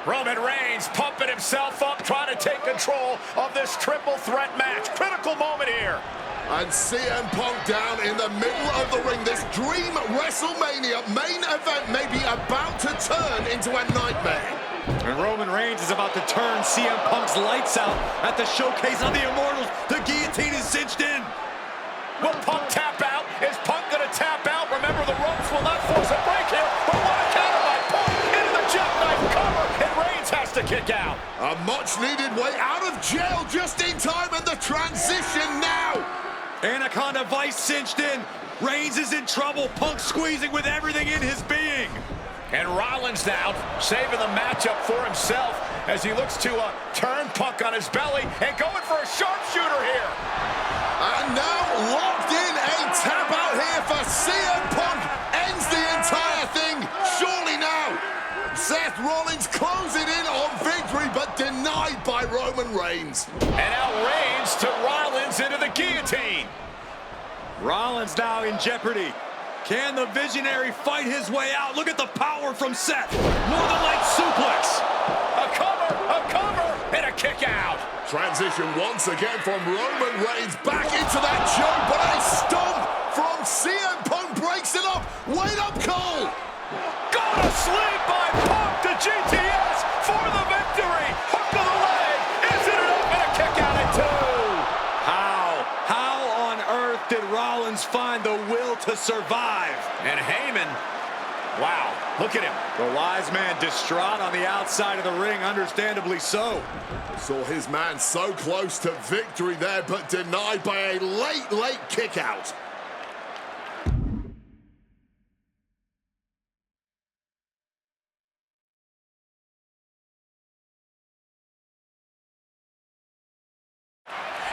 Roman Reigns pumping himself up, trying to take control of this triple threat match. Critical moment here. And CM Punk down in the middle of the ring. This dream WrestleMania main event may be about to turn into a nightmare. And Roman Reigns is about to turn CM Punk's lights out at the showcase of the Immortals. The guillotine is cinched in. Will Punk tap out? Is Punk going to tap out? Remember, the ropes will not force a break here. But what a counter by Punk into the jackknife cover. And Reigns has to kick out. A much-needed way out of jail just in time, and the transition now. Anaconda Vice cinched in. Reigns is in trouble. Punk squeezing with everything in his being. And Rollins now saving the matchup for himself as he looks to turn Punk on his belly and going for a sharpshooter here. And now locked in, a tap out here for CM Punk. Ends the entire thing, surely now. Seth Rollins closing in on victory, but denied by Roman Reigns. And now Reigns to Rollins into the guillotine. Rollins now in jeopardy. Can the Visionary fight his way out? Look at the power from Seth. Northern Light suplex. A cover, and a kick out. Transition once again from Roman Reigns back into that choke, but a stomp from CM Punk breaks it up. Wait up, Cole. Go to sleep by Punk to GTS for the victory. Hook to the leg. Is it enough? And a kick out at 2. How on earth did Rollins find the will to survive? And Heyman, wow, look at him. The wise man distraught on the outside of the ring, understandably so. Saw his man so close to victory there, but denied by a late kick out.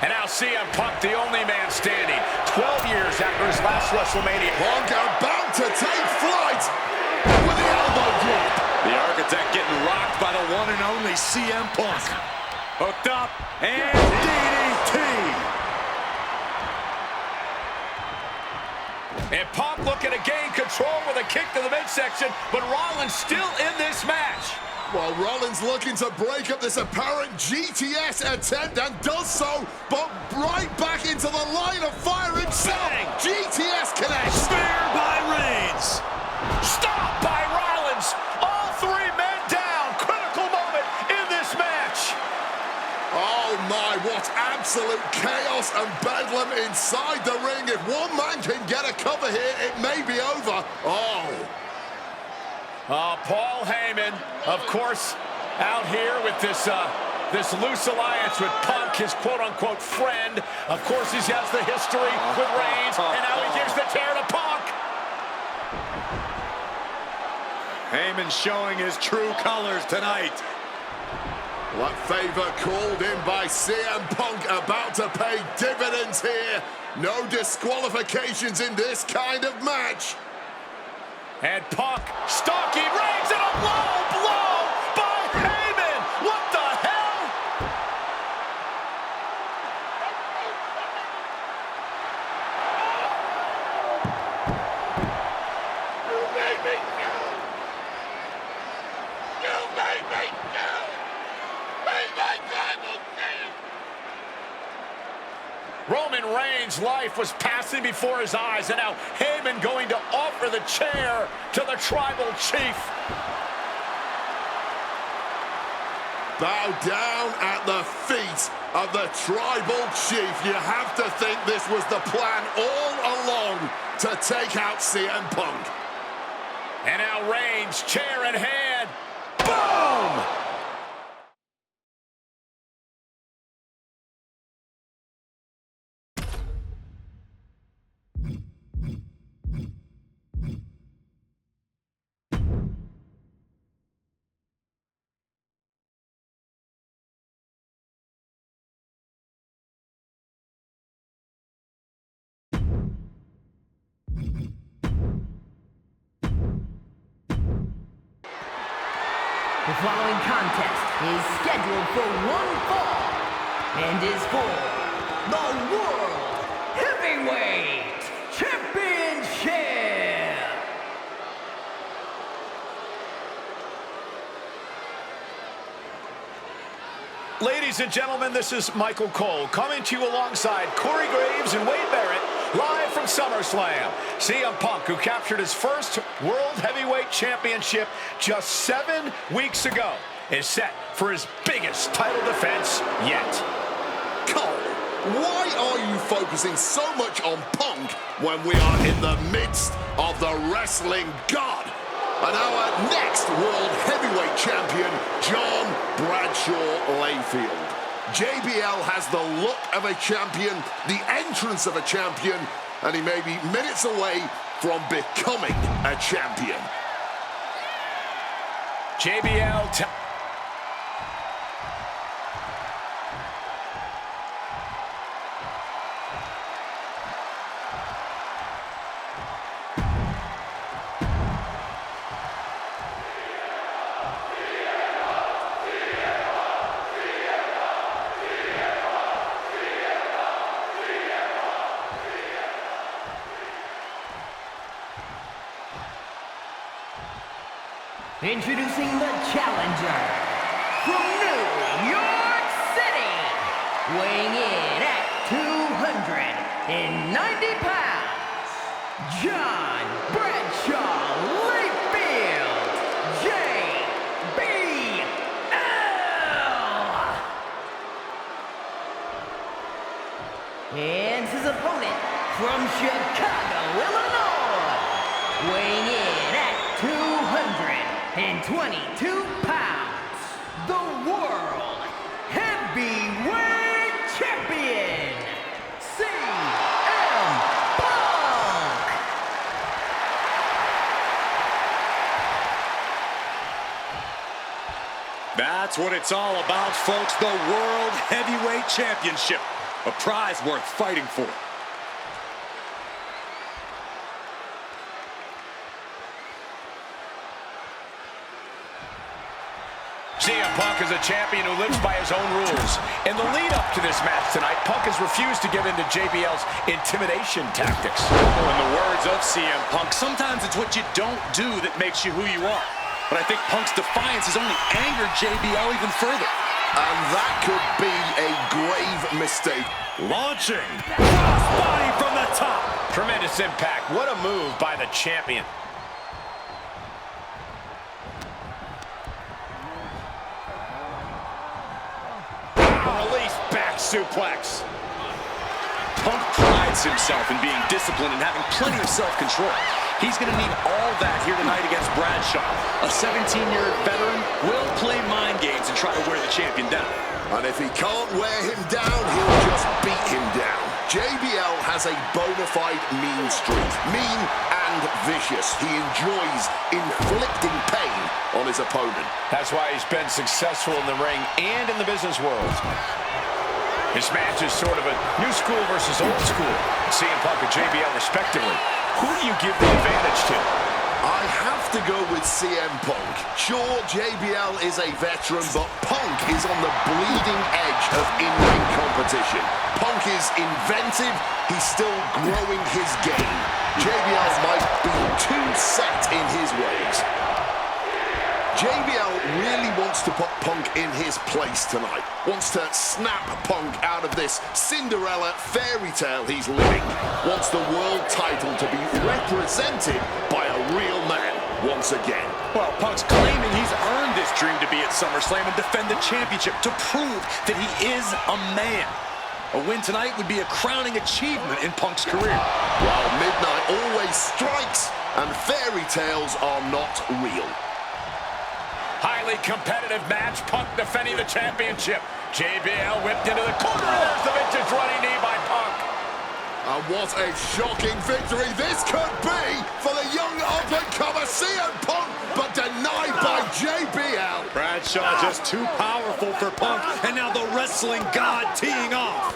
And now CM Punk, the only man standing, 12 years after his last WrestleMania. Punk about to take flight with the elbow drop. The Architect getting rocked by the one and only CM Punk. Hooked up, and DDT. And Punk looking to gain control with a kick to the midsection, but Rollins still in this match. While Rollins looking to break up this apparent GTS attempt, and does so, but right back into the line of fire himself. GTS connects. Spear by Reigns. Stop by Rollins. All 3 men down. Critical moment in this match. Oh my, what absolute chaos and bedlam inside the ring. If one man can get a cover here, it may be over. Paul Heyman, of course, out here with this loose alliance with Punk, his quote-unquote friend. Of course, he has the history with Reigns, and now he gives the tear to Punk. Heyman showing his true colors tonight. What favor called in by CM Punk about to pay dividends here. No disqualifications in this kind of match. And Punk stalking Reigns, and a low blow by Heyman. What the hell? You made me go. You made me go. Made my tribal champ. Roman Reigns' life was passing before his eyes, and now Heyman going to offer the chair to the tribal chief. Bow down at the feet of the tribal chief. You have to think this was the plan all along to take out CM Punk. And now Reigns, chair in hand. Boom! The following contest is scheduled for one fall and is for the World Heavyweight Championship. Ladies and gentlemen, this is Michael Cole coming to you alongside Corey Graves and Wade Barrett, live from SummerSlam. CM Punk, who captured his first World Heavyweight Championship just 7 weeks ago, is set for his biggest title defense yet. Cole, why are you focusing so much on Punk when we are in the midst of the wrestling god? And our next World Heavyweight Champion, John Bradshaw Layfield. JBL has the look of a champion, the entrance of a champion, and he may be minutes away from becoming a champion. JBL... Introducing the challenger from New York City, weighing in at 290 pounds, John Bradshaw Layfield, JBL. And his opponent from Chicago, Illinois, weighing in at 222 pounds, the World Heavyweight Champion, CM Punk. That's what it's all about, folks. The World Heavyweight Championship. A prize worth fighting for. CM Punk is a champion who lives by his own rules. In the lead-up to this match tonight, Punk has refused to give in to JBL's intimidation tactics. In the words of CM Punk, sometimes it's what you don't do that makes you who you are. But I think Punk's defiance has only angered JBL even further. And that could be a grave mistake. Launching crossbody from the top. Tremendous impact. What a move by the champion. Release back suplex. Punk prides himself in being disciplined and having plenty of self-control. He's going to need all that here tonight against Bradshaw. A 17-year veteran will play mind games and try to wear the champion down. And if he can't wear him down, he'll just beat him down. JBL has a bona fide mean streak. Mean and vicious. He enjoys inflicting pain on his opponent. That's why he's been successful in the ring and in the business world. This match is sort of a new school versus old school. CM Punk and JBL respectively. Who do you give the advantage to? I have to go with CM Punk. Sure, JBL is a veteran, but Punk is on the bleeding edge of in-ring competition. Punk is inventive. He's still growing his game. JBL might be too set in his ways. JBL really wants to put Punk in his place tonight. Wants to snap Punk out of this Cinderella fairy tale he's living. Wants the world title to be represented by a real man once again. Well, Punk's claiming he's earned this dream to be at SummerSlam and defend the championship to prove that he is a man. A win tonight would be a crowning achievement in Punk's career. While midnight always strikes and fairy tales are not real. Highly competitive match. Punk defending the championship. JBL whipped into the corner. There's the vintage running knee by Punk. And what a shocking victory this could be for the young up-and-comer CM Punk, but denied by JBL. Bradshaw just too powerful for Punk, and now the wrestling god teeing off.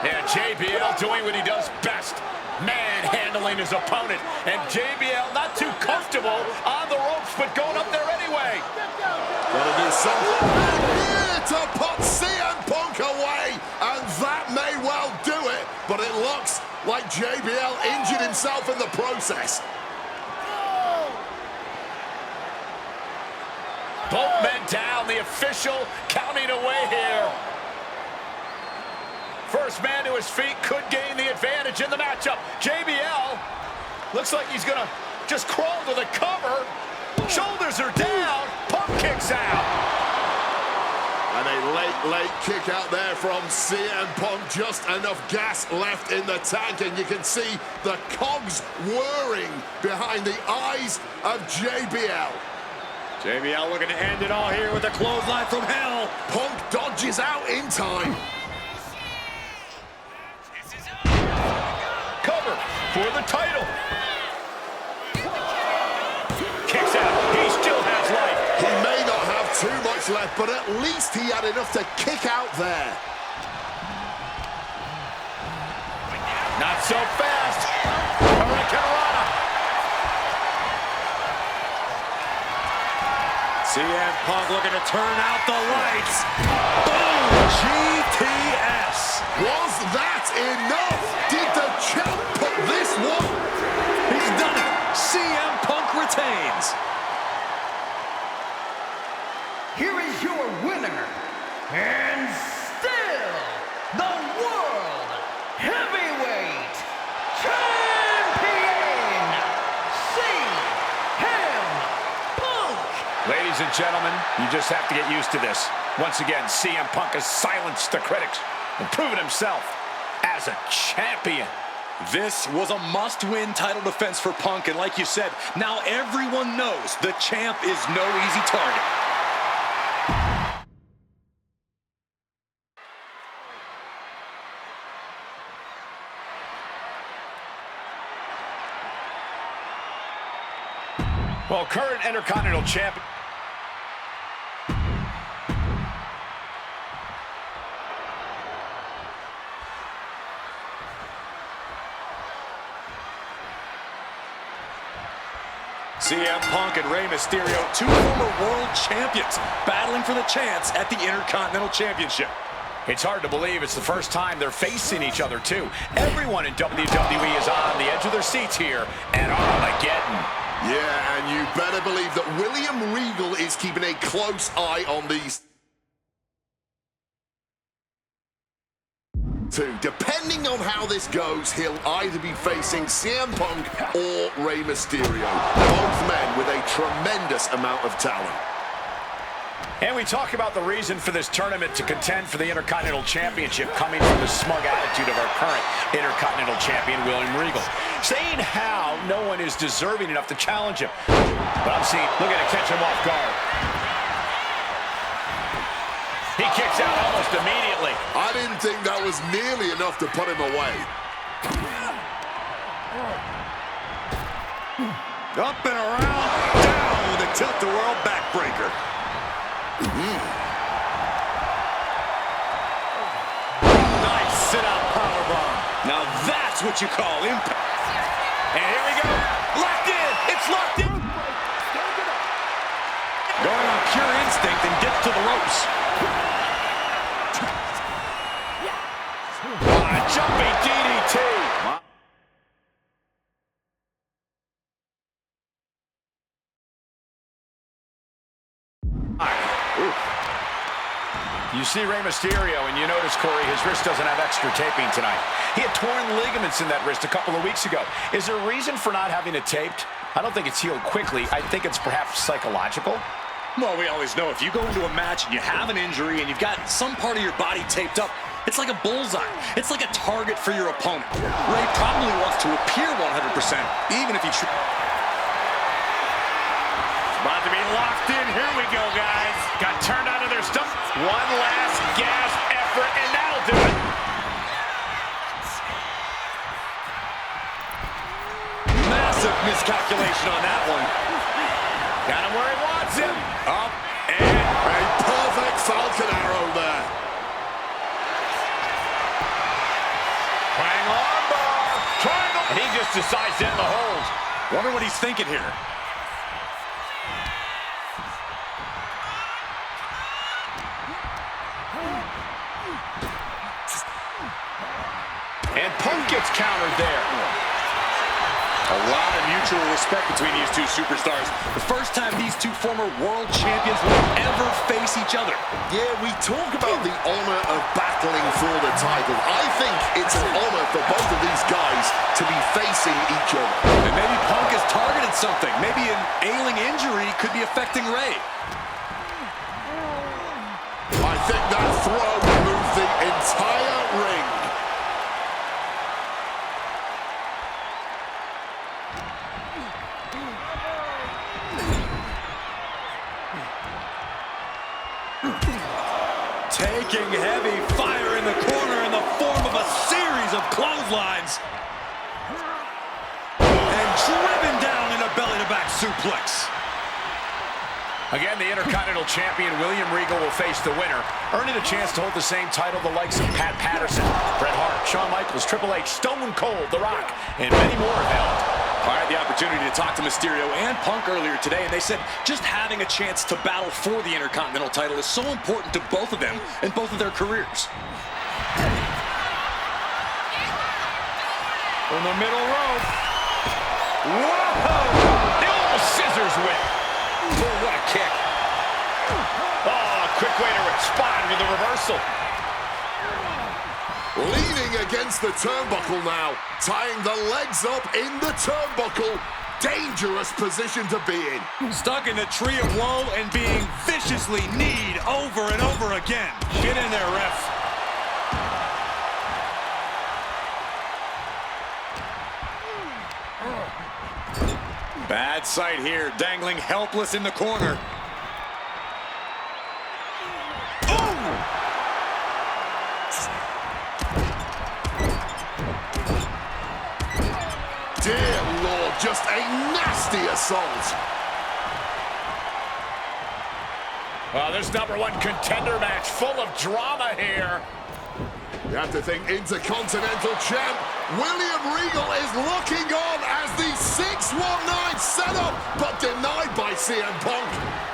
Yeah, JBL doing what he does best. Manhandling his opponent. And JBL not too comfortable on the ropes, but going up there anyway. Gotta do something here to put CM Punk away, and that may well do it, but it looks like JBL injured himself in the process. Both men down, the the official counting away here. First man to his feet could gain the advantage in the matchup. JBL looks like he's going to just crawl to the cover. Shoulders are down. Punk kicks out. And a late kick out there from CM Punk. Just enough gas left in the tank, and you can see the cogs whirring behind the eyes of JBL. JBL looking to end it all here with a clothesline from hell. Punk dodges out in time. Cover for the title. Kicks out. He still has life. He may not have too much left, but at least he had enough to kick out there. Not so fast. Hurricanrana. CM Punk looking to turn out the lights. Boom! GTS. Was that enough? Did the champ put this one? He's done it. CM Punk retains. Here is your winner, and still the World Heavyweight Champion, CM Punk. Ladies and gentlemen, you just have to get used to this. Once again, CM Punk has silenced the critics and proven himself as a champion. This was a must-win title defense for Punk, and like you said, now everyone knows the champ is no easy target. Well, current Intercontinental Champion. CM Punk and Rey Mysterio, two former world champions, battling for the chance at the Intercontinental Championship. It's hard to believe it's the first time they're facing each other, too. Everyone in WWE is on the edge of their seats here at Armageddon. Yeah, and you better believe that William Regal is keeping a close eye on these two. Depending on how this goes, he'll either be facing CM Punk or Rey Mysterio. Both men with a tremendous amount of talent. And we talk about the reason for this tournament to contend for the Intercontinental Championship coming from the smug attitude of our current Intercontinental Champion, William Regal. Saying how no one is deserving enough to challenge him. But I'm seeing, looking to catch him off guard. He kicks out almost immediately. I didn't think that was nearly enough to put him away. Up and around, down with a tilt-the-world backbreaker. Nice sit-out powerbomb. Now that's what you call impact. And here we go. Locked in. It's locked in. Going on pure instinct and gets to the ropes. Jumping DDT. You see Rey Mysterio, and you notice, Corey, his wrist doesn't have extra taping tonight. He had torn ligaments in that wrist a couple of weeks ago. Is there a reason for not having it taped? I don't think it's healed quickly. I think it's perhaps psychological. Well, we always know if you go into a match and you have an injury and you've got some part of your body taped up, it's like a bullseye. It's like a target for your opponent. Rey probably wants to appear 100%, even if he... About to be locked in. Here we go, guys. Got turned out of their stuff. One last gasp effort, and that'll do it. Massive miscalculation on that one. Got him where he wants him. Up and a perfect Falcon arrow there. Triangle armbar. Triangle. And he just decides to end the hold. Wonder what he's thinking here. And Punk gets countered there. A lot of mutual respect between these two superstars. The first time these two former world champions will ever face each other. Yeah, we talk about the honor of battling for the title. I think it's an honor for both of these guys to be facing each other. And maybe Punk has targeted something. Maybe an ailing injury could be affecting Ray. I think that throw moved the entire ring. Taking heavy fire in the corner in the form of a series of clotheslines. And driven down in a belly-to-back suplex. Again, the Intercontinental Champion William Regal will face the winner, earning a chance to hold the same title the likes of Pat Patterson, Bret Hart, Shawn Michaels, Triple H, Stone Cold, The Rock, and many more have held. I had the opportunity to talk to Mysterio and Punk earlier today, and they said just having a chance to battle for the Intercontinental title is so important to both of them and both of their careers. From the middle rope. Whoa! The old scissors whip. Oh, what a kick. Oh, a quick way to respond with a reversal. Leaning against the turnbuckle now, tying the legs up in the turnbuckle. Dangerous position to be in. Stuck in the tree of woe and being viciously kneed over and over again. Get in there, ref. Bad sight here, dangling helpless in the corner. Dear Lord, just a nasty assault. Well, this #1 contender match full of drama here. You have to think Intercontinental Champ William Regal is looking on as the 619 setup, but denied by CM Punk.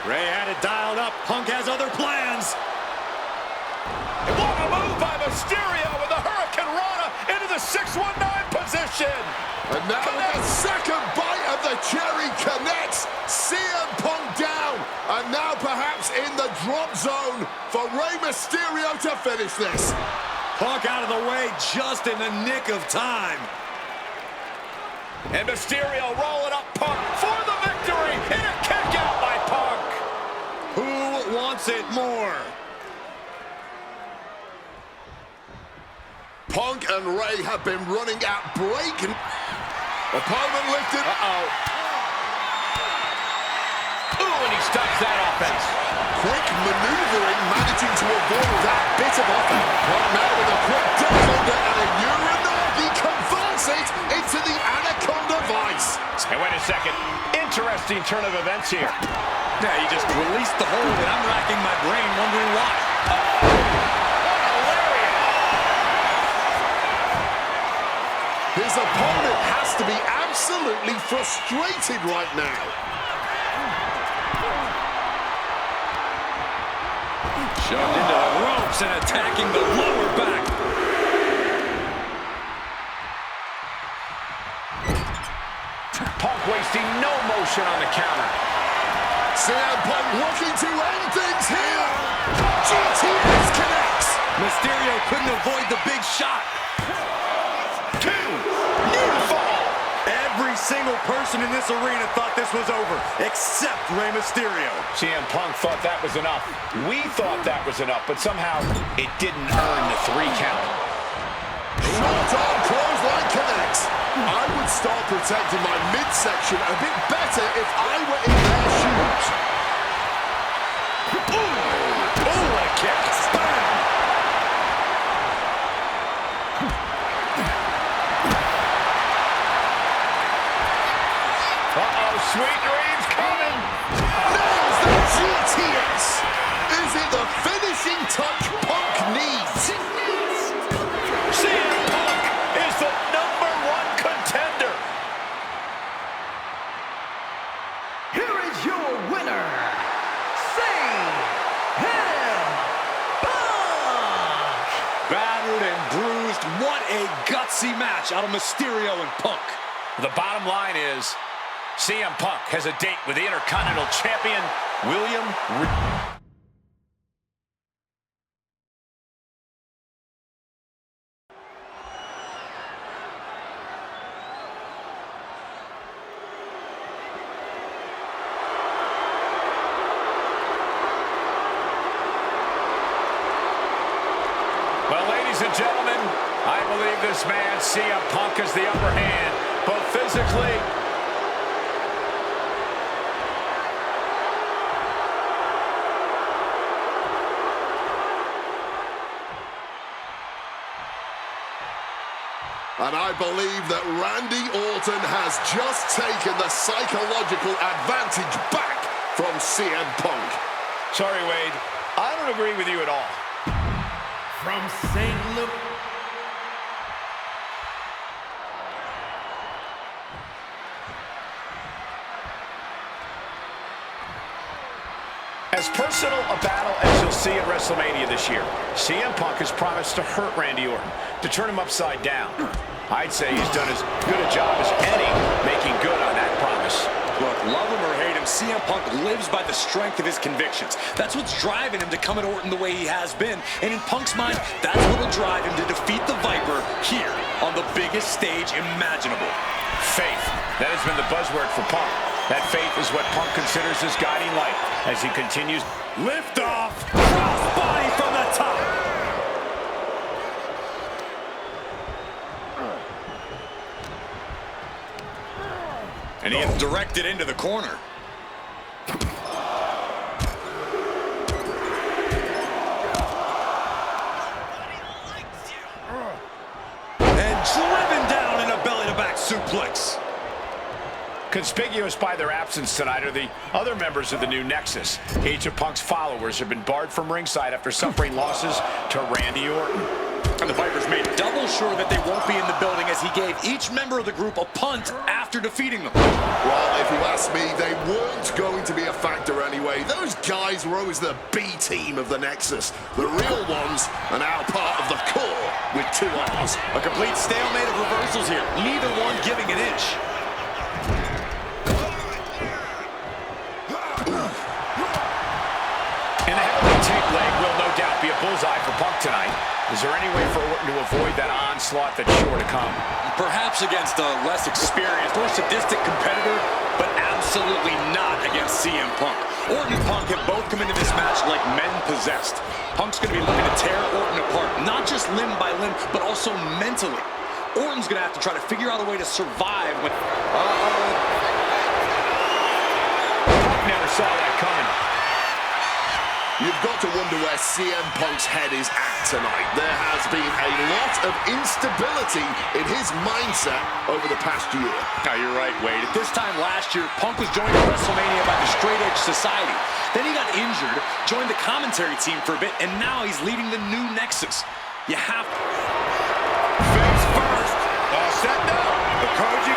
Ray had it dialed up. Punk has other plans. And what a move by Mysterio with the Hurricane Rana into the 619 position. And now the second bite of the cherry connects. CM Punk down. And now perhaps in the drop zone for Rey Mysterio to finish this. Punk out of the way just in the nick of time. And Mysterio rolling up Punk for the victory. And a kick out by Punk. Who wants it more? Punk and Ray have been running at break. Opponent lifted. Uh-oh. Ooh, and he stops that offense. Quick maneuvering, managing to avoid that bit of offense. Punk now with a quick duck under and a Uranagi converts it into the Anaconda Vice. Hey, wait a second. Interesting turn of events here. Yeah, he just released the hold, and I'm racking my brain wondering why. His opponent has to be absolutely frustrated right now. Shoved into the ropes and attacking the lower back. Punk wasting no motion on the counter. CM Punk looking to end things here. GTS connects. Mysterio couldn't avoid the big shot. Every single person in this arena thought this was over, except Rey Mysterio. CM Punk thought that was enough. We thought that was enough, but somehow it didn't earn the 3 count. Short arm clothesline connects. I would start protecting my midsection a bit better if I were in their shoes. Ooh, what a kick. Bam. Uh-oh, sweet dreams coming. Nails the GTS. Is it the finishing touch Punk needs? CM Punk is the #1 contender. Here is your winner, CM Punk. Battered and bruised. What a gutsy match out of Mysterio and Punk. The bottom line is CM Punk has a date with the Intercontinental Champion, William Well, ladies and gentlemen, I believe this man, CM Punk, has the upper hand, both physically and I believe that Randy Orton has just taken the psychological advantage back from CM Punk. Sorry, Wade. I don't agree with you at all. From St. Louis. As personal a battle as you'll see at WrestleMania this year, CM Punk has promised to hurt Randy Orton, to turn him upside down. I'd say he's done as good a job as any making good on that promise. Look, love him or hate him, CM Punk lives by the strength of his convictions. That's what's driving him to come at Orton the way he has been. And in Punk's mind, that's what will drive him to defeat the Viper here on the biggest stage imaginable. Faith. That has been the buzzword for Punk. That faith is what Punk considers his guiding light as he continues. Lift off, cross body from the top. And he is directed into the corner. And driven down in a belly-to-back suplex. Conspicuous by their absence tonight are the other members of the new Nexus. Each of Punk's followers have been barred from ringside after suffering losses to Randy Orton. And the Vipers made double sure that they won't be in the building as he gave each member of the group a punt after defeating them. Well, if you ask me, they weren't going to be a factor anyway. Those guys were always the B team of the Nexus. The real ones are now part of the core with 2 R's. A complete stalemate of reversals here, neither one giving an inch. And the heavily taped leg will no doubt be a bullseye for Punk tonight. Is there any way for Orton to avoid that onslaught that's sure to come? Perhaps against a less experienced or sadistic competitor, but absolutely not against CM Punk. Orton and Punk have both come into this match like men possessed. Punk's going to be looking to tear Orton apart, not just limb by limb, but also mentally. Orton's going to have to try to figure out a way to survive when... Punk never saw that coming. You've got to wonder where CM Punk's head is at tonight. There has been a lot of instability in his mindset over the past year. Now, you're right, Wade. At this time last year, Punk was joined at WrestleMania by the Straight Edge Society. Then he got injured, joined the commentary team for a bit, and now he's leading the new Nexus. You have to... Face first. All set now. The Koji.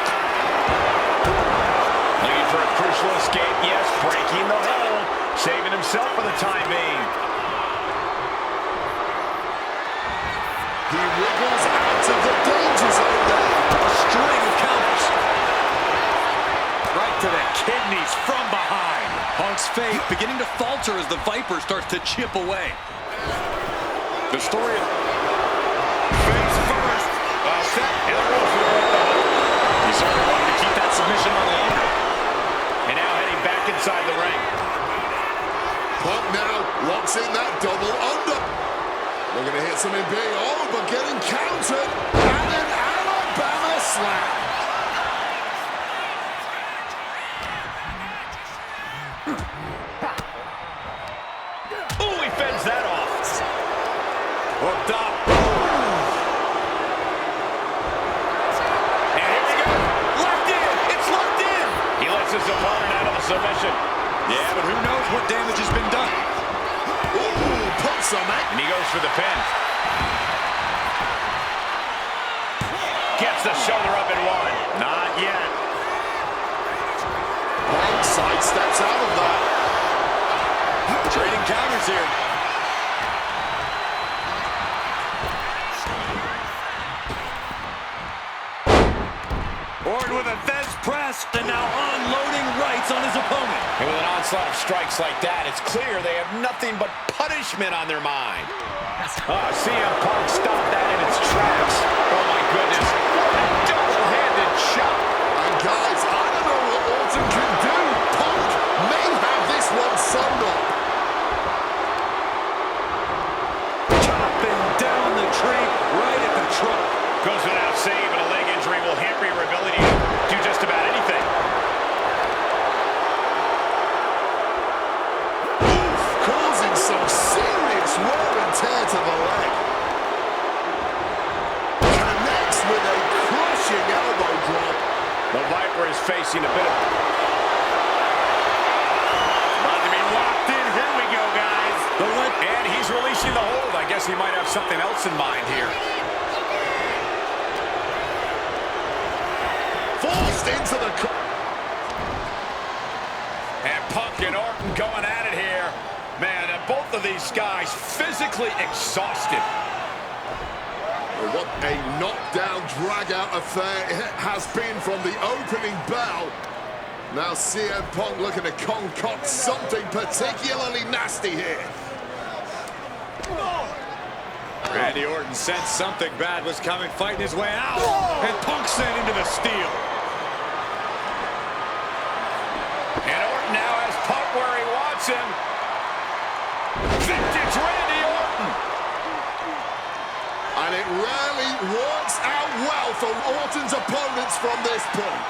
Looking for a crucial escape. Yes, breaking the hold. Saving himself for the time being. He wriggles out of the danger zone there. A string of counters. Right to the kidneys from behind. Punk's faith beginning to falter as the Viper starts to chip away. The story of... Face first. All set. And the ropes will break the hold. He certainly wanted to keep that submission on longer. And now heading back inside the ring. Punk now locks in that double under. Looking to hit something big. Oh, but getting countered. And an Alabama slam. Ooh, he fends that off. Hooked up. And here we go. Locked in. It's locked in. He lets his opponent out of the submission. Yeah, but who knows what damage has been done. Ooh, punch on that. And he goes for the pin. Gets the shoulder up and one. Not yet. Punk sidesteps out of that. Trading counters here. forward with a Vez press, and now unloading rights on his opponent. And with an onslaught of strikes like that, it's clear they have nothing but punishment on their mind. CM Punk stopped that in its tracks. Oh my goodness, what a double-handed shot. And guys, I don't know what Orton can do. Punk may have this one summed up. Chopping down the tree right at the trunk. Goes without saying, but a leg injury will hamper your ability to do just about anything. Oof, causing some serious wear and tear to the leg. Connects with a crushing elbow drop. The Viper is facing a bit of... About to be locked in. Here we go, guys. And he's releasing the hold. I guess he might have something else in mind here. Forced into the... And Punk and Orton going at it here. Man, both of these guys physically exhausted. What a knockdown, drag-out affair it has been from the opening bell. Now CM Punk looking to concoct something particularly nasty here. Randy Orton sensed something bad was coming, fighting his way out. And Punk sent into the steel. And Orton now has Punk where he wants him. Vintage Randy Orton. And it rarely works out well for Orton's opponents from this point.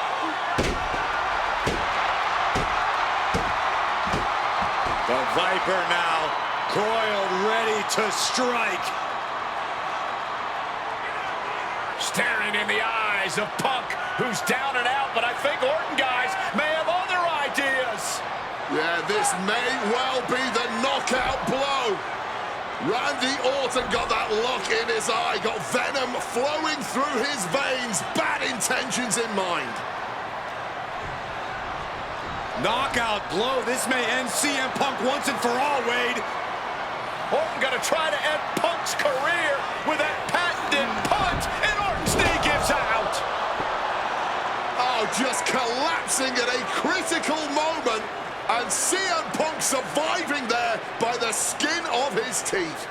The Viper now coiled, ready to strike. Staring in the eyes of Punk, who's down and out, but I think Orton, guys, may have other ideas. Yeah, this may well be the knockout blow. Randy Orton got that look in his eye, got venom flowing through his veins, bad intentions in mind. Knockout blow. This may end CM Punk once and for all, Wade. Orton gonna try to end Punk's career with that patented punch, and Orton's knee gives out. Oh, just collapsing at a critical moment, and CM Punk surviving there by the skin of his teeth.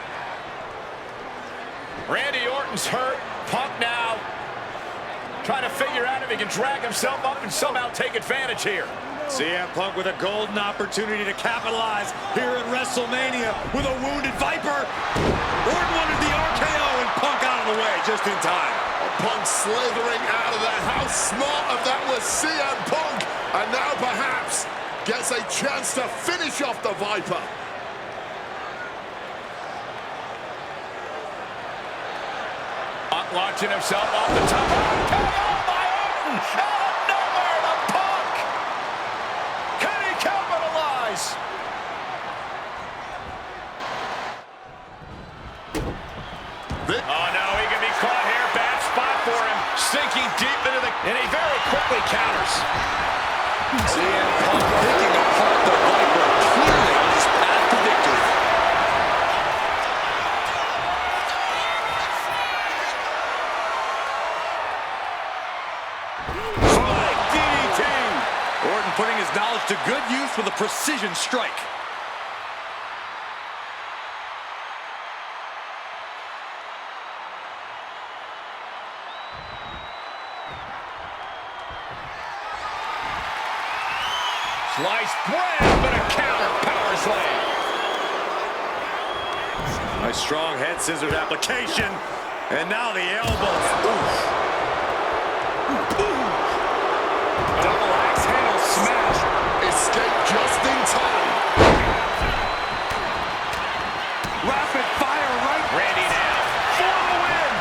Randy Orton's hurt. Punk now trying to figure out if he can drag himself up and somehow take advantage here. CM Punk with a golden opportunity to capitalize here at WrestleMania with a wounded Viper. Orton wanted the RKO and Punk out of the way just in time. Punk slithering out of there. How smart of that was CM Punk. And now perhaps gets a chance to finish off the Viper. Punk launching himself off the top. RKO by Orton! Out of nowhere to Punk! Can he capitalize? Oh no, he can be caught here. Bad spot for him. Sinking deep into the... And he very quickly counters. CM Punk picking apart the Viper, clearly on his path to victory. Spike DDT. Orton putting his knowledge to good use with a precision strike. Sliced bread, but a counter power slam. Nice strong head scissors application. And now the elbows. Oof. Double axe handle smash. Escape just in time. Rapid fire right. Randy now for the win.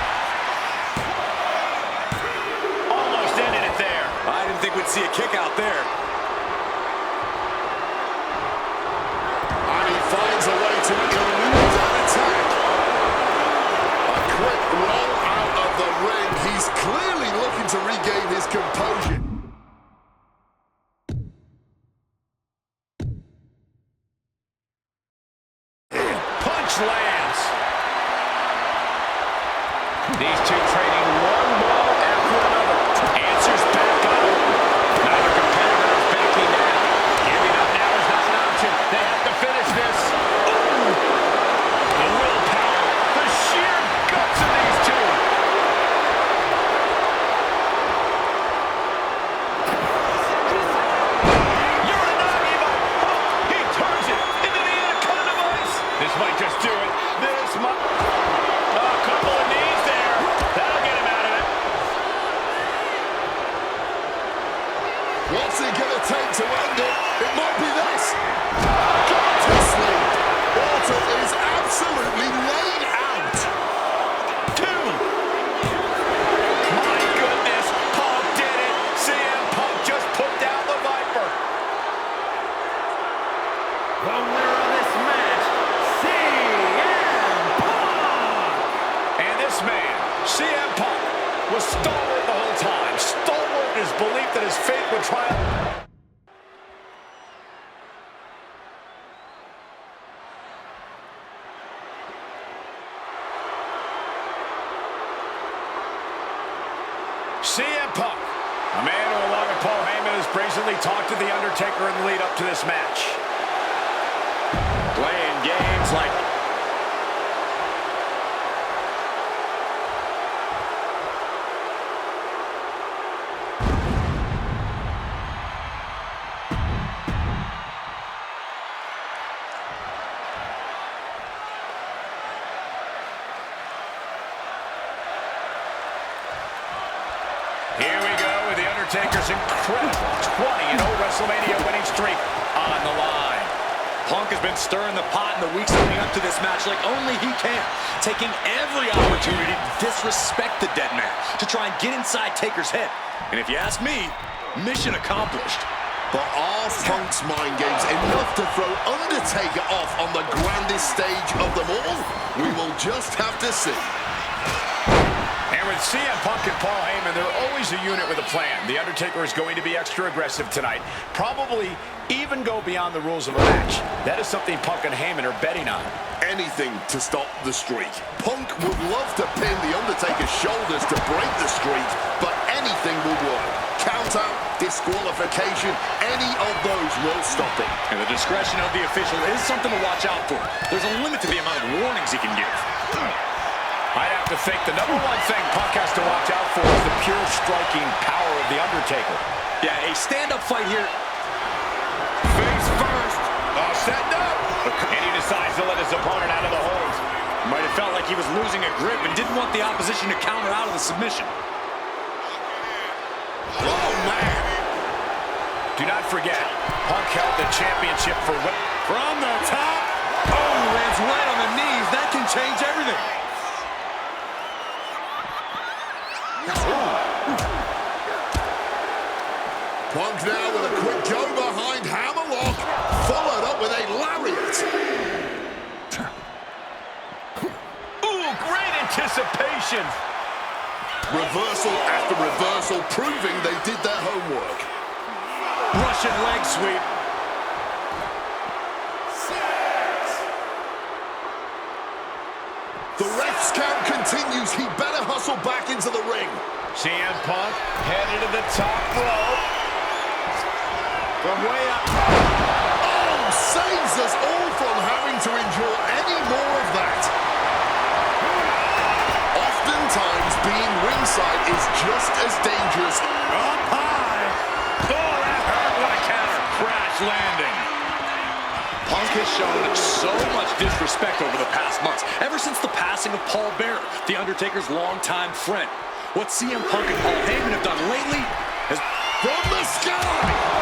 Almost ended it there. I didn't think we'd see a kick out there. And he finds a way to elude that attack. A quick roll out of the ring. He's clearly looking to regain his composure. Punch lands. These two trading one blow after another. Answers back up. take to end it? It might be this. Got to sleep. Orton is absolutely laid out. 2. My goodness, Punk did it. CM Punk just put down the Viper. The winner of this match, CM Punk! And this man, CM Punk, was stalwart the whole time. Stalwart in his belief that his fate would triumph. CM Punk, a man who, along with Paul Heyman, has brazenly talked to The Undertaker in the lead up to this match. Playing games like... Here we go with The Undertaker's incredible 20-0 WrestleMania winning streak on the line. Punk has been stirring the pot in the weeks leading up to this match like only he can, taking every opportunity to disrespect the dead man, to try and get inside Taker's head. And if you ask me, mission accomplished. But are Punk's mind games enough to throw Undertaker off on the grandest stage of them all? We will just have to see. And with CM Punk and Paul Heyman, they're always a unit with a plan. The Undertaker is going to be extra aggressive tonight. Probably even go beyond the rules of a match. That is something Punk and Heyman are betting on. Anything to stop the streak. Punk would love to pin The Undertaker's shoulders to break the streak, but anything will work. Count out, disqualification, any of those will stop it. And the discretion of the official is something to watch out for. There's a limit to the amount of warnings he can give. I'd have to think the number one thing Punk has to watch out for is the pure striking power of The Undertaker. Yeah, a stand-up fight here. Face first. Setting up. And he decides to let his opponent out of the hold. Might have felt like he was losing a grip and didn't want the opposition to counter out of the submission. Oh, man. Do not forget, Punk held the championship for... From the top. Oh, lands right on the knees. That can change everything. Punk now with a quick go behind hammerlock, followed up with a lariat. Ooh, great anticipation. Reversal after reversal, proving they did their homework. Russian leg sweep. The ref's count continues. He better hustle back into the ring. CM Punk headed to the top rope. From way up. Oh, saves us all from having to endure any more of that. Oftentimes, being ringside is just as dangerous. Up high. Oh, that hurt. What a counter. Crash landing. Punk has shown so much disrespect over the past months, ever since the passing of Paul Bearer, The Undertaker's longtime friend. What CM Punk and Paul Heyman have done lately has... From the sky!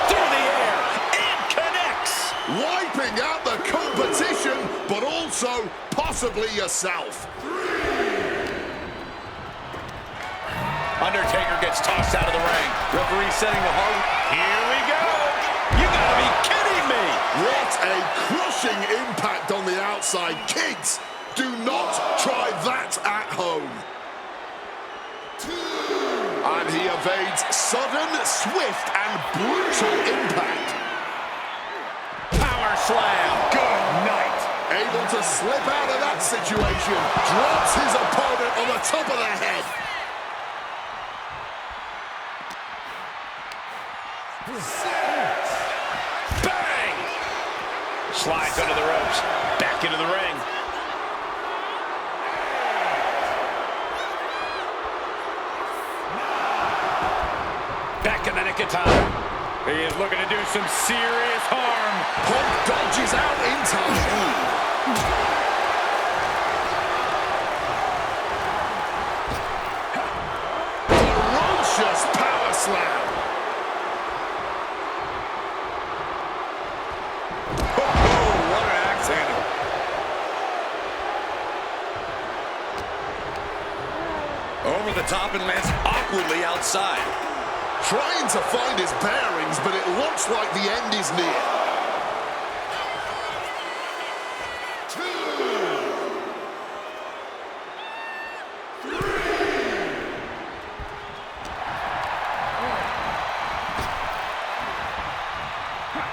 Through the air. And connects. Wiping out the competition, but also possibly yourself. Undertaker gets tossed out of the ring. Referee setting the hard... Here we go. You gotta be kidding me. What a crushing impact on the outside. Kids, do not try that at home. And he evades sudden, swift, and brutal impact. Power slam. Good night. Able to slip out of that situation. Drops his opponent on the top of the head. Bang! Slides under the ropes. Back into the ring. Back in the nick of time. He is looking to do some serious harm. Punk dodges out in time. Ferocious power slam. Oh, what an axe handle. Over the top and lands awkwardly outside. Trying to find his bearings, but it looks like the end is near.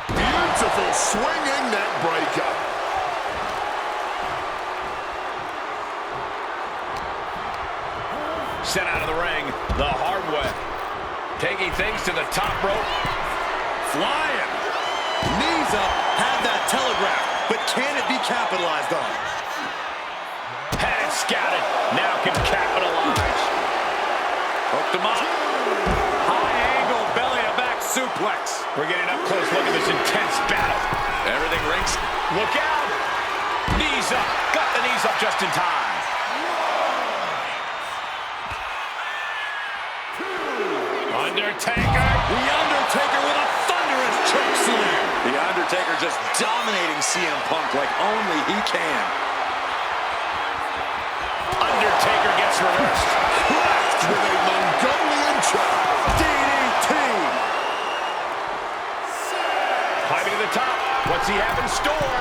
Beautiful swinging neck breaker. Sent out of the ring the hard way. Taking things to the top rope. Flying. Knees up, had that telegraphed, but can it be capitalized on? Had it scouted, now can capitalize. Hooked him up. High angle belly to back suplex. We're getting up close, look at this intense battle. Everything rings. Look out. Knees up, got the knees up just in time. Undertaker. The Undertaker with a thunderous choke slam. The Undertaker just dominating CM Punk like only he can. Undertaker gets reversed. Left with a Mongolian chop. DDT. Climbing to the top. What's he have in store?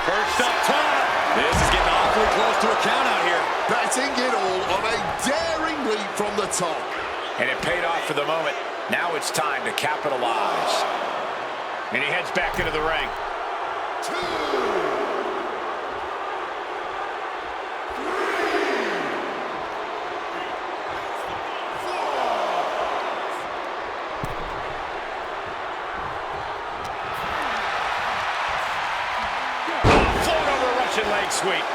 Perched up top. This is getting awfully close to a count out here. Betting it all on a daring leap from the top. And it paid off for the moment. Now it's time to capitalize. And he heads back into the ring. 2, 3, 4. Float over Russian leg sweep.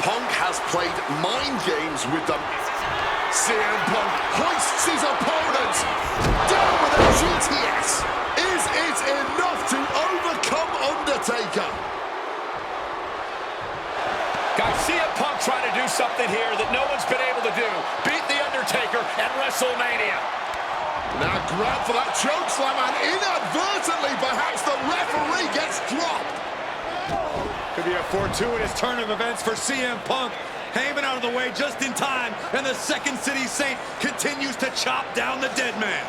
Punk has played mind games with them. CM Punk hoists his opponent down with a GTS. Is it enough to overcome Undertaker? Guys, CM Punk trying to do something here that no one's been able to do. Beat The Undertaker at WrestleMania. Now grab for that chokeslam, and inadvertently perhaps the referee gets dropped. Could be a fortuitous turn of events for CM Punk. Heyman out of the way just in time, and the Second City Saint continues to chop down the dead man.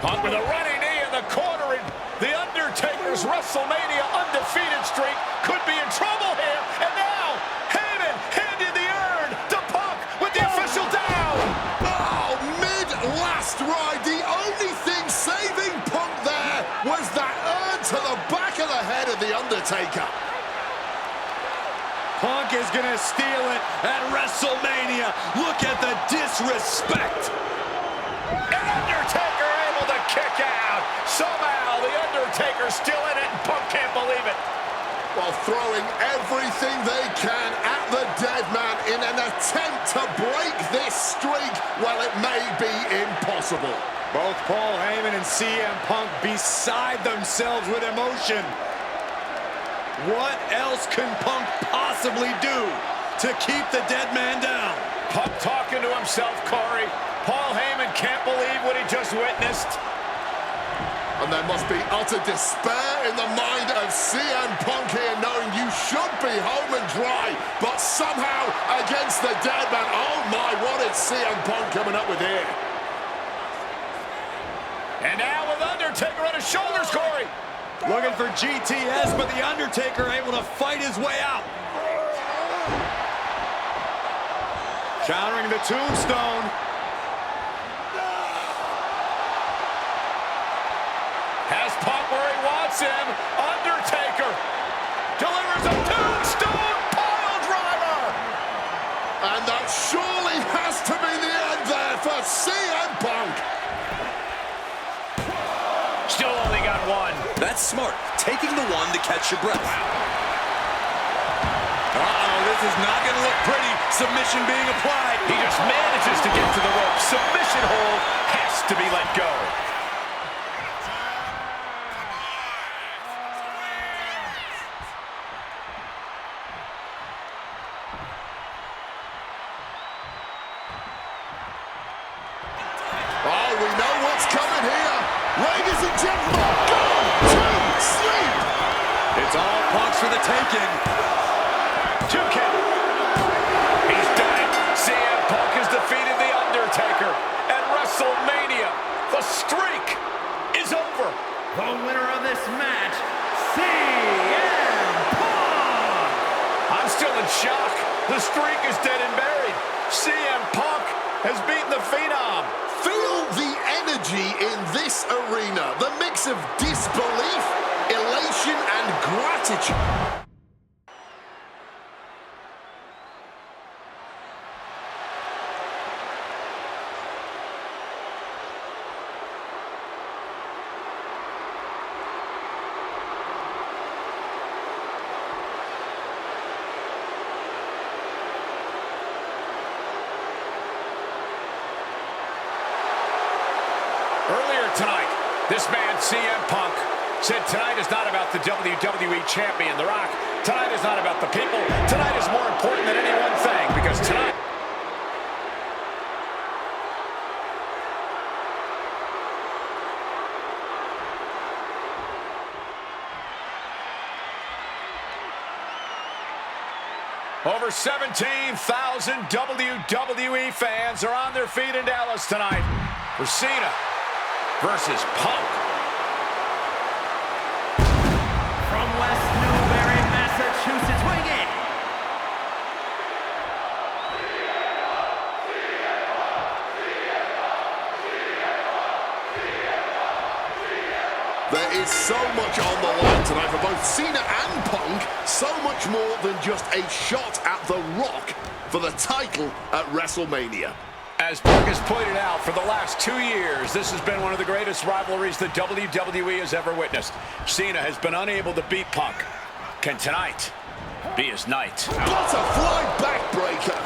Punk with a running knee in the corner, and The Undertaker's WrestleMania undefeated streak could be in trouble here. And now, Heyman handed the urn to Punk with the official down. Oh, mid-last ride. The only thing saving Punk there was that urn to the back of the head of The Undertaker. Punk is gonna steal it at WrestleMania. Look at the disrespect. And Undertaker able to kick out. Somehow, The Undertaker's still in it, and Punk can't believe it. While throwing everything they can at the dead man in an attempt to break this streak, well, it may be impossible. Both Paul Heyman and CM Punk beside themselves with emotion. What else can Punk possibly do to keep the dead man down? Punk talking to himself, Corey. Paul Heyman can't believe what he just witnessed. And there must be utter despair in the mind of CM Punk here, knowing you should be home and dry, but somehow against the dead man. Oh my, what is CM Punk coming up with here? And now with Undertaker on his shoulders, Corey. Looking for GTS, but The Undertaker able to fight his way out. Countering the tombstone. Has Punk where he wants him. Undertaker delivers a tombstone pile driver. And that surely has to be the end there for CM Punk. Still only got one. That's smart. Taking the one to catch your breath. Uh-oh, this is not going to look pretty. Submission being applied. He just manages to get to the rope. Submission hold has to be let go. Oh, we know what's coming here. Ladies and gentlemen, go to It's all Punk's for the taking. 2K. He's done it. CM Punk has defeated The Undertaker at WrestleMania. The streak is over. The winner of this match, CM Punk! I'm still in shock. The streak is dead and buried. CM Punk has beaten the Phenom. Feel the energy in this arena. The mix of disbelief, elation, and gratitude. Earlier tonight, this man, CM Punk, said tonight is not about the WWE Champion, The Rock. Tonight is not about the people. Tonight is more important than any one thing, because tonight... Over 17,000 WWE fans are on their feet in Dallas tonight for Cena versus Punk. From West Newbury, Massachusetts, weighing in. There is so much on the line tonight for both Cena and Punk. So much more than just a shot at The Rock for the title at WrestleMania. As Punk has pointed out, for the last 2 years, this has been one of the greatest rivalries the WWE has ever witnessed. Cena has been unable to beat Punk. Can tonight be his night? Butterfly backbreaker.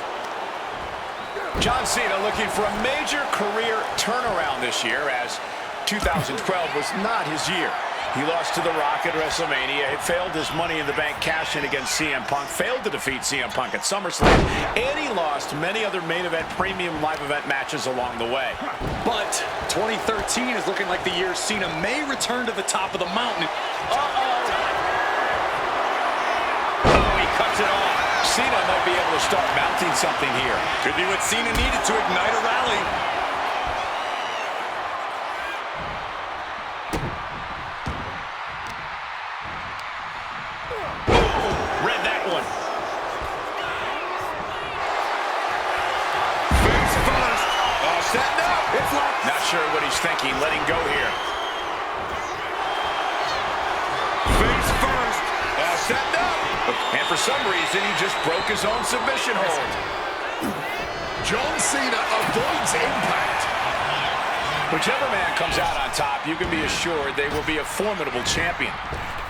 John Cena looking for a major career turnaround this year, as 2012 was not his year. He lost to The Rock at WrestleMania. He failed his Money in the Bank cash-in against CM Punk. Failed to defeat CM Punk at SummerSlam. And he lost many other main event, premium live event matches along the way. But 2013 is looking like the year Cena may return to the top of the mountain. Oh, he cuts it off. Cena might be able to start mounting something here. Could be what Cena needed to ignite a rally. Read that one. Face first. Setting up. It's locked. Not sure what he's thinking. Letting go here. Face first. Setting up. And for some reason, he just broke his own submission hold. John Cena avoids impact. Whichever man comes out on top, you can be assured they will be a formidable champion.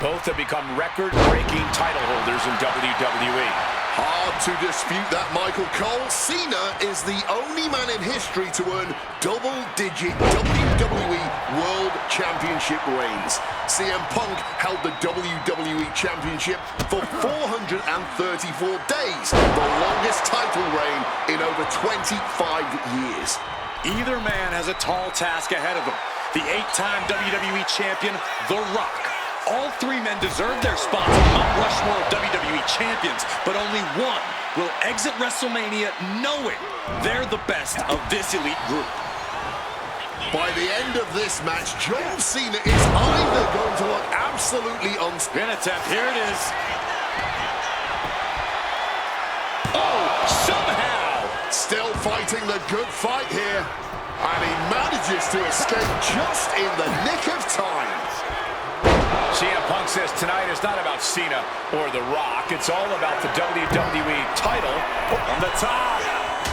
Both have become record-breaking title holders in WWE. Hard to dispute that, Michael Cole. Cena is the only man in history to earn double-digit WWE World Championship reigns. CM Punk held the WWE Championship for 434 days, the longest title reign in over 25 years. Either man has a tall task ahead of him. The 8-time WWE Champion, The Rock. All three men deserve their spots on Mount Rushmore of WWE Champions, but only one will exit WrestleMania knowing they're the best of this elite group. By the end of this match, John Cena is either going to look absolutely Spin attempt, here it is. Oh, somehow! still fighting the good fight here. And he manages to escape just in the nick of time. CM Punk says tonight is not about Cena or The Rock. It's all about the WWE title. On the top.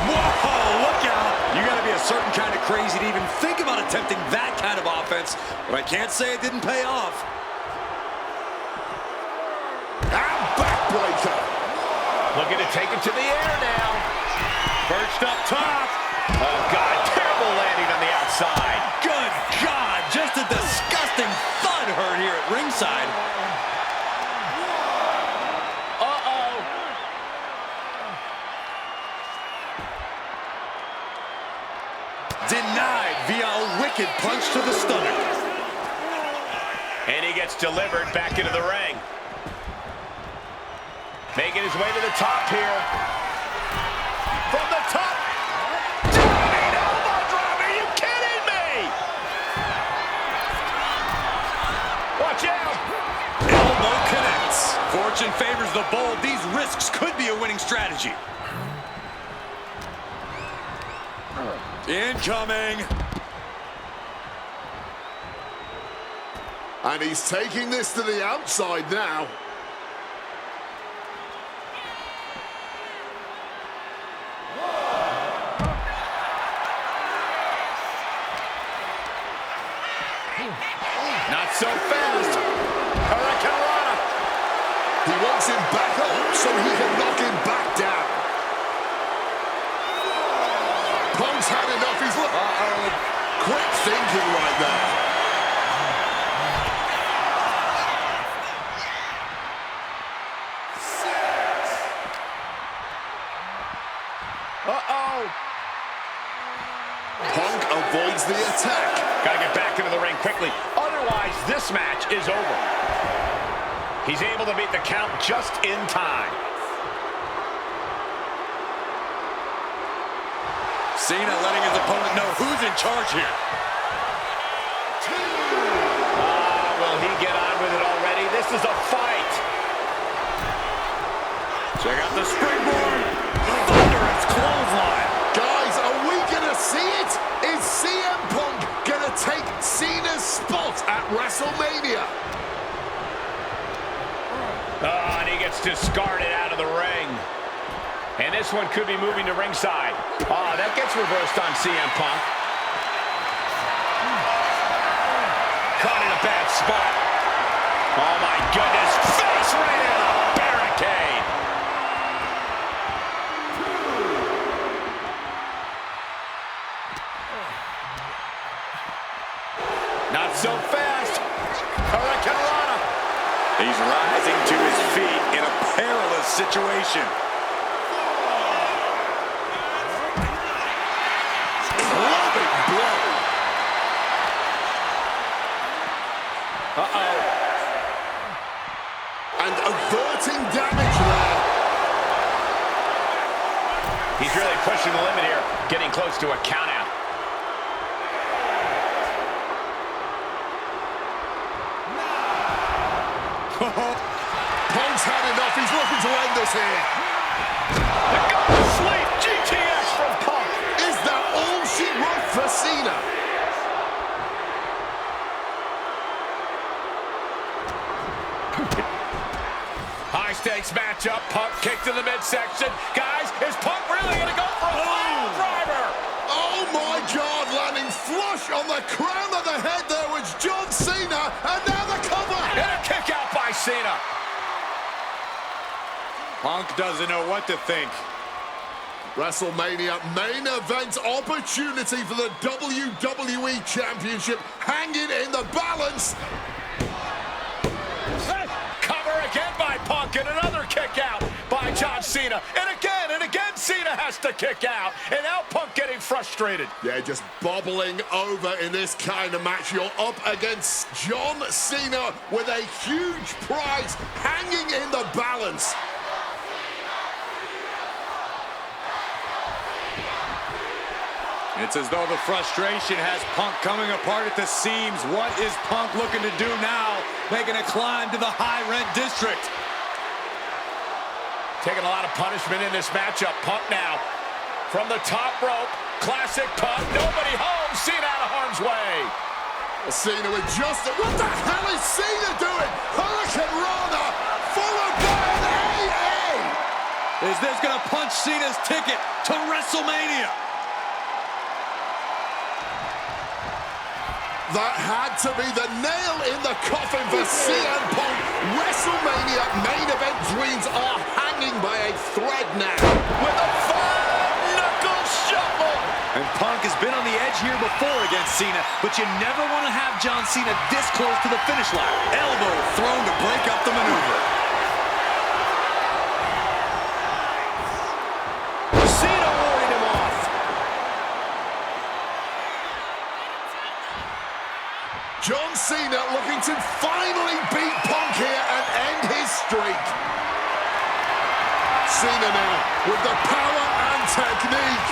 Whoa, look out. You got to be a certain kind of crazy to even think about attempting that kind of offense. But I can't say it didn't pay off. And backbreaker. Looking to take it to the air now. Perched up top. Oh, God, terrible landing on the outside. Good God, just a disgusting thud heard here at ringside. Uh-oh. Denied via a wicked punch to the stomach. And he gets delivered back into the ring. Making his way to the top here. From the top. Diving elbow drop. Are you kidding me? Watch out. Elbow connects. Fortune favors the bold. These risks could be a winning strategy. Incoming. And he's taking this to the outside now. Not so fast. Hurricane. He wants him back up so he can knock him back down. Punk's had enough. He's quick thinking right there. Punk avoids the attack. Gotta get back into the ring quickly. Otherwise, this match is over. He's able to beat the count just in time. Cena letting his opponent know who's in charge here. Will he get on with it already? This is a fight. Check out the springboard. Thunderous clothesline. Guys, are we gonna see it? Is CM Punk gonna take Cena's spot at WrestleMania? And he gets discarded out of the ring. And this one could be moving to ringside. That gets reversed on CM Punk. Caught in a bad spot. Oh my goodness, face right in a barricade. Not so fast. Hurricane. He's rising to his feet in a perilous situation. Clubbing blow. And averting damage there. He's really pushing the limit here, getting close to a countout. Punk's had enough. He's looking to end this here. The go to sleep GTS from Punk. Is that all she wrote for Cena? High stakes matchup. Punk kicked in the midsection. Guys, is Punk really going to go for a pile driver? Oh my God, landing flush on the crown of the head there was John Cena, and now the cover. And a kick out by Cena. Punk doesn't know what to think. WrestleMania main event opportunity for the WWE Championship hanging in the balance. Cover again by Punk, and another kick out by John Cena. And again, Cena has to kick out. And now Punk getting frustrated. Yeah, just bobbling over in this kind of match. You're up against John Cena with a huge prize hanging in the balance. It's as though the frustration has Punk coming apart at the seams. What is Punk looking to do now? Making a climb to the high-rent district. Taking a lot of punishment in this matchup. Punk now from the top rope. Classic Punk. Nobody home. Cena out of harm's way. Cena with just... What the hell is Cena doing? Hurricane Rana followed by an AA. Is this going to punch Cena's ticket to WrestleMania? That had to be the nail in the coffin for CM Punk. WrestleMania main event dreams are hanging by a thread now. With a five-knuckle shuffle. And Punk has been on the edge here before against Cena, but you never want to have John Cena this close to the finish line. Elbow thrown to break up the maneuver. Cena warding him off. John Cena looking to finally beat Punk here and end his streak. Cena now with the power and technique.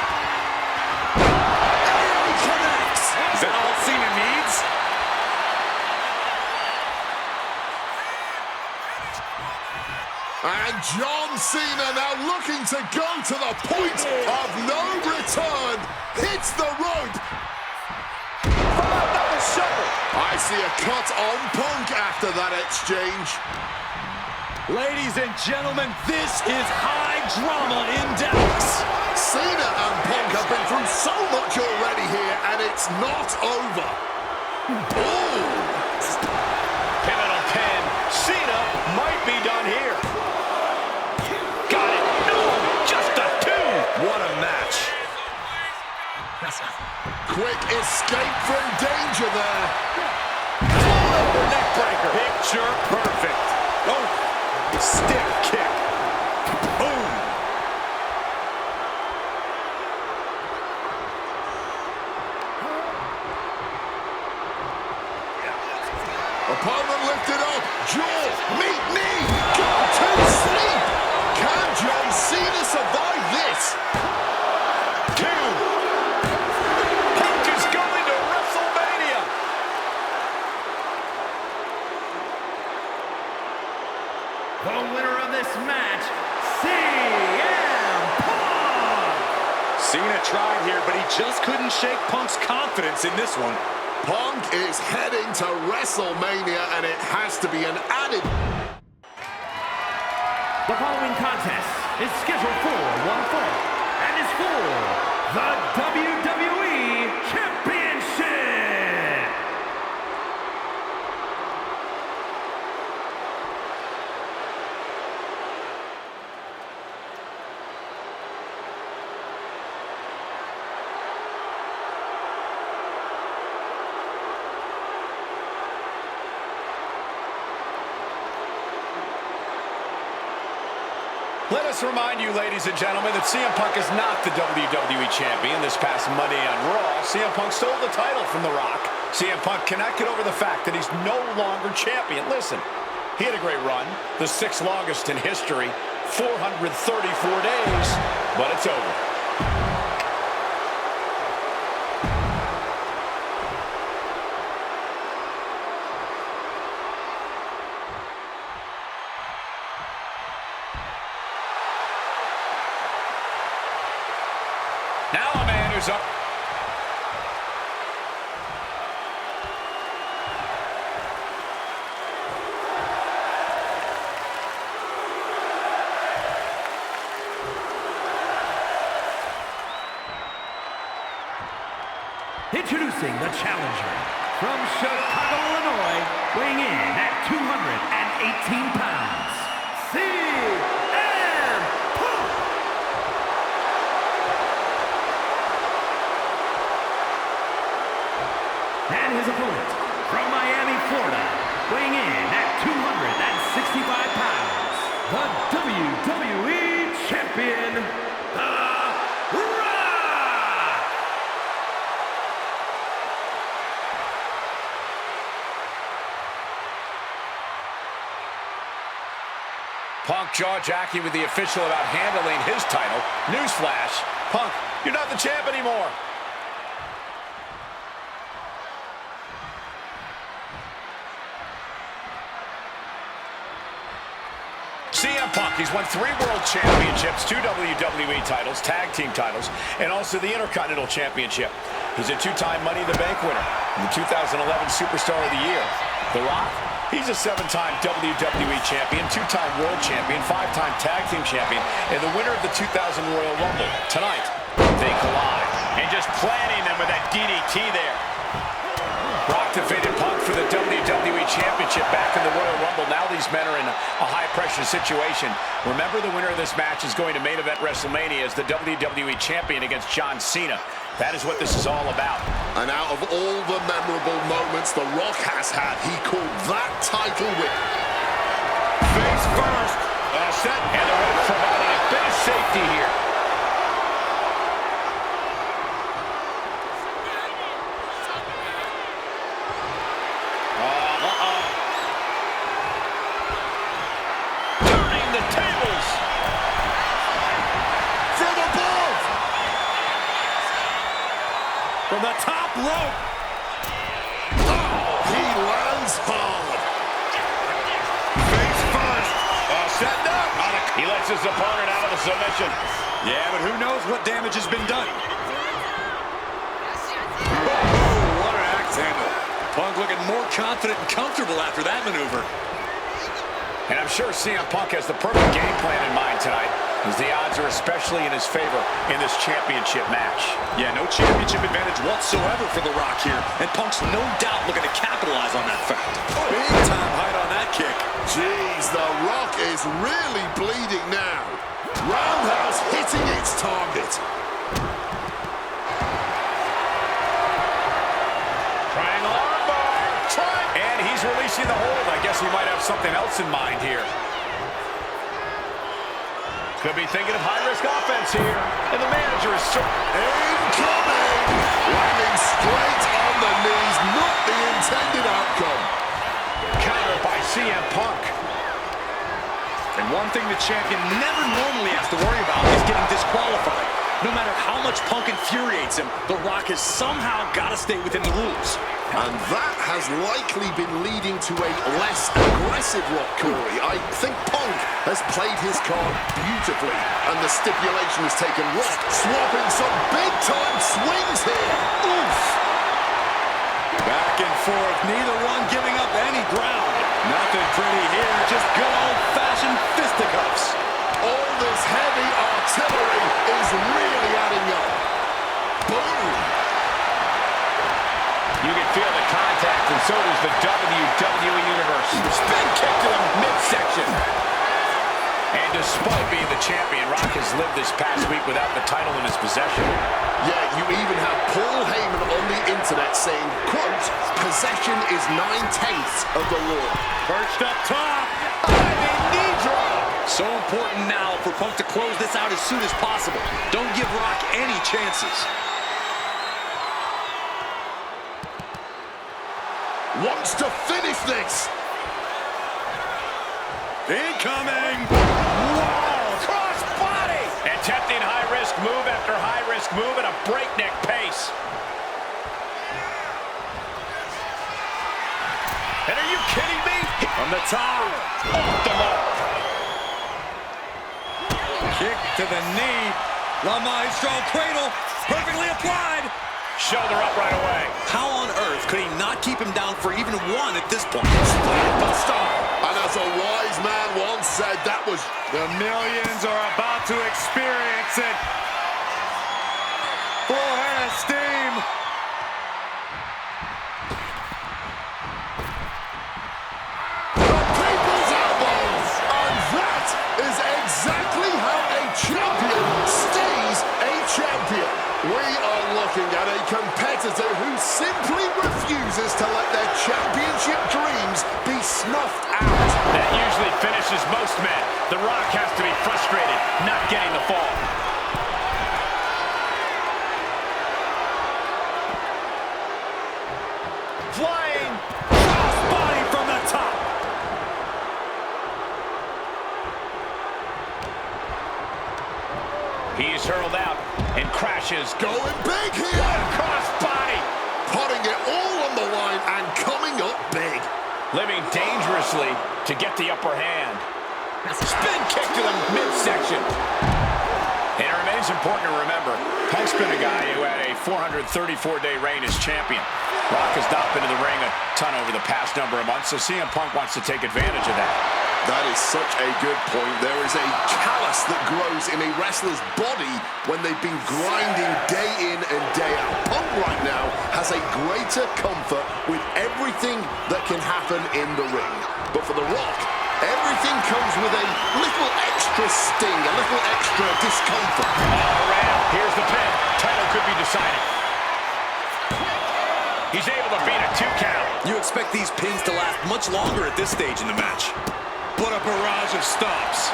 And he connects. Is that all Cena needs? And John Cena now looking to go to the point of no return. Hits the rope. Double shuffle. I see a cut on Punk after that exchange. Ladies and gentlemen, this is high drama in Dallas. Cena and Punk have been through so much already here, and it's not over. Ooh. Pivotal pin. Cena might be done here. Got it. No, just a two. What a match. Quick escape from danger there. Over neck breaker. Picture perfect. Oh, stiff kick. Boom. Opponent lifted up. Jaw, meet knee. Go to sleep. Can John Cena survive this? Two. Punk is going to WrestleMania. The winner of this match, CM Punk! Cena tried here, but he just couldn't shake Punk's confidence in this one. Punk is heading to WrestleMania, and it has to be an added... The following contest is scheduled for one fall and is for the WWE Championship! Let us remind you, ladies and gentlemen, that CM Punk is not the WWE Champion. This past Monday on Raw, CM Punk stole the title from The Rock. CM Punk cannot get over the fact that he's no longer champion. Listen, he had a great run, the 6th longest in history, 434 days, but it's over. Now a man who's up. Introducing the challenger from Chicago, Illinois, weighing in at 218 pounds, CM Punk! And his opponent from Miami, Florida, weighing in at 265 pounds, the WWE Champion, The Rock! Punk jaw-jacking with the official about handling his title. Newsflash, Punk, you're not the champ anymore. CM Punk, he's won 3 World Championships, 2 WWE titles, Tag Team titles, and also the Intercontinental Championship. He's a 2-time Money in the Bank winner, and the 2011 Superstar of the Year. The Rock, he's a 7-time WWE Champion, 2-time World Champion, 5-time Tag Team Champion, and the winner of the 2000 Royal Rumble. Tonight, they collide, and just planting them with that DDT there. Rock defeated Punk for the WWE Championship back in the Royal Rumble. Now these men are in a high-pressure situation. Remember, the winner of this match is going to main event WrestleMania as the WWE Champion against John Cena. That is what this is all about. And out of all the memorable moments The Rock has had, he called that title win. Face first. Set, and the ref providing a bit of safety here. Turning the tables. from the top rope. Oh, he lands hard. Face first. Setting up. He lets his opponent out of the submission. Yeah, but who knows what damage has been done. What an axe handle. Punk looking more confident and comfortable after that maneuver. And I'm sure CM Punk has the perfect game plan in mind tonight, as the odds are especially in his favor in this championship match. Yeah, no championship advantage whatsoever for The Rock here, and Punk's no doubt looking to capitalize on that fact. Big time height on that kick. Jeez, The Rock is really bleeding now. Roundhouse hitting its target. Triangle armbar. And he's releasing the hold. I guess he might have something else in mind here. Could be thinking of high-risk offense here. And the manager is Incoming! Landing straight on the knees, not the intended outcome. countered by CM Punk. And one thing the champion never normally has to worry about is getting disqualified. No matter how much Punk infuriates him, The Rock has somehow got to stay within the rules. And that has likely been leading to a less aggressive Rock, Corey. I think Punk has played his card beautifully, and the stipulation has taken Rock swapping some big-time swings here. Oof! Back and forth, neither one giving up any ground. Nothing pretty here, just good old-fashioned fisticuffs. All this heavy artillery is really adding up. Boom! You can feel the contact, and so does the WWE Universe. Spin kick to the midsection. And despite being the champion, Rock has lived this past week without the title in his possession. Yeah, you even have Paul Heyman on the internet saying, quote, possession is 9/10 of the law. Perched up top. Diving knee drop. So important now for Punk to close this out as soon as possible. Don't give Rock any chances. Wants to finish this. Incoming. Wow! Cross body! Attempting high-risk move after high-risk move at a breakneck pace. And are you kidding me? From the top. Off the mark. Kick to the knee. La Maestro cradle. Perfectly applied. Shoulder up right away. How on earth could he not keep him down for even one at this point? Buster. And as a wise man once said, that was... The millions are about to experience it. Full head of steam. The people's elbows. And that is exactly how a champion stays a champion. We are looking at a competitor who simply refuses to let their championship dreams be snuffed out. That usually finishes most men. The Rock has to be frustrated, not getting the fall. Flying crossbody from the top. He's hurled out and crashes. Going big here. What a crossbody. Putting it all on the line and coming up big. Living dangerously to get the upper hand. Spin kick to the midsection. And it remains important to remember, Punk's been a guy who had a 434-day reign as champion. Rock has not been in the ring a ton over the past number of months, so CM Punk wants to take advantage of that. That is such a good point. There is a callus that grows in a wrestler's body when they've been grinding day in and day out. Punk right now has a greater comfort with everything that can happen in the ring. But for The Rock, everything comes with a little extra sting, a little extra discomfort. All around, here's the pin. Title could be decided. He's able to beat a 2 count. You expect these pins to last much longer at this stage in the match. But a barrage of stops.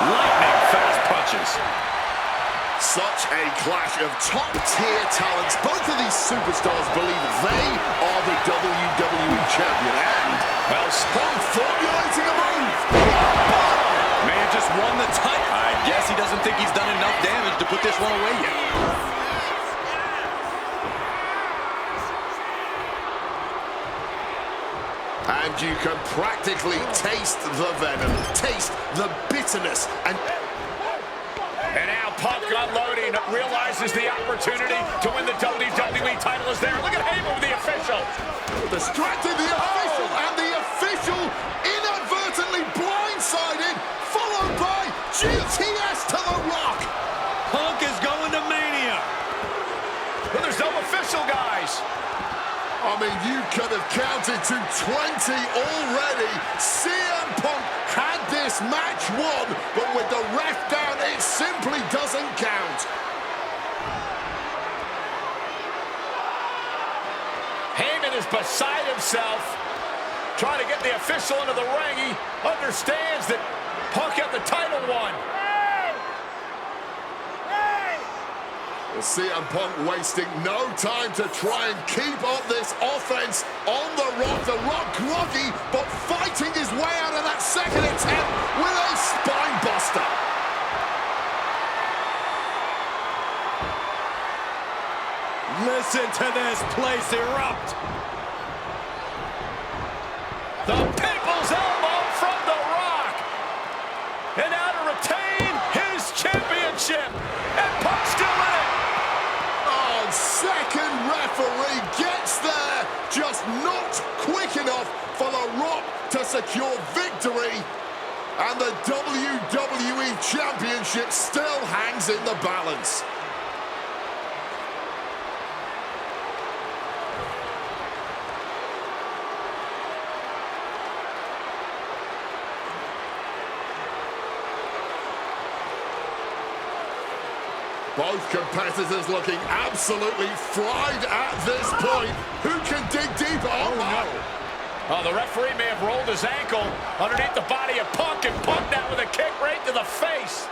Lightning fast punches. Such a clash of top-tier talents. Both of these superstars believe they are the WWE champion. And, well, Punk formulating a move. May have just won the title. I guess he doesn't think he's done enough damage to put this one away yet. And you can practically taste the venom, taste the bitterness, and now Punk unloading, realizes the opportunity to win the WWE title is there. Look at Heyman with the official. distracted the official, and the official inadvertently blindsided, followed by GTS to the Rock. Punk is going to Mania. But there's no official, guys. I mean, you could have counted to 20 already. CM Punk had this match won, but with the ref down, it simply doesn't count. Heyman is beside himself, trying to get the official into the ring. He understands that Punk had the title won. Well, CM Punk wasting no time to try and keep up this offense on The Rock. The Rock groggy, but fighting his way out of that second attempt with a spine buster. Listen to this place erupt. The People's Elbow from The Rock. And now to retain his championship. And Punk's still in it. Oh, second referee gets there, just not quick enough for The Rock to secure victory. And the WWE Championship still hangs in the balance. Both competitors looking absolutely fried at this point. Who can dig deeper? Oh, no. Oh, the referee may have rolled his ankle underneath the body of Punk, and Punk now with a kick right to the face.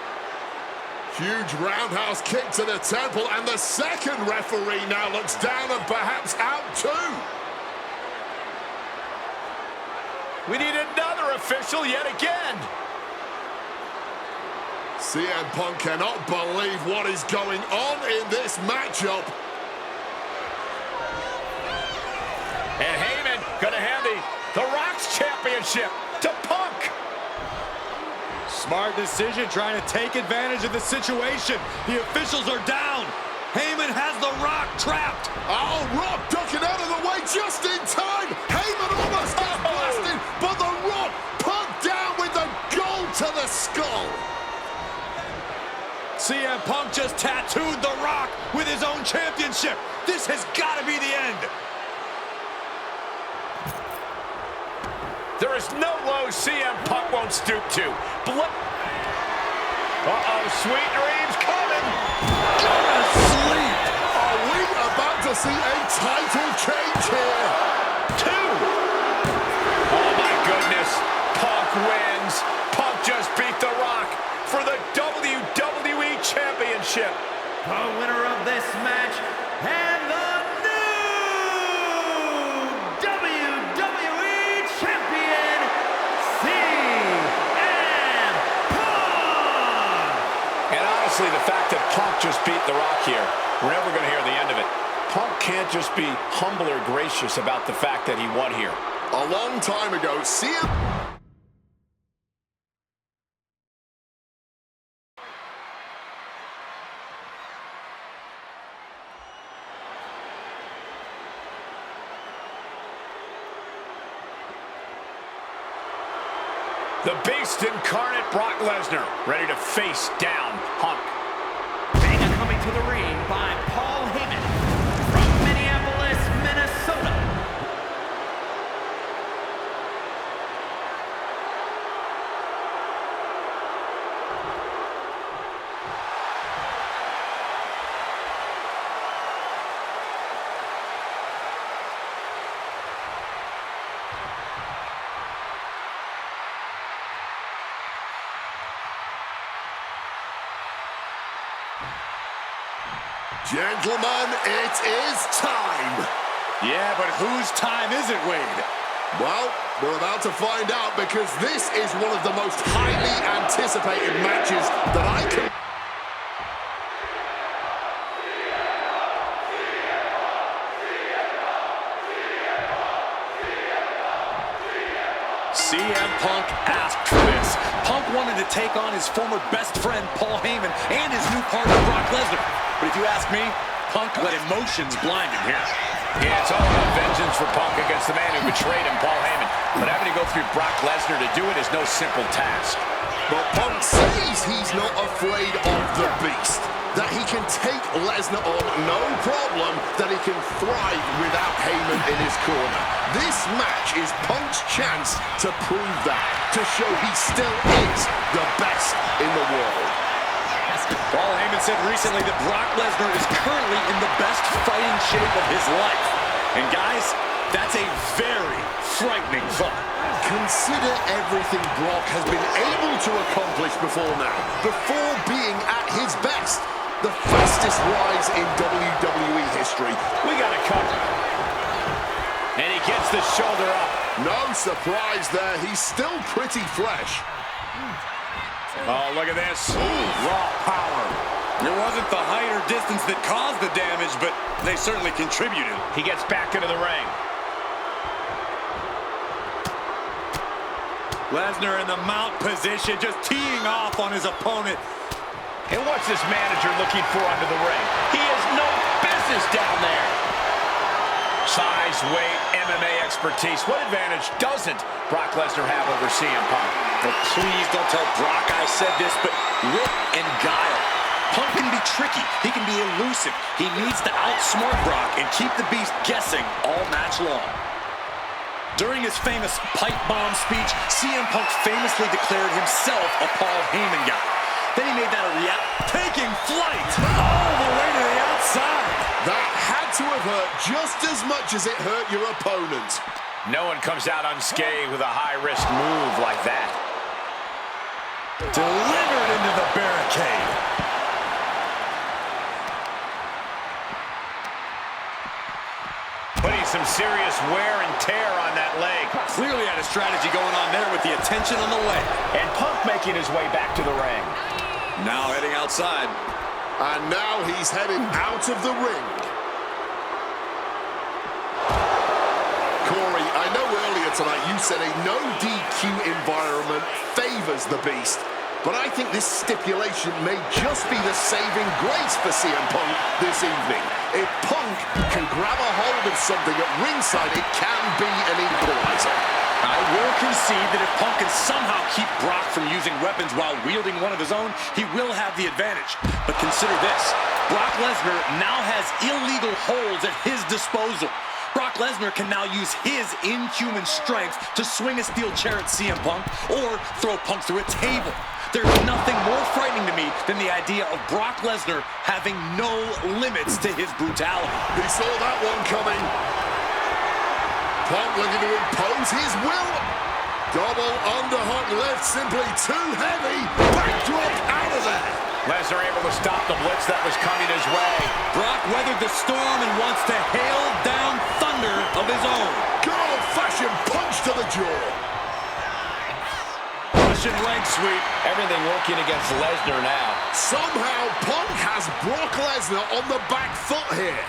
Huge roundhouse kick to the temple, and the second referee now looks down and perhaps out too. We need another official yet again. CM Punk cannot believe what is going on in this matchup. And Heyman gonna hand the Rock's championship to Punk. Smart decision, trying to take advantage of the situation. The officials are down. Heyman has the Rock trapped. Oh, Rock ducking out of the way just in time. Heyman almost got blasted, but the Rock Punk down with the gold to the skull. CM Punk just tattooed The Rock with his own championship. This has got to be the end. There is no low CM Punk won't stoop to. Uh-oh, sweet dreams coming. Go to sleep. Are we about to see a title change here? 2. Oh, my goodness. Punk wins. Punk just beat The Rock for the WWE Championship. The winner of this match and the new WWE Champion, CM Punk! And honestly, the fact that Punk just beat The Rock here, we're never going to hear the end of it. Punk can't just be humble or gracious about the fact that he won here. A long time ago, CM... The Beast incarnate Brock Lesnar, ready to face down Punk. And coming to the ring by Paul Heyman from Minneapolis, Minnesota. Gentlemen, it is time. Yeah, but whose time is it, Wade? Well, we're about to find out because this is one of the most highly anticipated matches that I can... CM Punk asked for this. Punk wanted to take on his former best friend, Paul Heyman, and his new partner, Brock Lesnar. But if you ask me, Punk let emotions blind him here. Yeah, it's all about vengeance for Punk against the man who betrayed him, Paul Heyman. But having to go through Brock Lesnar to do it is no simple task. But Punk says he's not afraid of the beast, that he can take Lesnar on no problem, that he can thrive without Heyman in his corner. This match is Punk's chance to prove that, to show he still is the best in the world. Paul Heyman said recently that Brock Lesnar is currently in the best fighting shape of his life. And guys, that's a very frightening thought. Consider everything Brock has been able to accomplish before now, before being at his best. The fastest rise in WWE history. We got it covered. And he gets the shoulder up. No surprise there, he's still pretty fresh. Oh, look at this. Raw power. It wasn't the height or distance that caused the damage, but they certainly contributed. He gets back into the ring. Lesnar in the mount position, just teeing off on his opponent. And what's this manager looking for under the ring? He has no business down there. Size, weight, MMA expertise. What advantage doesn't Brock Lesnar have over CM Punk? But please don't tell Brock I said this, but wit and guile. Punk can be tricky. He can be elusive. He needs to outsmart Brock and keep the Beast guessing all match long. During his famous pipe bomb speech, CM Punk famously declared himself a Paul Heyman guy. Then he made that a taking flight all the way to the outside. That had to have hurt just as much as it hurt your opponent. No one comes out unscathed with a high-risk move like that. Delivered into the barricade. Putting some serious wear and tear on that leg. Clearly had a strategy going on there with the attention on the leg. And Punk making his way back to the ring. Now heading outside. And now he's heading out of the ring. Corey, I know earlier tonight you said a no DQ environment favors the Beast, but I think this stipulation may just be the saving grace for CM Punk this evening. If Punk can grab a hold of something at ringside, it can be an equalizer. I will concede that if Punk can somehow keep Brock from using weapons while wielding one of his own, he will have the advantage. But consider this, Brock Lesnar now has illegal holds at his disposal. Brock Lesnar can now use his inhuman strength to swing a steel chair at CM Punk or throw Punk through a table. There's nothing more frightening to me than the idea of Brock Lesnar having no limits to his brutality. He saw that one coming. Punk looking to impose his will. Double underhook left, simply too heavy. Backdrop out of there. Lesnar able to stop the blitz that was coming his way. Brock weathered the storm and wants to hail down thunder of his own. Good old-fashioned punch to the jaw. Russian leg sweep. Everything working against Lesnar now. Somehow Punk has Brock Lesnar on the back foot here.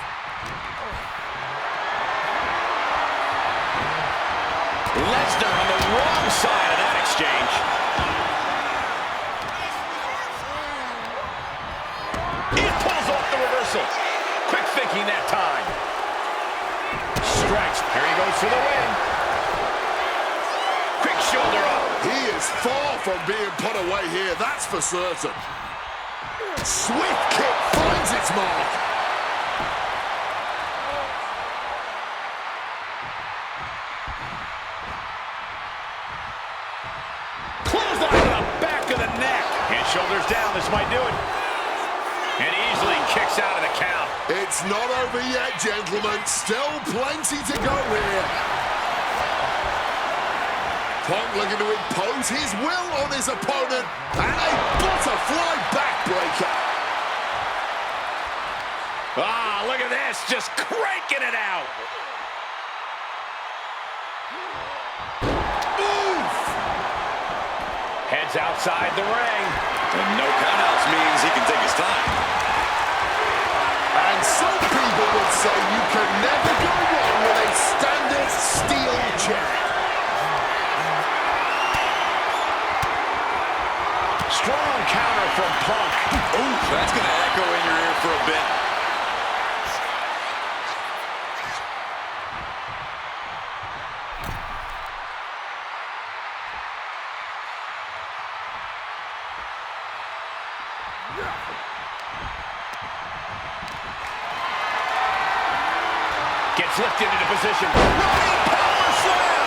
Lesnar on the wrong side of that exchange. He pulls off the reversal. Quick thinking that time. Strikes. Here he goes for the win. Quick shoulder up. He is far from being put away here, that's for certain. Swift kick finds its mark. Clothesline to the back of the neck. And shoulders down, this might do it. And easily kicks out of the count. It's not over yet, gentlemen. Still plenty to go here. Punk looking to impose his will on his opponent. And a butterfly backbreaker. Ah, look at this. Just cranking it out. He's outside the ring. And no countouts means he can take his time. And some people would say you can never go wrong with a standard steel chair. Strong counter from Punk. Ooh, that's going to echo in your ear for a bit. Gets lifted into position. Running power slam!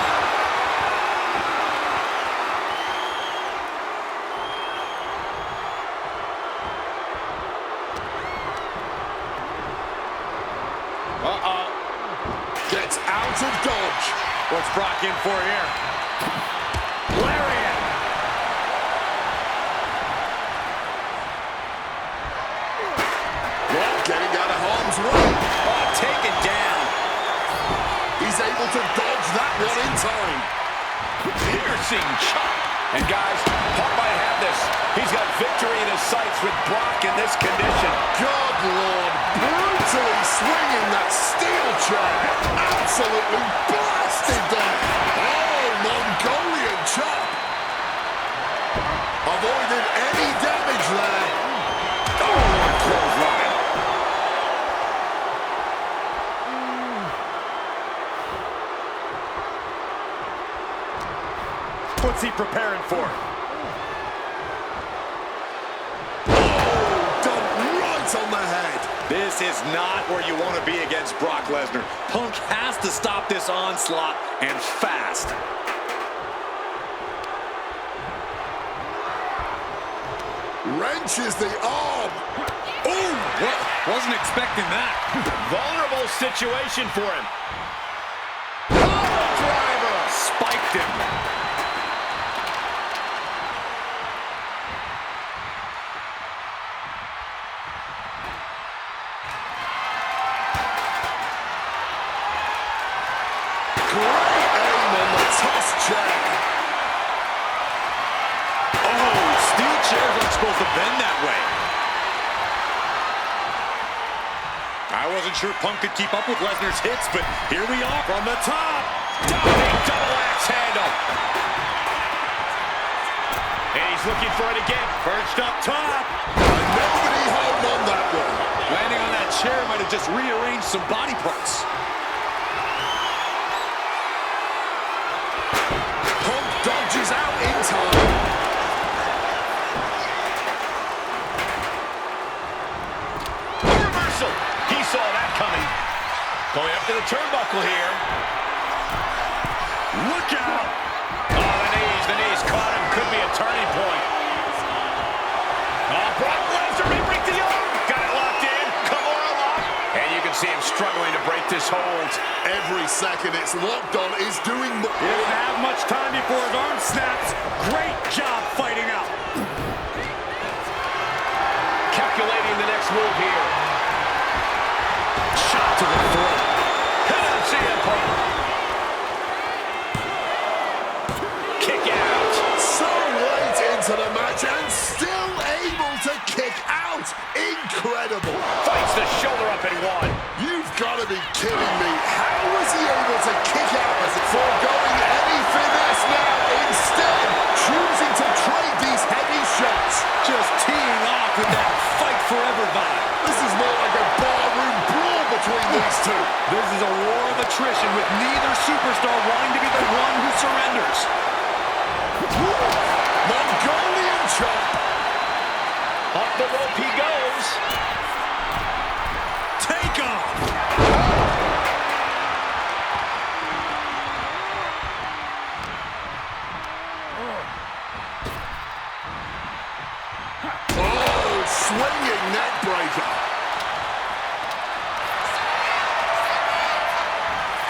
Gets out of dodge. What's Brock in for here? Lariat! Well, getting out of harm's way. Oh, taken down. He's able to dodge that one in time. Piercing chop. And guys, Punk might have this. He's got victory in his sights with Brock in this condition. Good Lord, brutally swinging that steel chair. Absolutely blasted down. Oh, Mongolian chop. Avoided any damage there. Oh, clothesline. What's he preparing for? Oh, done right on the head. This is not where you want to be against Brock Lesnar. Punk has to stop this onslaught, and fast. Wrenches the arm. Ooh, wasn't expecting that. Vulnerable situation for him. Power driver! Spiked him. Great aim on the toss chair. Oh, steel chairs aren't supposed to bend that way. I wasn't sure Punk could keep up with Lesnar's hits, but here we are from the top. Diving double axe handle. And he's looking for it again. Perched up top. And nobody home on that one. Landing on that chair might have just rearranged some body parts. Punk dodges out in time. Reversal. He saw that coming. Going up to the turnbuckle here. Look out! Oh, the knees caught him. Could be a turning point. Oh, Brock Lesnar may break the arm. Got it locked in. Kimura lock. And you can see him struggling to break this hold. Every second it's locked on is doing more. He doesn't have much time before his arm snaps. Great job fighting out. Calculating the next move here. Shot to the throat. Hit him, CM Punk. Kick out. So late into the match and still able to kick out. Incredible. Fights the shoulder up and one. You've got to be kidding me. How was he able to kick out as it foregoing any finesse now? Instead, choosing to trade these heavy shots. Just teeing off with that fight forever vibe. This is more like a barroom brawl between these two. This is a war of attrition with neither superstar wanting to be the one who surrenders. Mongolian chop. Up the rope he goes. Take off. Oh, swinging neck breaker.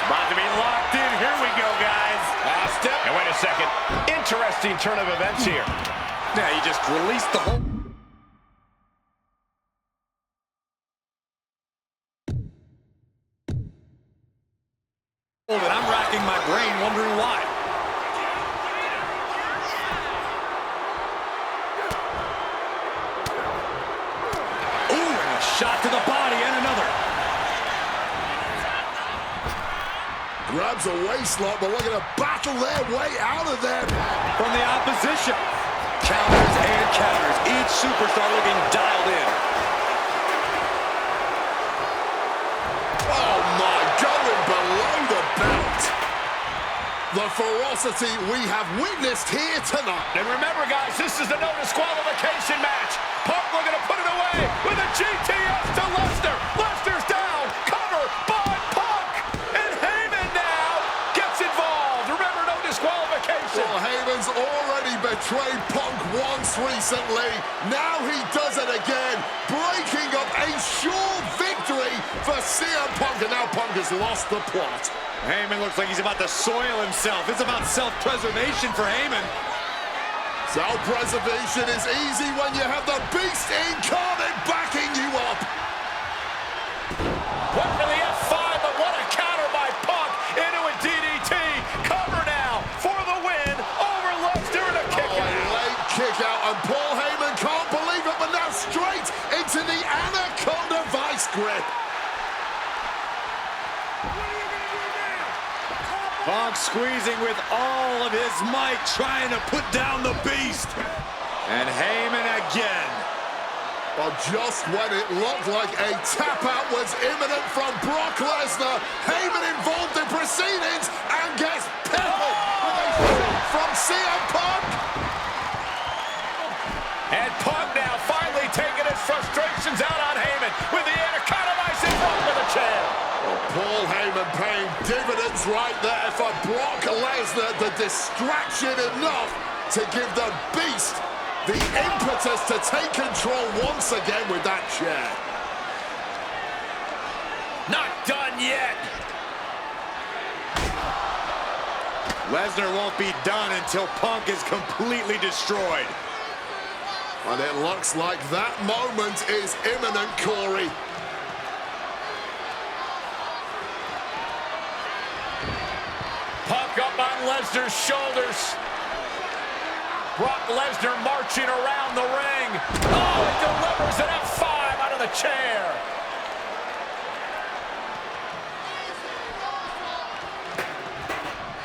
About to be locked in. Here we go, guys. Step. And wait a second. Interesting turn of events here. Yeah, he just released the whole... And I'm racking my brain wondering why. Grabs a waistlock, but looking to battle their way out of there. From the opposition. Counters and counters. Each superstar looking dialed in. Oh my, going below the belt. The ferocity we have witnessed here tonight. And remember, guys, this is a no disqualification match. Punk looking to put it away with a GTS to Lesnar. Lesnar's down. Cover by Punk. And Heyman now gets involved. Remember, no disqualification. Well, Heyman's already betrayed Punk once recently. Now he does it again, breaking up a sure victory for CM Punk. And now Punk has lost the plot. Heyman looks like he's about to soil himself. It's about self-preservation for Heyman. Self-preservation is easy when you have the beast incarnate backing you up. Went for the F5, but what a counter by Punk into a DDT. Cover now for the win over Lesnar and a kick out. Late kick out, and Paul Heyman can't believe it, but now straight into the Anaconda Vice grip. Punk squeezing with all of his might, trying to put down the beast. And Heyman again. Well, just when it looked like a tap-out was imminent from Brock Lesnar, Heyman involved in proceedings and gets peppered with a shot from CM Punk. And Punk now finally taking his frustrations out on Heyman with the Anaconda Vice in front of the chair. Paul Heyman paying dividends right there for Brock Lesnar. The distraction enough to give the beast the impetus to take control once again with that chair. Not done yet. Lesnar won't be done until Punk is completely destroyed. And it looks like that moment is imminent, Corey. Punk up on Lesnar's shoulders. Brock Lesnar marching around the ring. Oh, he delivers an F5 out of the chair.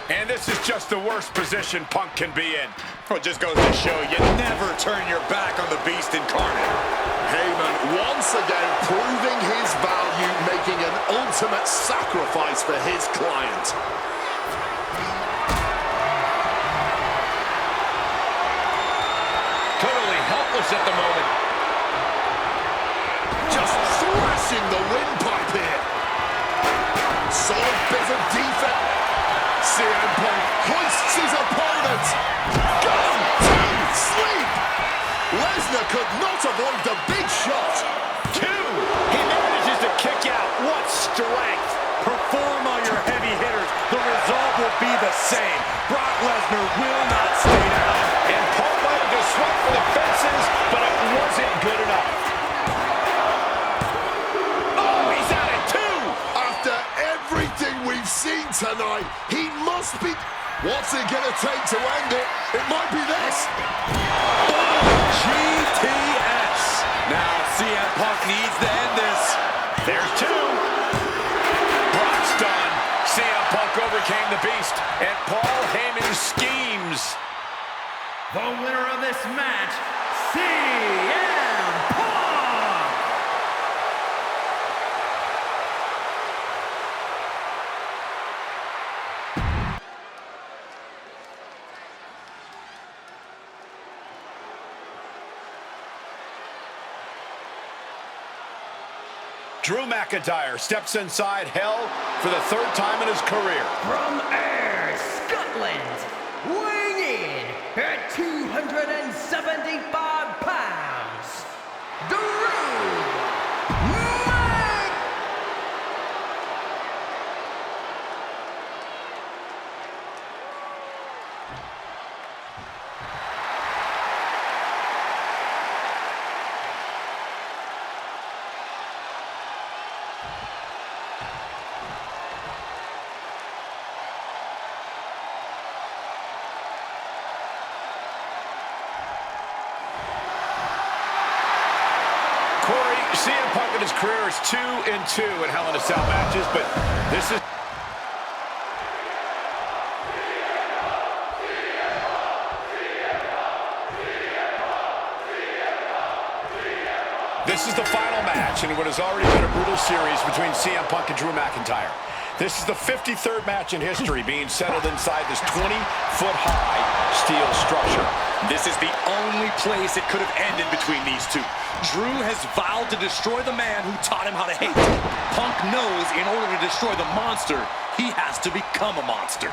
And this is just the worst position Punk can be in. Well, it just goes to show you never turn your back on the beast incarnate. Heyman once again proving his value, making an ultimate sacrifice for his client. Totally helpless at the moment. Just thrashing the windpipe here. Solid bit of defense. CM Punk hoists his opponent. Go to sleep. Lesnar could not avoid the big shot. Two. He manages to kick out. What strength. Perform on your heavy hitters. The result will be the same. Brock Lesnar will not stay down. And Punk wanted to swing for the fences, but it wasn't good enough. Oh, he's out at two. After everything we've seen tonight, he must be... What's it gonna take to end it? It might be this. GTS. Now CM Punk needs to end this. There's two. Brock's done. CM Punk overcame the beast, and Paul Heyman schemes. The winner of this match, CM Punk! Drew McIntyre steps inside Hell for the third time in his career. From Ayr, Scotland, weighing in at 275 pounds, Drew Corey, CM Punk in his career is 2-2 in Hell in a Cell matches, but this is... This is the final match in what has already been a brutal series between CM Punk and Drew McIntyre. This is the 53rd match in history being settled inside this 20-foot-high steel structure. This is the only place it could have ended between these two. Drew has vowed to destroy the man who taught him how to hate. Punk knows in order to destroy the monster, he has to become a monster.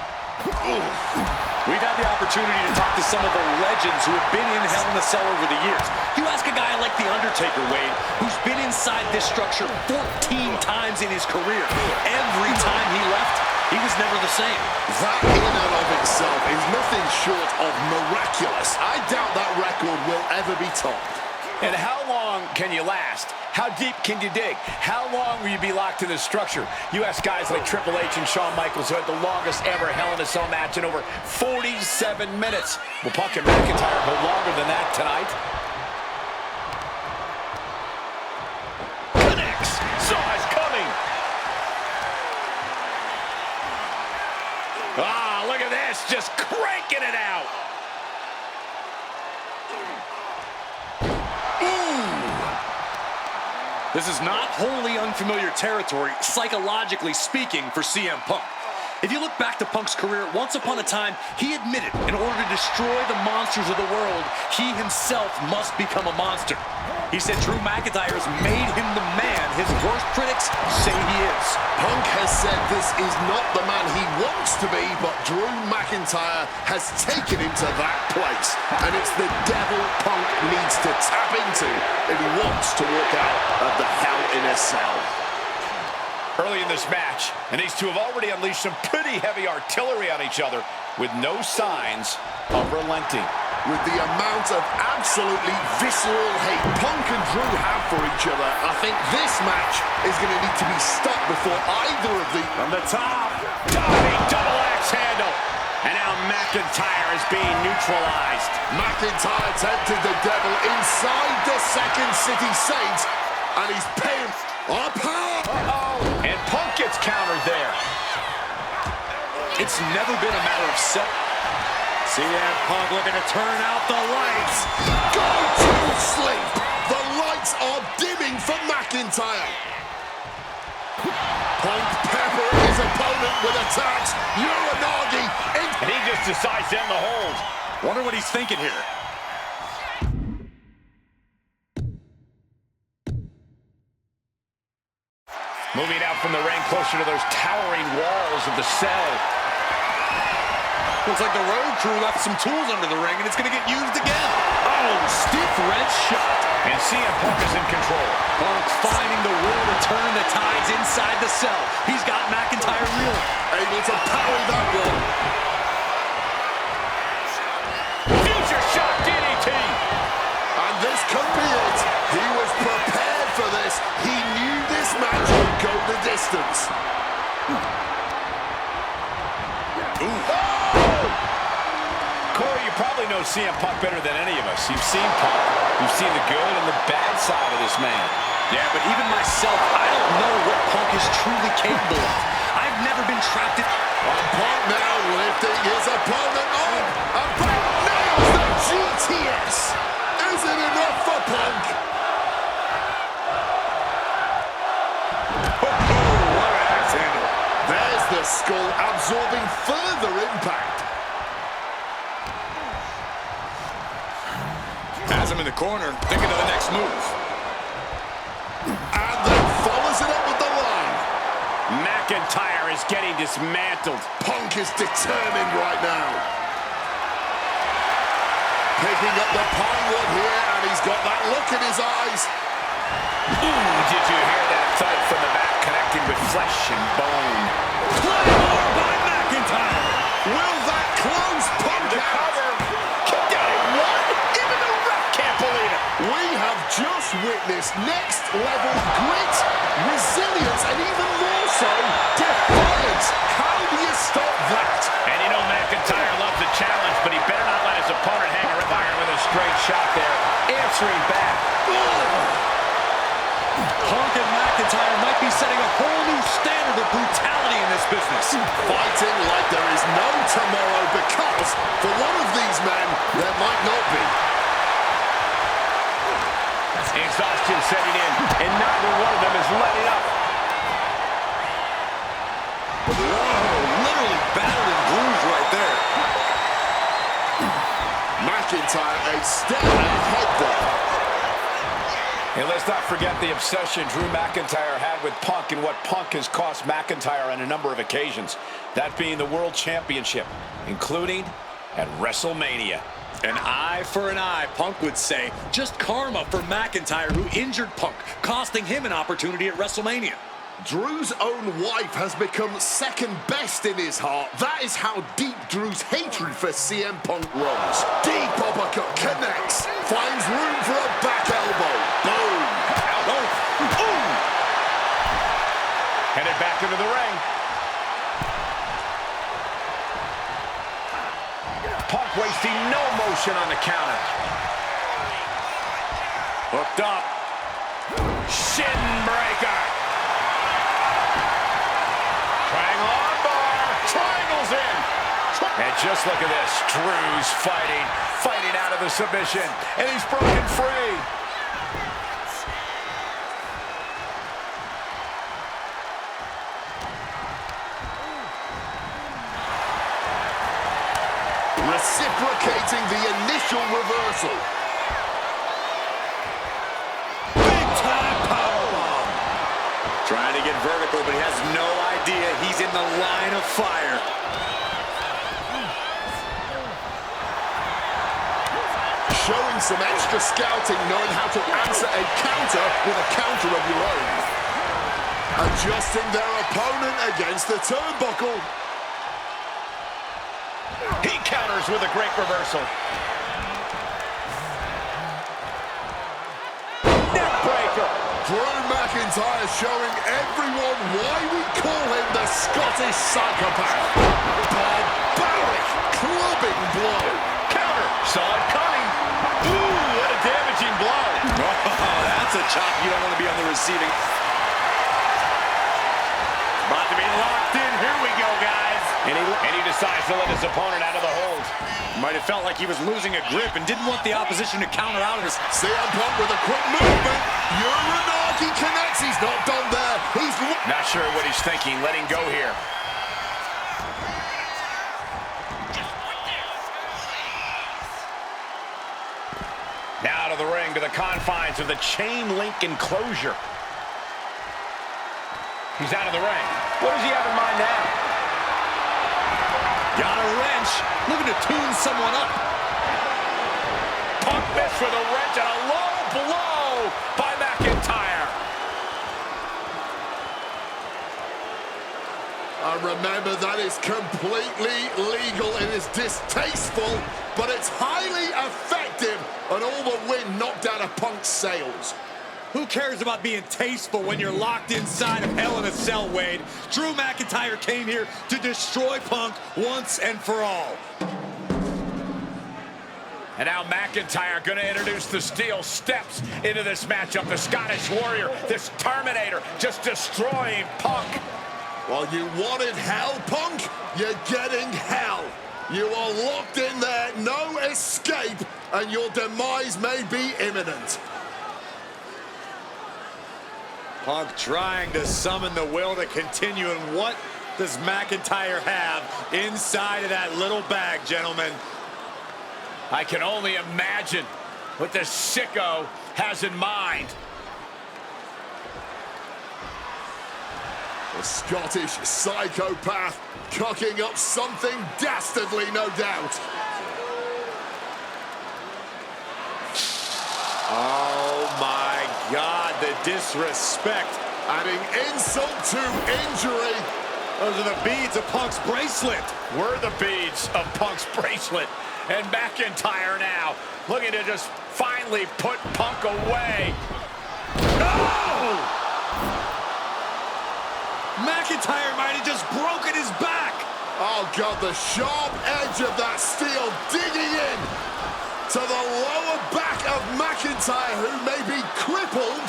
We've had the opportunity to talk to some of the legends who have been in Hell in a Cell over the years. You ask a guy like The Undertaker, Wade, who's been inside this structure 14 times in his career. Every time he left, he was never the same. That in and of itself is nothing short of miraculous. I doubt that record will ever be topped. And how long can you last? How deep can you dig? How long will you be locked in this structure? You ask guys like Triple H and Shawn Michaels, who had the longest ever Hell in a Cell match in over 47 minutes. Will Punk and McIntyre go longer than that tonight? Connects. Saw is coming. Ah, look at this. Just cranking it out. This is not wholly unfamiliar territory, psychologically speaking, for CM Punk. If you look back to Punk's career, once upon a time, he admitted in order to destroy the monsters of the world, he himself must become a monster. He said Drew McIntyre has made him the man his worst critics say he is. Punk has said this is not the man he wants to be, but Drew McIntyre has taken him to that place. And it's the devil Punk needs to tap into if he wants to walk out of the Hell in a Cell. Early in this match, and these two have already unleashed some pretty heavy artillery on each other with no signs of relenting. With the amount of absolutely visceral hate Punk and Drew have for each other, I think this match is going to need to be stopped before either of the... From the top, diving double axe handle. And now McIntyre is being neutralized. McIntyre tempted the devil inside the Second City Saints, and he's paying a power. And Punk gets countered there. It's never been a matter of set. CM Punk looking to turn out the lights. Go to sleep. The lights are dimming for McIntyre. Punk peppering his opponent with attacks. Uranagi. And he just decides to end the hold. Wonder what he's thinking here. Moving out from the ring closer to those towering walls of the cell. Looks like the road crew left some tools under the ring, and it's going to get used again. Oh, stiff red shot. And CM Punk is in control. Punk finding the will to turn the tides inside the cell. He's got McIntyre reeling. Able to parry that one. Future shot DDT. And this could be it. He was prepared for this. He knew this match would go the distance. Corey, you probably know CM Punk better than any of us. You've seen Punk. You've seen the good and the bad side of this man. Yeah, but even myself, I don't know what Punk is truly capable of. I've never been trapped in... Punk now lifting his opponent up. And Punk nails the GTS. Is it enough for Punk? What an axe handle. There's the skull absorbing further impact. Has him in the corner, thinking of the next move. And then follows it up with the line. McIntyre is getting dismantled. Punk is determined right now. Picking up the pine wood here, and he's got that look in his eyes. Ooh, did you hear that thud from the back, connecting with flesh and bone? Claymore by McIntyre. Will that close Punk The out? cover. Kicked out at one. Even the ref can't believe it. We have just witnessed next level grit, resilience, and even more so, defiance. How do you stop that? And you know McIntyre loves the challenge, but he better not let his opponent hang a iron with a straight shot there. Answering back. Punk and McIntyre might be setting a whole new standard of brutality in this business. Fighting like there is no tomorrow because for one of these men, there might not be. Exhaustion setting in, and neither one of them is letting up. Whoa, literally battered and bruised right there. McIntyre a step ahead there. And let's not forget the obsession Drew McIntyre had with Punk and what Punk has cost McIntyre on a number of occasions. That being the World Championship, including at WrestleMania. An eye for an eye, Punk would say. Just karma for McIntyre, who injured Punk, costing him an opportunity at WrestleMania. Drew's own wife has become second best in his heart. That is how deep Drew's hatred for CM Punk runs. Deep uppercut connects, finds room for a back elbow. Boom! Boom! Headed back into the ring. Punk wasting no motion on the counter. Hooked up. Shin breaker. Triangle armbar. Triangles in. And just look at this. Drew's fighting out of the submission. And he's broken free. Reciprocating the initial reversal. Big time powerbomb. Trying to get vertical, but he has no idea he's in the line of fire. Showing some extra scouting, knowing how to answer a counter with a counter of your own. Adjusting their opponent against the turnbuckle. He counters with a great reversal. Neckbreaker. Drew McIntyre showing everyone why we call him the Scottish psychopath. Barbaric clubbing blow. Counter. Saw it coming. Ooh, what a damaging blow. Oh, that's a chop you don't want to be on the receiving. About to be locked in. Here we go, guys. And he decides to let his opponent out of the hold. Might have felt like he was losing a grip and didn't want the opposition to counter out of his... CM Punk with a quick movement. Uranagi connects. He's not done there. He's... Not sure what he's thinking. Letting go here. Now to the ring, to the confines of the chain link enclosure. He's out of the ring. What does he have in mind now? Got a wrench, looking to tune someone up. Punk missed with a wrench and a low blow by McIntyre. Remember, that is completely legal. It is distasteful, but it's highly effective. And all the wind knocked out of Punk's sails. Who cares about being tasteful when you're locked inside of Hell in a Cell, Wade? Drew McIntyre came here to destroy Punk once and for all. And now McIntyre going to introduce the steel steps into this matchup. The Scottish Warrior, this Terminator, just destroying Punk. Well, you wanted hell, Punk? You're getting hell. You are locked in there, no escape, and your demise may be imminent. Punk trying to summon the will to continue, and what does McIntyre have inside of that little bag, gentlemen? I can only imagine what this sicko has in mind. The Scottish psychopath cocking up something dastardly, no doubt. Oh my God, the disrespect. Adding insult to injury. Those are the beads of Punk's bracelet. Were the beads of Punk's bracelet. And McIntyre now looking to just finally put Punk away. No! McIntyre might have just broken his back. Oh God, the sharp edge of that steel digging in to the lower back of McIntyre, who may be crippled.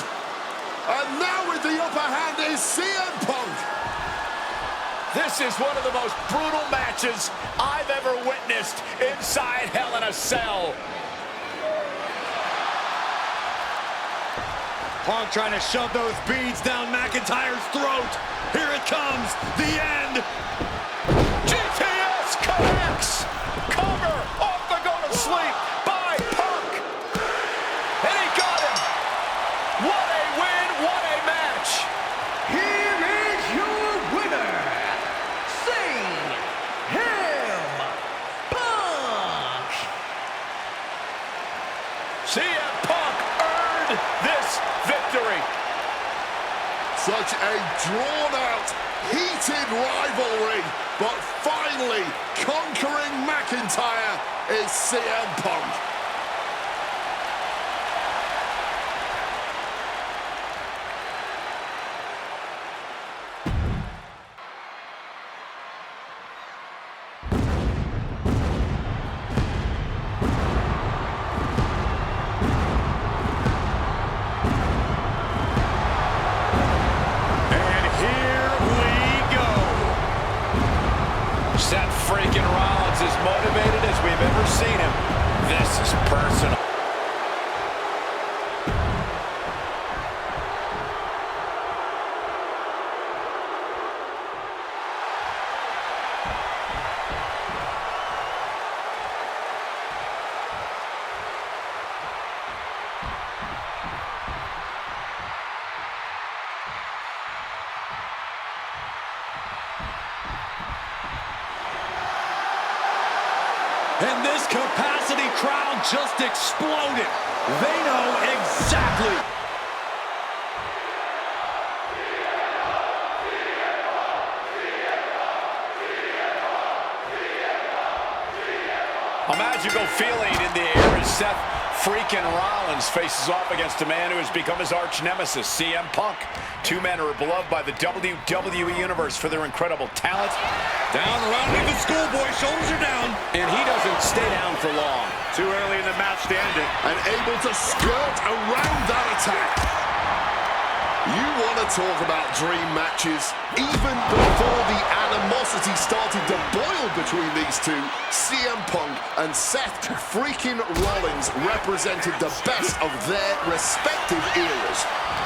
And now with the upper hand is CM Punk. This is one of the most brutal matches I've ever witnessed inside Hell in a Cell. Punk trying to shove those beads down McIntyre's throat. Here it comes, the end. GTS connects. Cover off the go to sleep by Punk. And he got him. What a win, what a match. Here is your winner, CM Punk earned this victory. Such a drawn-out, heated rivalry, but finally conquering McIntyre is CM Punk. Seth freaking Rollins as motivated as we've ever seen him. This is personal. And this capacity crowd just exploded. They know exactly. A magical feeling in the air as Seth freaking Rollins faces off against a man who has become his arch nemesis, CM Punk. Two men who are beloved by the WWE Universe for their incredible talent. Down around with the schoolboy, shoulders are down. And he doesn't stay down for long. Too early in the match to end it. And able to skirt around that attack. You want to talk about dream matches? Even before the animosity started to boil between these two, CM Punk and Seth freaking Rollins represented the best of their respective eras.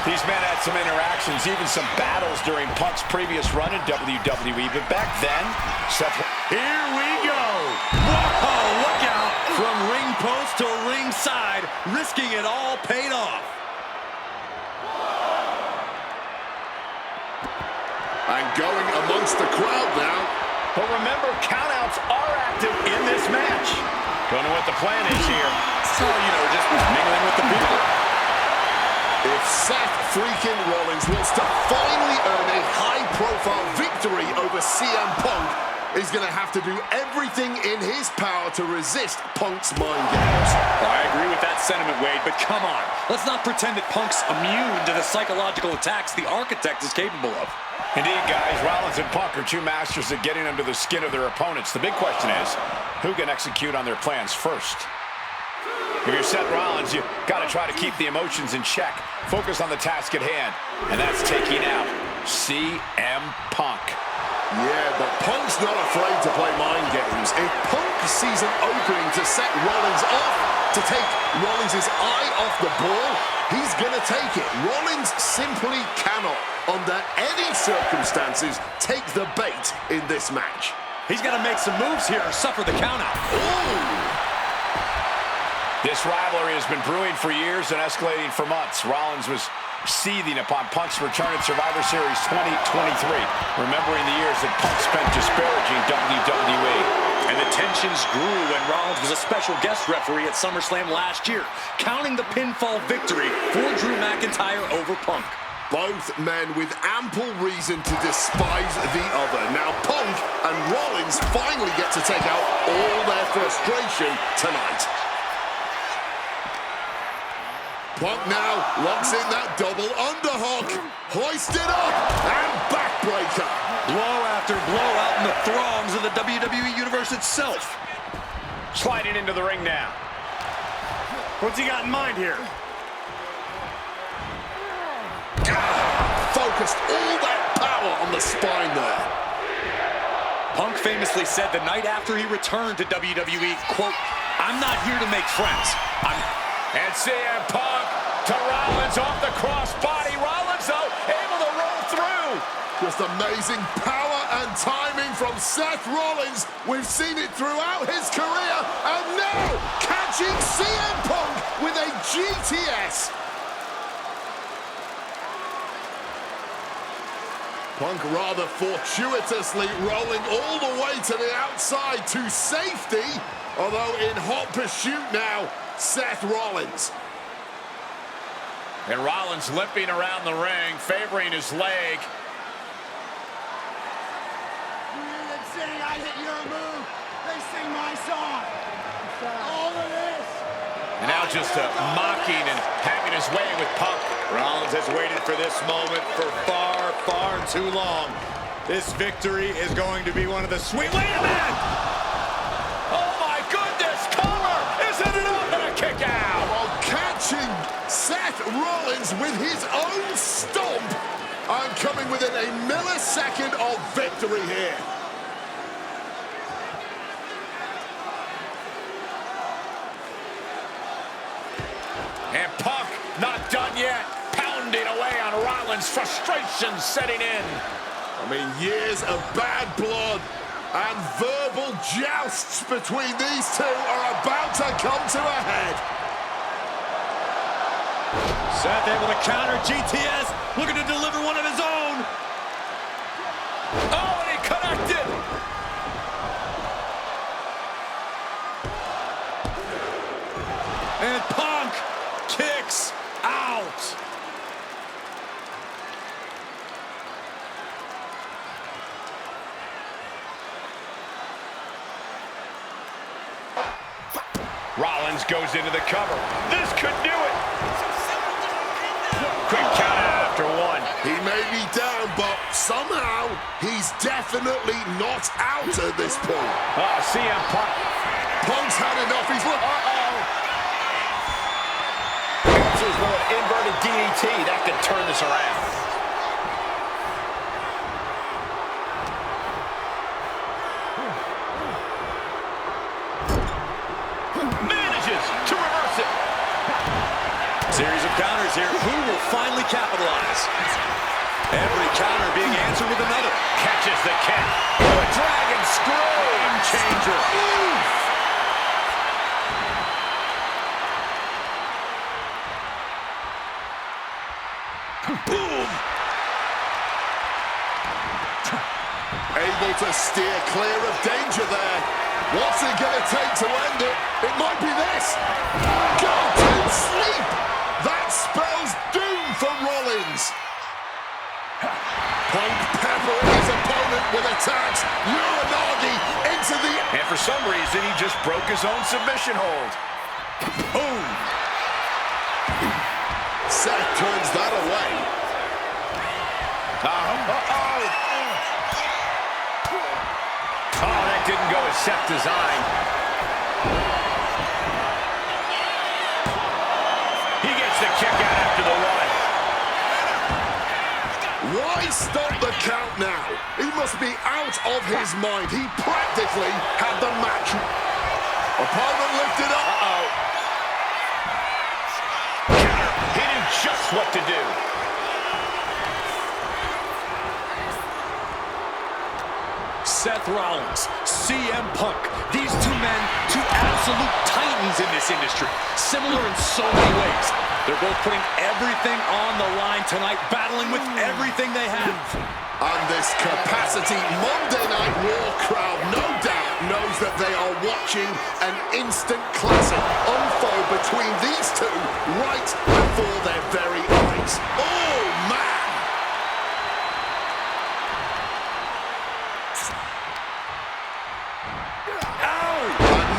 These men had some interactions, even some battles during Punk's previous run in WWE, but back then, Seth... Here we go. Whoa, look out. From ring post to ring side, risking it all paid off. And going amongst the crowd now. But remember, countouts are active in this match. Don't know what the plan is here. So, just mingling with the people. If Seth freaking Rollins wants to finally earn a high-profile victory over CM Punk, he's going to have to do everything in his power to resist Punk's mind games. I agree with that sentiment, Wade, but come on. Let's not pretend that Punk's immune to the psychological attacks the Architect is capable of. Indeed, guys, Rollins and Punk are two masters at getting under the skin of their opponents. The big question is, who can execute on their plans first? If you're Seth Rollins, you got to try to keep the emotions in check. Focus on the task at hand, and that's taking out CM Punk. Yeah, but Punk's not afraid to play mind games. If Punk sees an opening to set Rollins off, to take Rollins' eye off the ball, he's going to take it. Rollins simply cannot, under any circumstances, take the bait in this match. He's got to make some moves here or suffer the countout. Ooh! This rivalry has been brewing for years and escalating for months. Rollins was seething upon Punk's return at Survivor Series 2023, remembering the years that Punk spent disparaging WWE. And the tensions grew when Rollins was a special guest referee at SummerSlam last year, counting the pinfall victory for Drew McIntyre over Punk. Both men with ample reason to despise the other. Now Punk and Rollins finally get to take out all their frustration tonight. Punk now locks in that double underhook, hoisted up, and backbreaker. Blow after blow out in the throngs of the WWE Universe itself. Sliding into the ring now. What's he got in mind here? Focused all that power on the spine there. Punk famously said the night after he returned to WWE, quote, "I'm not here to make friends. And CM Punk to Rollins off the crossbody. Rollins, though, able to roll through. Just amazing power and timing from Seth Rollins. We've seen it throughout his career, and now catching CM Punk with a GTS. Punk rather fortuitously rolling all the way to the outside to safety, although in hot pursuit now, Seth Rollins. And Rollins limping around the ring, favoring his leg. I hit your move. They sing my song. All of this. And now just mocking and having his way with Punk. Rollins has waited for this moment for far, far too long. This victory is going to be one of the sweet... Wait a minute! Oh my goodness! Cover! Isn't it up and a kick out? While catching Seth Rollins with his own stomp. I'm coming within a millisecond of victory here. And Punk not done yet. Pounding away on Rollins. Frustration setting in. I mean, years of bad blood and verbal jousts between these two are about to come to a head. Seth able to counter GTS, looking to deliver one of his own. Oh, and he connected. And Punk kicks out. Rollins goes into the cover. This could do it. Quick count after one. He may be down, but somehow he's definitely not out at this point. CM Punk. Punk's had enough. He's look. There's no inverted DDT. That could turn this around. Manages to reverse it. Series of counters here. Who will finally capitalize? Every counter being answered with another. Catches the kick. Oh, a dragon screw. Game changer. Boom! Able to steer clear of danger there. What's it going to take to end it? It might be this. Go to sleep. That spells doom for Rollins. Punk peppering his opponent with attacks. Uranagi into the... And for some reason, he just broke his own submission hold. Boom! Seth turns that away. Oh, that didn't go as Seth designed. He gets the kick out after the one. Why stop the count now? He must be out of his mind. He practically had the match. Opponent lifted up. He knew just what to do. Seth Rollins, CM Punk. These two men, two absolute titans in this industry. Similar in so many ways. They're both putting everything on the line tonight, battling with everything they have. And this capacity Monday Night Raw crowd, no doubt, knows that they are watching an instant classic unfold between these two right before their very eyes. Oh, man!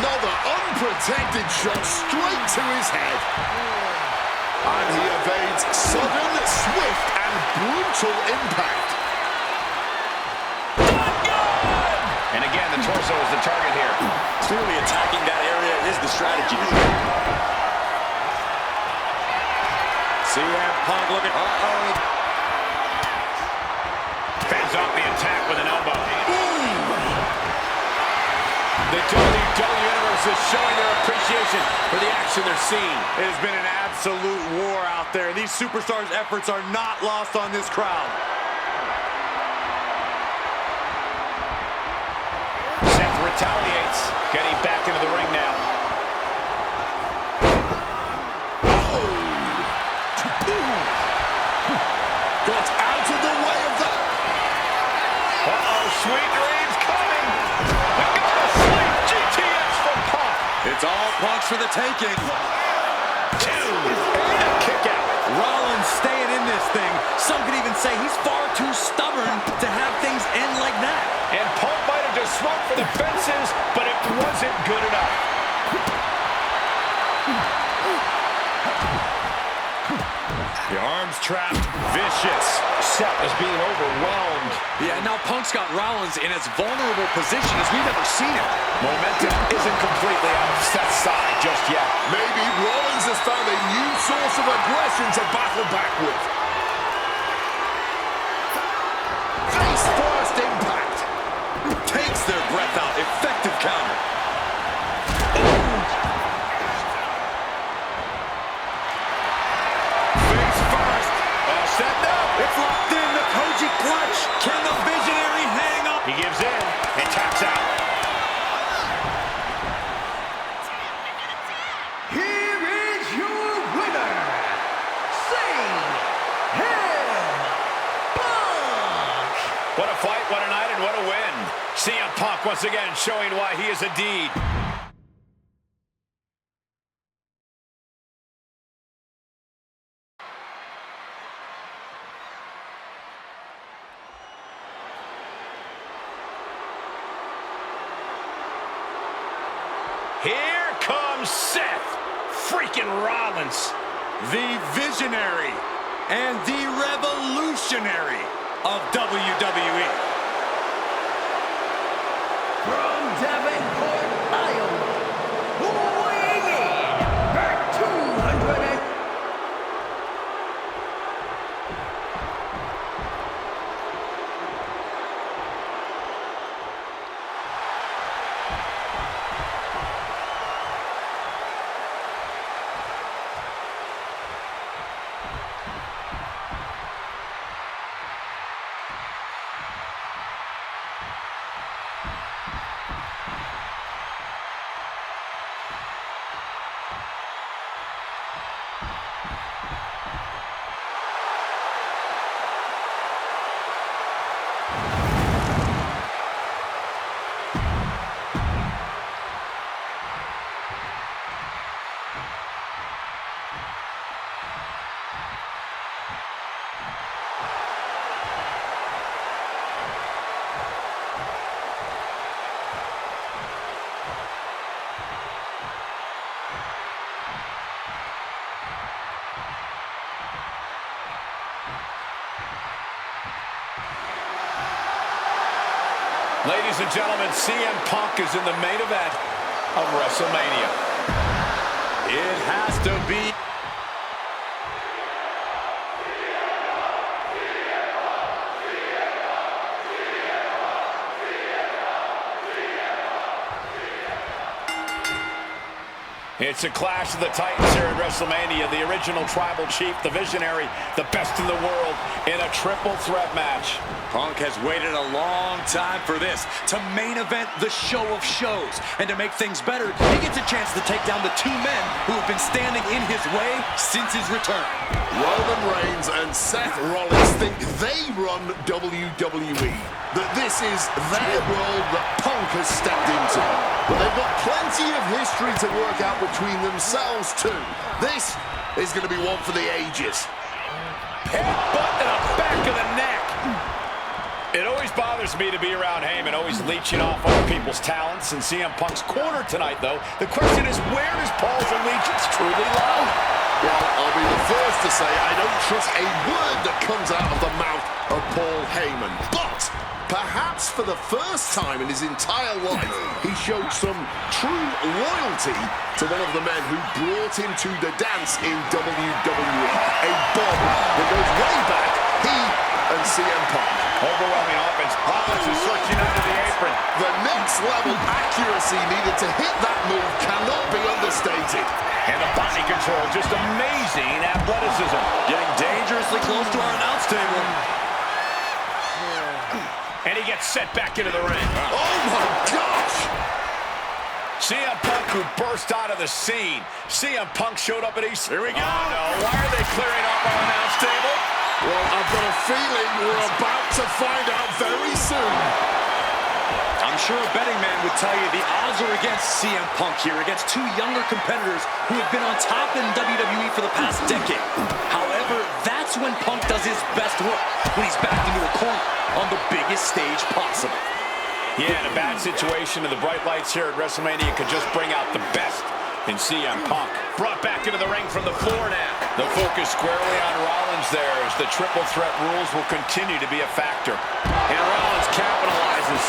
Another unprotected shot straight to his head. And he evades sudden, swift, and brutal impact. And again, the torso is the target here. Clearly attacking that area is the strategy. CM Punk looking... Fends off the attack with an elbow. The WWE Universe audiences showing their appreciation for the action they're seeing. It has been an absolute war out there. These superstars' efforts are not lost on this crowd. Seth retaliates, getting back into the ring now. Got out of the way of that. Uh-oh, sweet dreams coming. We got to sleep. GTS from Punk. It's all Punk's for the taking. 2, and a kick out. Rollins staying in this thing. Some could even say he's far too stubborn to have things end like that. And Punk might have just swung for the fences, but it wasn't good enough. The arms trapped, vicious. Seth is being overwhelmed. Yeah, now Punk's got Rollins in as vulnerable position as we've ever seen him. Momentum isn't completely on Seth's side just yet. Maybe Rollins has found a new source of aggression to battle back with. Face first impact. Takes their breath out. Effective counter. Face first. Seth up. It's locked in. The Koji clutch. Can the Visionary hang up? He gives in and taps out. Here is your winner, Punk! What a fight, what a night, and what a win. CM Punk once again showing why he is indeed Here comes Seth freaking Rollins. The visionary and the revolutionary of WWE. From Davenport, Iowa, weighing in at 200. Ladies and gentlemen, CM Punk is in the main event of WrestleMania. It has to be. It's a clash of the Titans here at WrestleMania. The original Tribal Chief, the Visionary, the best in the world in a triple threat match. Punk has waited a long time for this, to main event the show of shows. And to make things better, he gets a chance to take down the two men who have been standing in his way since his return. Roman Reigns and Seth Rollins think they run WWE. That this is their world that Punk has stepped into. But they've got plenty of history to work out between themselves too. This is going to be one for the ages. Headbutt to the back of the neck. It always bothers me to be around Heyman, always leeching off other people's talents. In CM Punk's corner tonight, though, the question is, where does Paul's allegiance truly lie? Well, I'll be the first to say I don't trust a word that comes out of the mouth of Paul Heyman. But perhaps for the first time in his entire life, he showed some true loyalty to one of the men who brought him to the dance in WWE. A bond that goes way back He and CM Punk. Overwhelming offense. Rollins is searching under the apron. The next level accuracy needed to hit that move cannot be understated. And the body control, just amazing athleticism. Getting dangerously close to our announce table. And he gets set back into the ring. Oh my gosh! CM Punk, who burst out of the scene. CM Punk showed up at East. Here we go. Oh, no. Why are they clearing off our announce table? Well, I've got a feeling we're about to find out very soon. I'm sure a betting man would tell you the odds are against CM Punk here, against two younger competitors who have been on top in WWE for the past decade. However, that's when Punk does his best work, when he's backed into a corner on the biggest stage possible. Yeah, in a bad situation, and the bright lights here at WrestleMania could just bring out the best in CM Punk. Brought back into the ring from the floor now. The focus squarely on Rollins there as the triple threat rules will continue to be a factor. And Rollins capitalizes.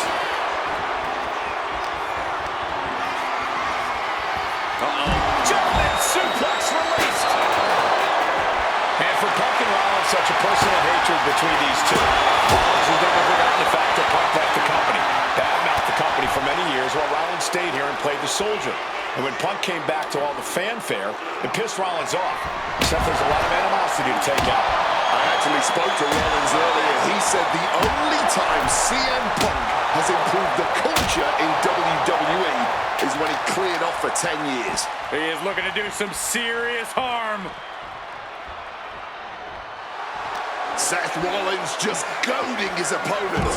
German suplex released. And for Punk and Rollins, such a personal hatred between these two. Rollins has never forgotten the fact that Punk left the company. Badmouthed the company for many years while Rollins stayed here and played the soldier. And when Punk came back to all the fanfare, it pissed Rollins off. Except there's a lot of animosity to take out. I actually spoke to Rollins earlier. He said the only time CM Punk has improved the culture in WWE is when he cleared off for 10 years. He is looking to do some serious harm. Seth Rollins just goading his opponent.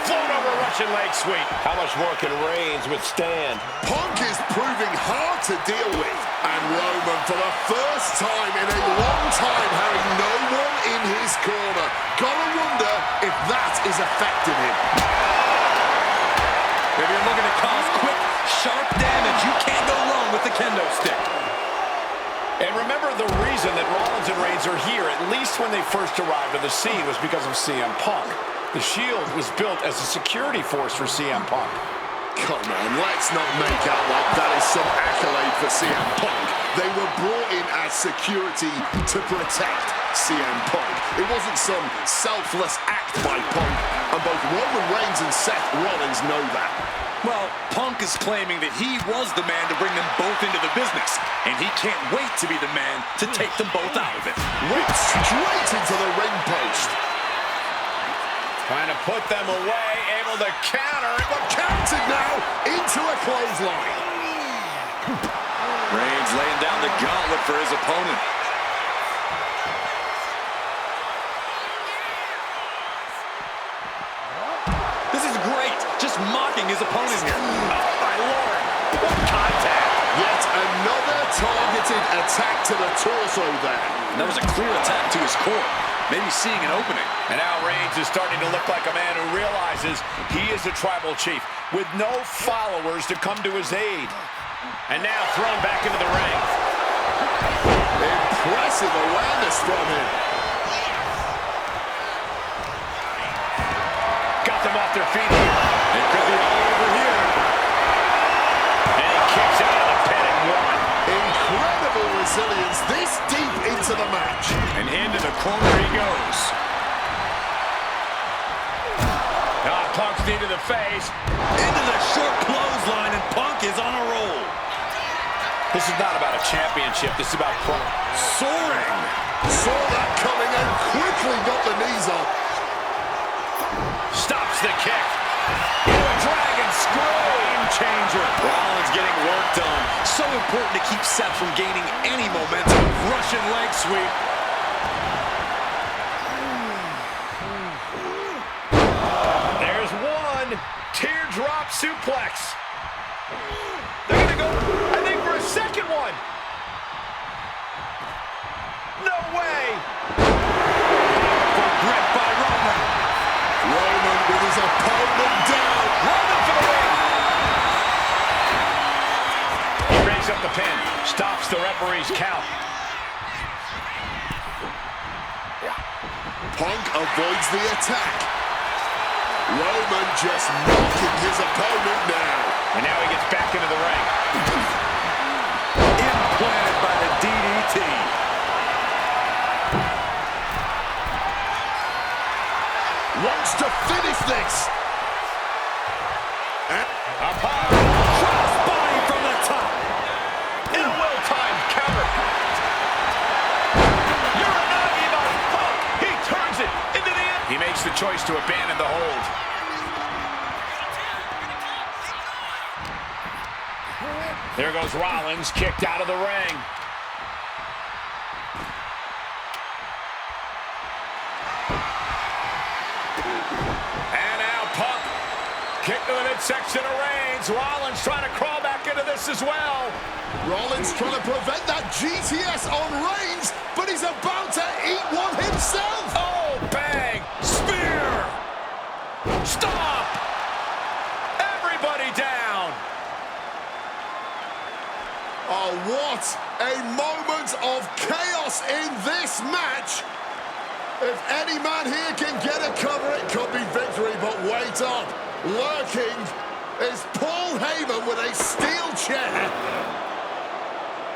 Flown over Russian leg sweep. How much more can Reigns withstand? Punk is proving hard to deal with. And Roman, for the first time in a long time, having no one in his corner. Gotta wonder if that is affecting him. If you're looking to cause quick, sharp damage, you can't go wrong with the kendo stick. And remember, the reason that Rollins and Reigns are here, at least when they first arrived on the scene, was because of CM Punk. The Shield was built as a security force for CM Punk. Come on, let's not make out like that is some accolade for CM Punk. They were brought in as security to protect CM Punk. It wasn't some selfless act by Punk, and both Roman Reigns and Seth Rollins know that. Well, Punk is claiming that he was the man to bring them both into the business, and he can't wait to be the man to take them both out of it. Whipped straight into the ring post. Trying to put them away, able to counter. But counted now into a clothesline. Reigns laying down the gauntlet for his opponent. This is great, just mocking his opponent here. Oh, my Lord. What contact. Yet another targeted attack to the torso there. And that was a clear attack to his core, maybe seeing an opening. And now Reigns is starting to look like a man who realizes he is a tribal chief with no followers to come to his aid. And now thrown back into the ring. Impressive awareness from him. Got them off their feet here. It could be all over here. And he kicks out of the pin and one. Incredible resilience this deep into the match. And into the corner he goes. Punk's knee to the face. Into the short clothesline, and Punk is on a roll. This is not about a championship. This is about Soaring. Saw that coming and quickly got the knees up. Stops the kick. Into a dragon screw. Game changer. Rollins getting work done. So important to keep Seth from gaining any momentum. Russian leg sweep. There's one. Teardrop suplex. They're going to go, I think, for a second one. No way. Grip by Roman. Roman with his opponent down. Roman for the win. He breaks up the pin. Stops the referee's count. Punk avoids the attack. Roman just knocking his opponent now. And now he gets back into the ring. Implanted by the DDT. Up high. Crossbody from the top. And a well-timed cover. You're not even Punk. He turns it into the end. He makes the choice to abandon the hold. There goes Rollins, kicked out of the ring. And now Punk kicked to the midsection of Reigns. Rollins trying to crawl back into this as well. Rollins trying to prevent that GTS on Reigns, but he's about to eat one himself. Oh, bang! Spear! Stop! Everybody down! Oh, what a moment of chaos in this match. If any man here can get a cover, it could be victory, but wait up. Lurking is Paul Heyman with a steel chair.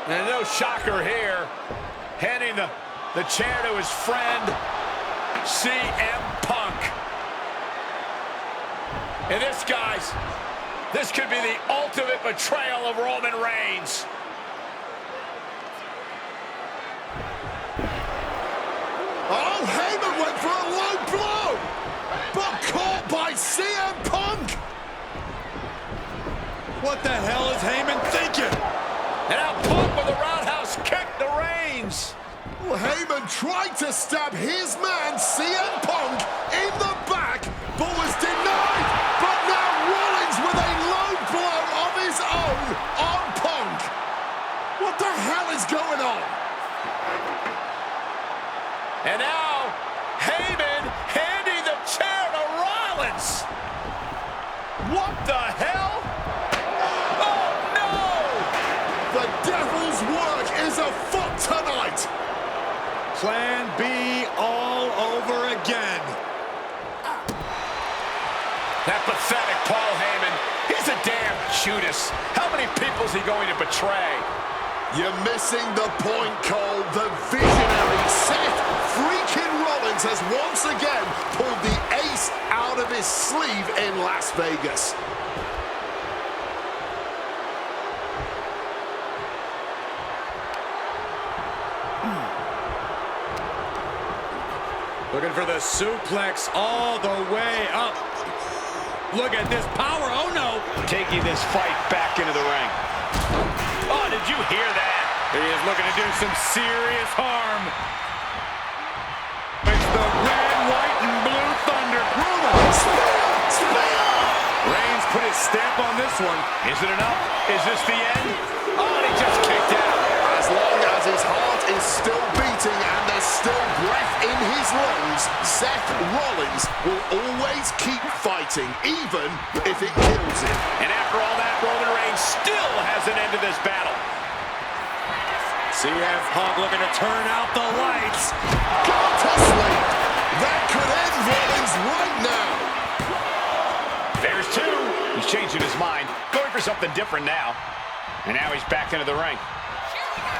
And no shocker here. Handing the chair to his friend, CM Punk. And this, guys, this could be the ultimate betrayal of Roman Reigns. Oh, Heyman went for a low blow, but caught by CM Punk. What the hell is Heyman thinking? And now Punk with a roundhouse kick to Reigns. Well, Heyman tried to stab his man, CM Punk, in the back, but was denied. But now Rollins with a low blow of his own on Punk. What the hell is going on? And now, Heyman handing the chair to Rollins. What the hell? Oh, no! The devil's work is afoot tonight. Plan B all over again. That pathetic Paul Heyman. He's a damn Judas. How many people is he going to betray? You're missing the point, Cole. The visionary Seth freaking Rollins has once again pulled the ace out of his sleeve in Las Vegas. Looking for the suplex all the way up. Look at this power. Oh, no. Taking this fight back into the ring. Oh, did you hear that? He is looking to do some serious harm. It's the red, white, and blue thunder. Reigns put his stamp on this one. Is it enough? Is this the end? Oh, and he just kicked out. As long as his heart is still beating and there's still breath in his lungs, Seth Rollins will always keep fighting, even if it kills him. And after all that, Roman Reigns still has an end to this battle. CM Punk looking to turn out the lights. Gone to sleep. That could end Rollins right now. There's two. He's changing his mind, going for something different now. And now he's back into the ring.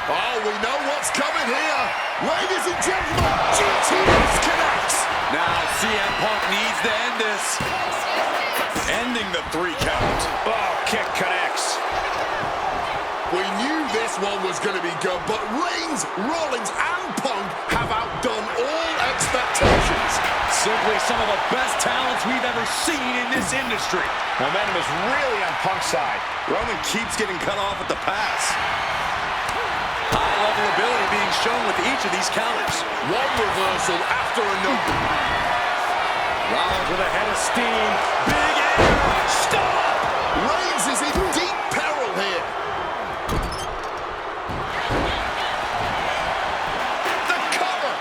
Oh, we know what's coming here. Ladies and gentlemen, GTS connects. Now CM Punk needs to end this. Ending the 3 count. Oh, kick connects. We knew this one was going to be good, but Reigns, Rollins, and Punk have outdone all expectations. Simply some of the best talents we've ever seen in this industry. Momentum is really on Punk's side. Roman keeps getting cut off at the pass. High-level ability being shown with each of these counters. One reversal after another. Rollins with a head of steam. Big air. Stop! Reigns is in deep peril here. The cover!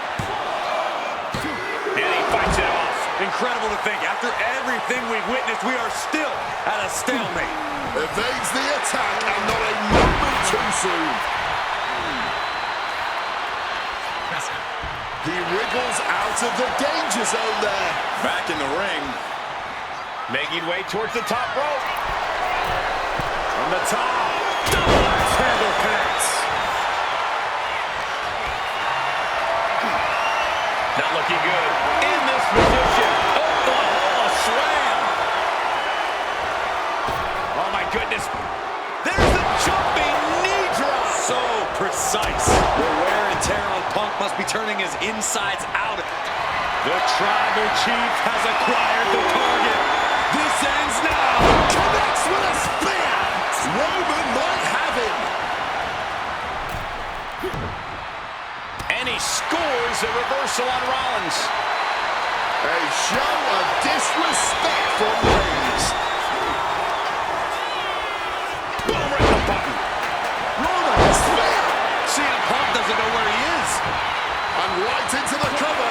And he fights it off. Incredible to think, after everything we've witnessed, we are still at a stalemate. Evades the attack and not a moment too soon. He wriggles out of the danger zone there. Back in the ring. Making way towards the top rope. From the top. Double axe handle connects. Not looking good. In this position. Oklahoma slam. goodness. There's the jumping knee drop. So precise. The wear and tear on Punk must be turning his insides out. The Tribal Chief has acquired the target. This ends now. Connects with a spear. Roman might have him. And he scores a reversal on Rollins. A show of disrespect from Reigns. Boom, right in the button. Roman, spear. CM Punk doesn't know where he is. And right into the cover.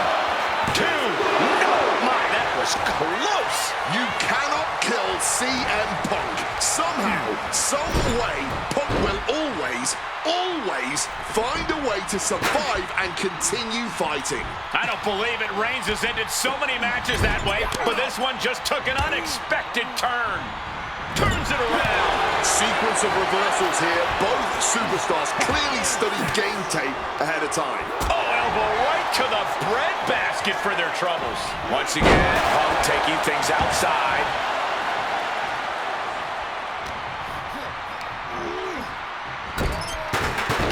2. No, my, that was close. You cannot kill CM Punk. Somehow, some way, Punk will always find a way to survive and continue fighting. I don't believe it. Reigns has ended so many matches that way, but this one just took an unexpected turn. Turns it around. Sequence of reversals here. Both superstars clearly studied game tape ahead of time. Oh, elbow right to the breadbasket for their troubles. Once again, Punk taking things outside.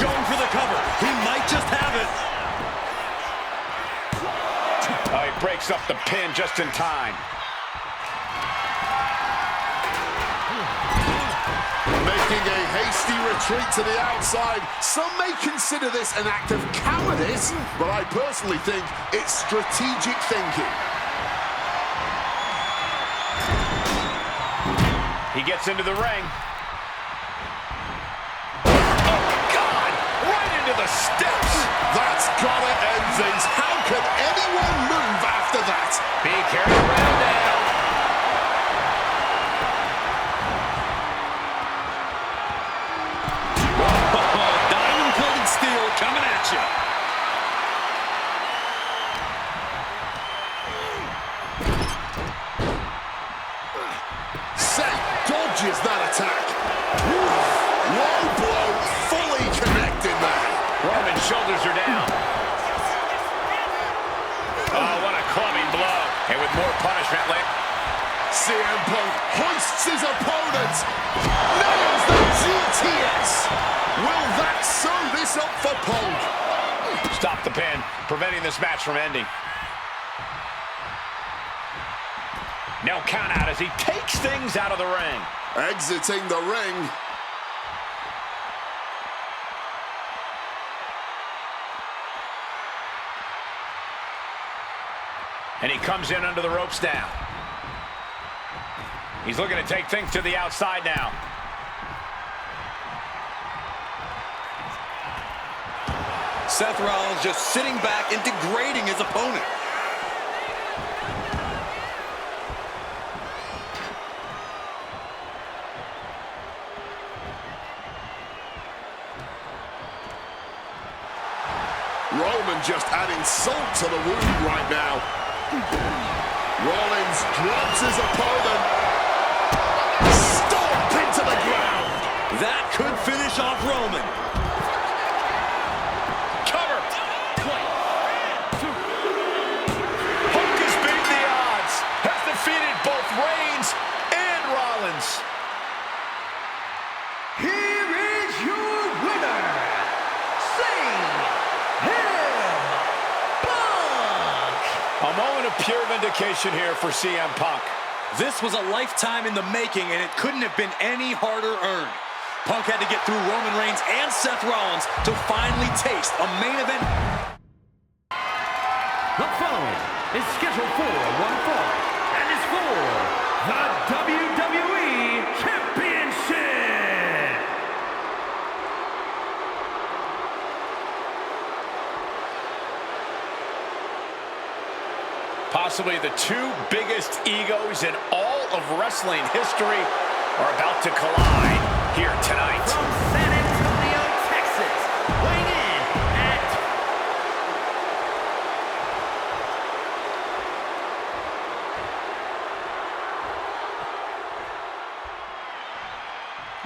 Going for the cover. He might just have it. Oh, he breaks up the pin just in time. Making a hasty retreat to the outside. Some may consider this an act of cowardice, but I personally think it's strategic thinking. He gets into the ring. Oh, God! Right into the steps! That's gotta end things. How can anyone move after that? Be carried around now. Diamond-plated steel coming at you. Seth dodges that attack. Low blow, fully connecting that. Roman's shoulders are down. Oh, what a clubbing blow. And with more punishment later. CM Punk hoists his opponent. Nails the GTS. Will that sew this up for Punk? Stop the pin, preventing this match from ending. No count out as he takes things out of the ring. Exiting the ring. And he comes in under the ropes now. He's looking to take things to the outside now. Seth Rollins just sitting back and degrading his opponent. Roman just adding salt to the wound right now. Rollins drops his opponent. Stomp into the ground. That could finish off Roman. Cover. Punk has beaten the odds. Has defeated both Reigns and Rollins. Here is your winner, A moment of pure vindication here for CM Punk. This was a lifetime in the making, and it couldn't have been any harder earned. Punk had to get through Roman Reigns and Seth Rollins to finally taste a main event. The following is scheduled for one fall and is for the WWE Championship. Possibly the two biggest egos in all of wrestling history are about to collide here tonight. From San Antonio, Texas, weighing in at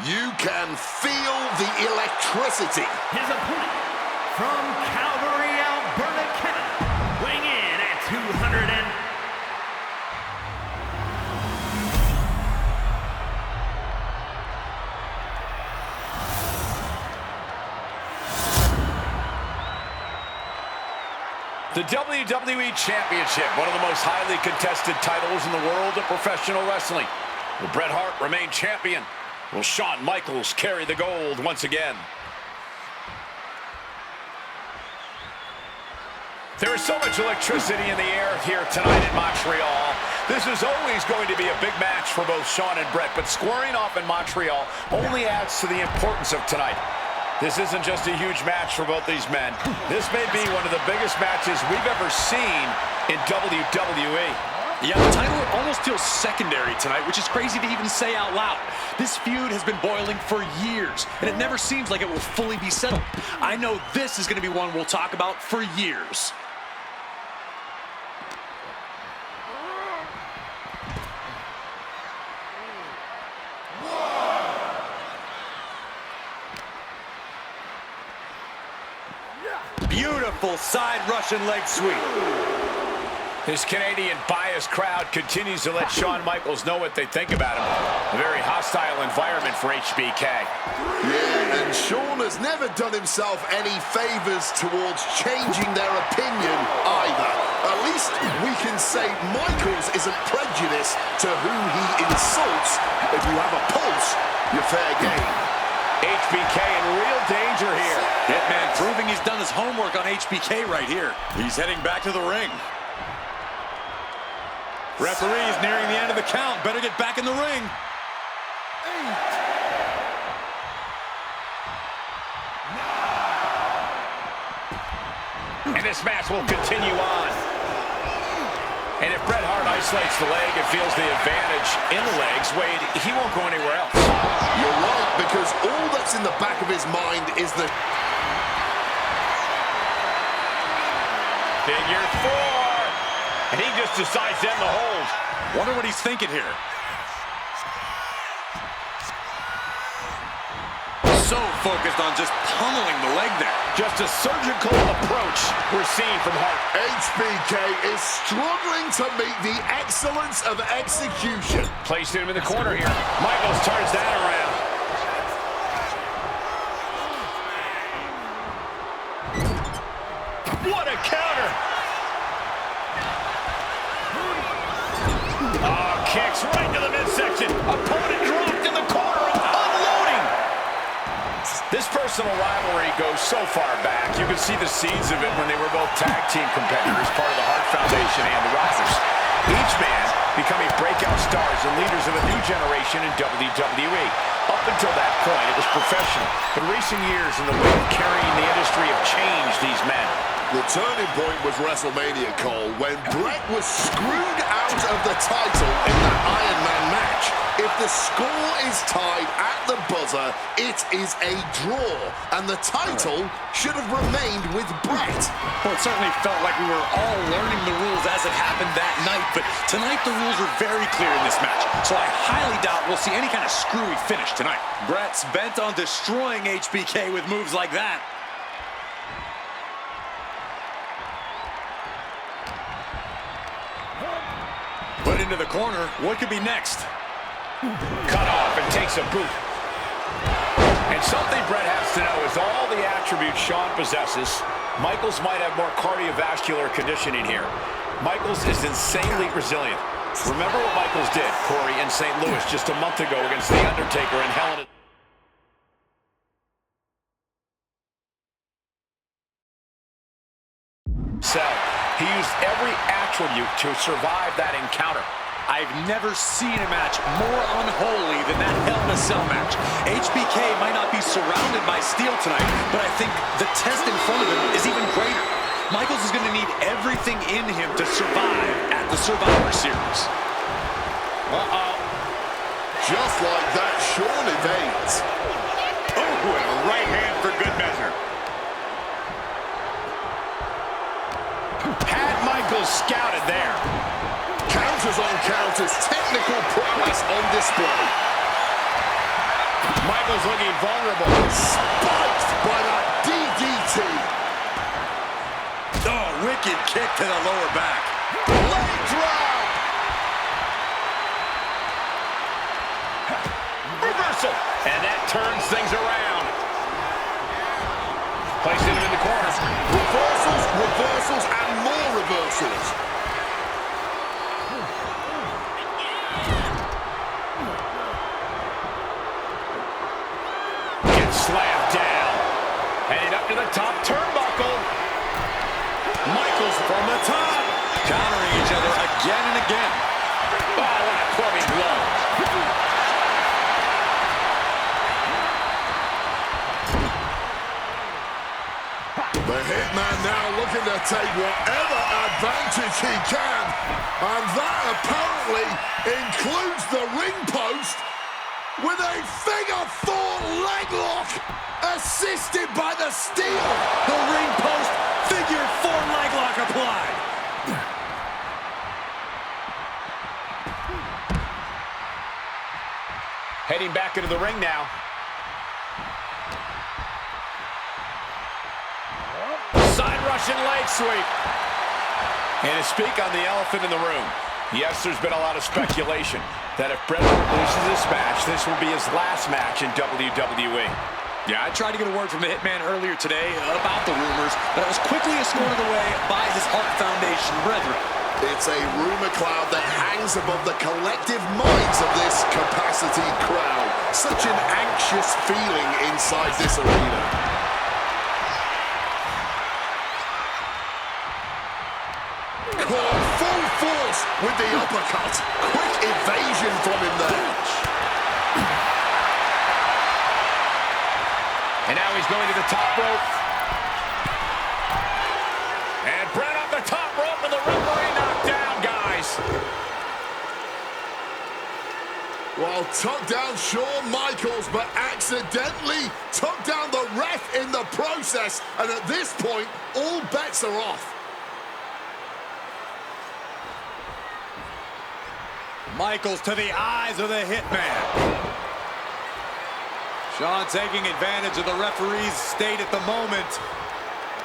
You can feel the electricity. his opponent from Calgary, Alberta, Canada, weighing in at 200 and... The WWE Championship, one of the most highly contested titles in the world of professional wrestling. Will Bret Hart remain champion? Will Shawn Michaels carry the gold once again? There is so much electricity in the air here tonight in Montreal. This is always going to be a big match for both Shawn and Bret, but squaring off in Montreal only adds to the importance of tonight. This isn't just a huge match for both these men. This may be one of the biggest matches we've ever seen in WWE. Yeah, the title almost feels secondary tonight, which is crazy to even say out loud. This feud has been boiling for years, and it never seems like it will fully be settled. I know this is going to be one we'll talk about for years. Beautiful side Russian leg sweep. This Canadian biased crowd continues to let Shawn Michaels know what they think about him. A very hostile environment for HBK. Yeah, and Shawn has never done himself any favors towards changing their opinion either. At least we can say Michaels isn't prejudiced to who he insults. If you have a pulse, you're fair game. HBK in real danger here. Hitman proving he's done his homework on HBK right here. He's heading back to the ring. Referee's nearing the end of the count. Better get back in the ring. And this match will continue on. And if Bret Hart isolates the leg and feels the advantage in the legs, Wade, he won't go anywhere else. You're right, because all that's in the back of his mind is the... Figure 4. And he just decides to end the hold. Wonder what he's thinking here. So focused on just pummeling the leg there. Just a surgical approach we're seeing from Hart. HBK is struggling to meet the excellence of execution. Placing him in the corner here. Michaels turns that around. What a counter! Oh, kicks right to the midsection. Opponent dropped in the corner, unloading. This personal rivalry goes so far back. You can see the seeds of it when they were both tag team competitors, part of the Hart Foundation and the Rockers. Each man becoming breakout stars and leaders of a new generation in WWE. Up until that point, it was professional. But recent years in the way of carrying the industry have changed these men. The turning point was WrestleMania, Cole, when Bret was screwed out of the title in that Iron Man match. If the score is tied at the buzzer, it is a draw, and the title should have remained with Bret. Well, it certainly felt like we were all learning the rules as it happened that night, but tonight the rules are very clear in this match, so I highly doubt we'll see any kind of screwy finish tonight. Bret's bent on destroying HBK with moves like that. Put into the corner. What could be next? Cut off and takes a boot. And something Bret has to know is all the attributes Shawn possesses, Michaels might have more cardiovascular conditioning here. Michaels is insanely resilient. Remember what Michaels did, Corey, in St. Louis just a month ago against The Undertaker and Hell in a... He used every attribute to survive that encounter. I've never seen a match more unholy than that Hell in a Cell match. HBK might not be surrounded by steel tonight, but I think the test in front of him is even greater. Michaels is going to need everything in him to survive at the Survivor Series. Uh-oh. Just like that, Shawn evades. Oh, and a right hand for good measure. Had Michaels scouted there. Counters on counters, technical prowess on display. Michaels looking vulnerable. Spiked by that DDT. Oh, wicked kick to the lower back. Leg drop. Reversal. And that turns things around. Placing him in the corner. Reversals, and more. slam down. Heading up to the top turnbuckle. Michaels from the top. Countering each other again and again. Oh, what a clubbing blow. The Hitman now looking to take whatever advantage he can. And that apparently includes the ring post with a figure four leg lock assisted by the steel. The ring post, figure four leg lock applied. Heading back into the ring now. Side Russian leg sweep. And to speak on the elephant in the room, yes, there's been a lot of speculation that if Bret loses this match, this will be his last match in WWE. Yeah, I tried to get a word from the Hitman earlier today about the rumors, but it was quickly escorted away by his Hart Foundation brethren. It's a rumor cloud that hangs above the collective minds of this capacity crowd. Such an anxious feeling inside this arena. Caught full force with the uppercut. Quick evasion from him there. And now he's going to the top rope. And Bret on the top rope and the referee knocked down, guys. Well, took down Shawn Michaels, but accidentally took down the ref in the process. And at this point, all bets are off. Michaels to the eyes of the Hitman. Shawn taking advantage of the referee's state at the moment.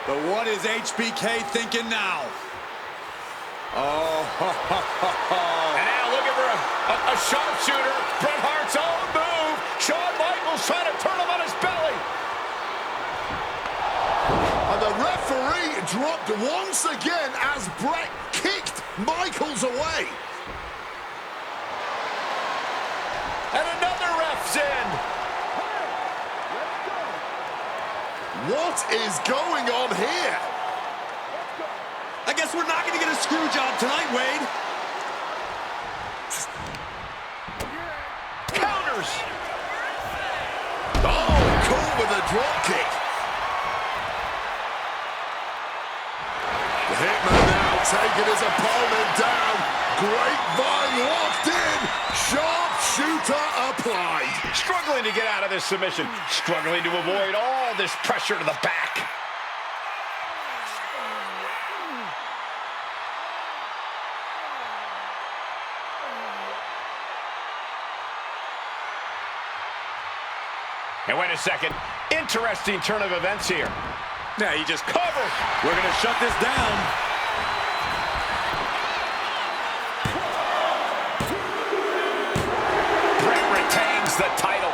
But what is HBK thinking now? Oh, And now looking for a sharpshooter. Bret Hart's own move. Shawn Michaels trying to turn him on his belly. And the referee dropped once again as Bret kicked Michaels away. And another ref's in. What is going on here? I guess we're not going to get a screw job tonight, Wade. Counters. Oh, caught with a drop kick. The Hitman now taking his opponent down. Grapevine locked in. Sharpshooter applied. Struggling to get out of this submission. Struggling to avoid all this pressure to the back. And wait a second. Interesting turn of events here. Yeah, he just Cover. We're going to shut this down. Bret retains the title.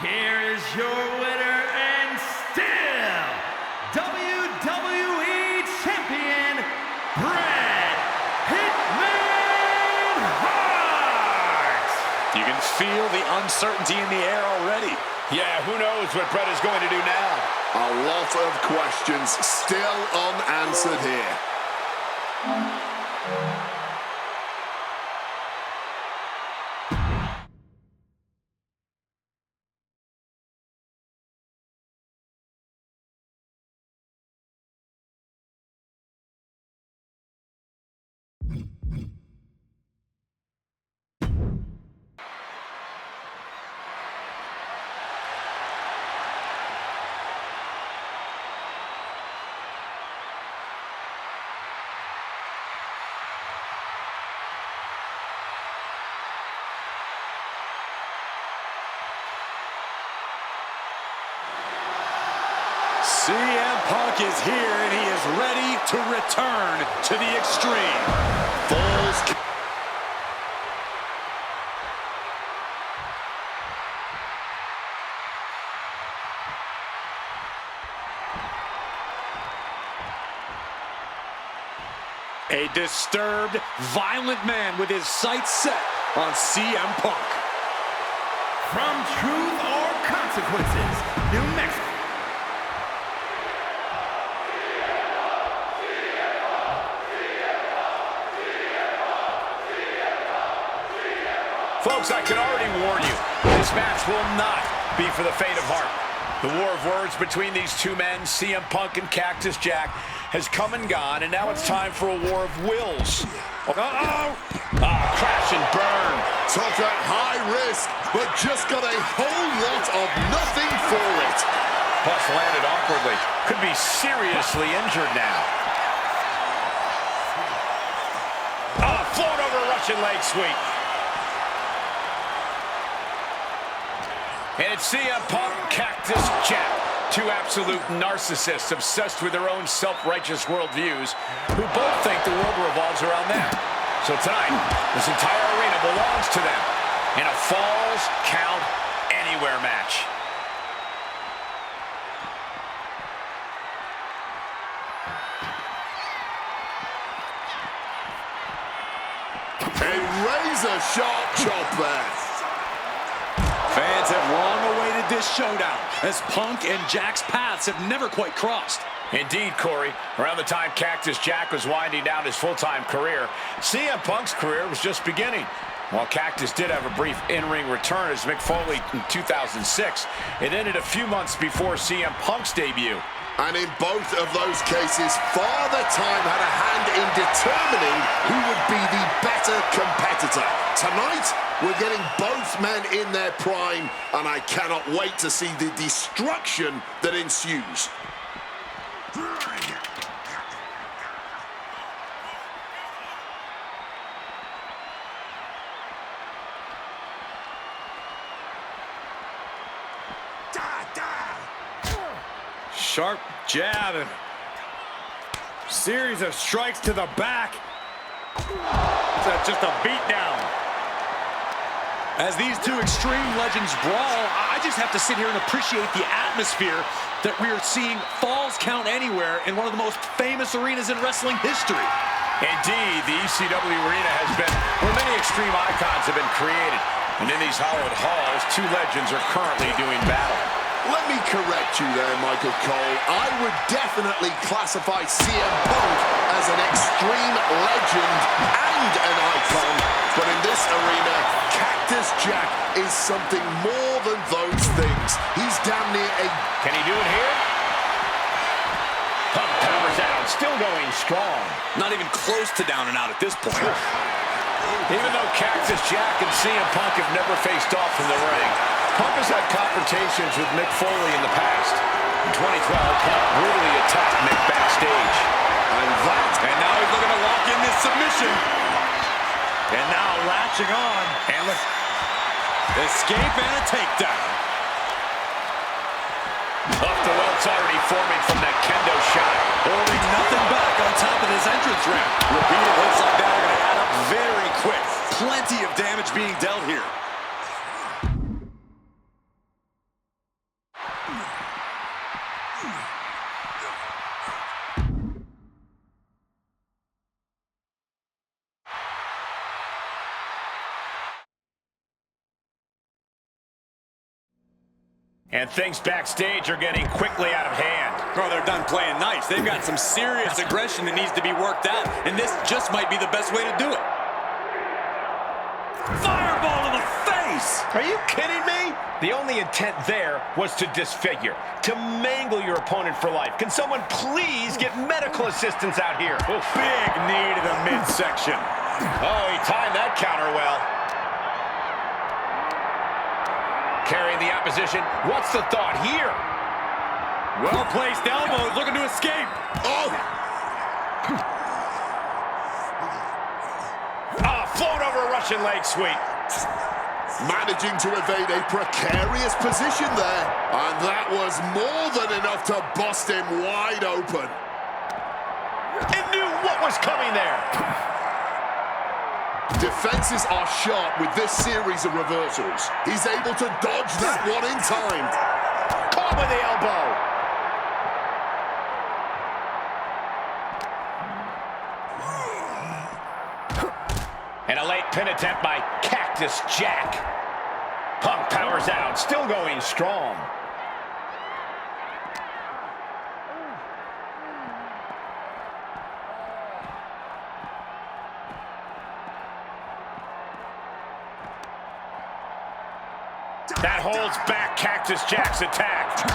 Here is your winner and still WWE Champion, Bret Hitman Hart! You can feel the uncertainty in the air already. Yeah, who knows what Bret is going to do now. A lot of questions still unanswered here. CM Punk is here, and he is ready to return to the extreme. Falls. A disturbed, violent man with his sights set on CM Punk. From Truth or Consequences, New Mexico. Folks, I can already warn you, this match will not be for the faint of heart. The war of words between these two men, CM Punk and Cactus Jack, has come and gone, and now it's time for a war of wills. Crash and burn. Took at high risk, but just got a whole lot of nothing for it. Plus landed awkwardly. Could be seriously injured now. Float over a Russian leg sweep. And it's CM Punk, Cactus Jack, two absolute narcissists obsessed with their own self-righteous worldviews who both think the world revolves around them. So tonight, this entire arena belongs to them in a Falls Count Anywhere match. A razor-sharp chop there. Fans have long awaited this showdown, as Punk and Jack's paths have never quite crossed. Indeed, Corey. Around the time Cactus Jack was winding down his full-time career, CM Punk's career was just beginning. While Cactus did have a brief in-ring return as Mick Foley in 2006, it ended a few months before CM Punk's debut. And in both of those cases, Father Time had a hand in determining who would be the better competitor. Tonight, we're getting both men in their prime, and I cannot wait to see the destruction that ensues. Sharp jab and series of strikes to the back. That's just a beatdown. As these two extreme legends brawl, I just have to sit here and appreciate the atmosphere that we are seeing Falls Count Anywhere in one of the most famous arenas in wrestling history. Indeed, the ECW arena has been where many extreme icons have been created. And in these hallowed halls, two legends are currently doing battle. Let me correct you there, Michael Cole. I would definitely classify CM Punk as an extreme legend and an icon. But in this arena, Cactus Jack is something more than those things. He's damn near a... Can he do it here? Punk powers out, still going strong. Not even close to down and out at this point. Even though Cactus Jack and CM Punk have never faced off in the ring, Punk has had confrontations with Mick Foley in the past. In 2012, Punk brutally attacked Mick backstage. And now he's looking to lock in this submission. And now latching on. And look, escape and a takedown. Off the welts already forming from that kendo shot. Holding nothing back on top of this entrance ramp. Repeated hits like that are going to add up very quick. Plenty of damage being dealt here. And things backstage are getting quickly out of hand. Oh, they're done playing nice. They've got some serious aggression that needs to be worked out, and this just might be the best way to do it. Fireball to the face! Are you kidding me? The only intent there was to disfigure, to mangle your opponent for life. Can someone please get medical assistance out here? Big knee to the midsection. Oh, he timed that counter well. Carrying the opposition. What's the thought here? Well-placed elbows, looking to escape. Oh! Float over a Russian leg sweep. Managing to evade a precarious position there. And that was more than enough to bust him wide open. It knew what was coming there. Defenses are sharp with this series of reversals. He's able to dodge that one in time. Caught with the elbow. And a late pin attempt by Cactus Jack. Punk powers out, still going strong. That holds back Cactus Jack's attack.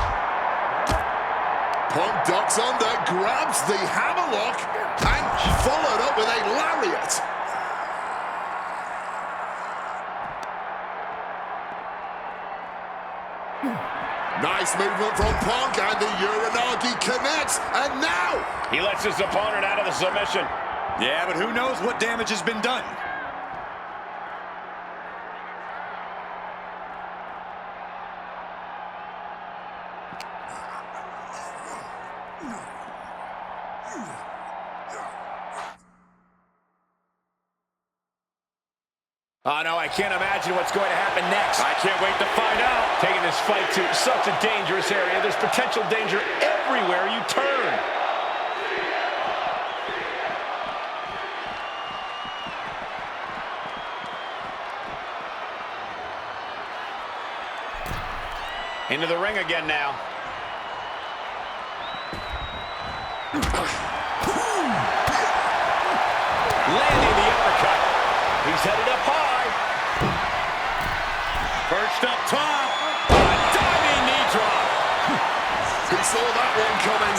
Punk ducks under, grabs the hammerlock, and followed up with a lariat. Nice movement from Punk, and the Uranagi connects, and now he lets his opponent out of the submission. Yeah, but who knows what damage has been done. Oh, no, I can't imagine what's going to happen next. I can't wait to find out. Taking this fight to such a dangerous area. There's potential danger everywhere you turn. Into the ring again now. Landing the uppercut. He's headed up high. Perched up top. A diving knee drop. he saw that one coming.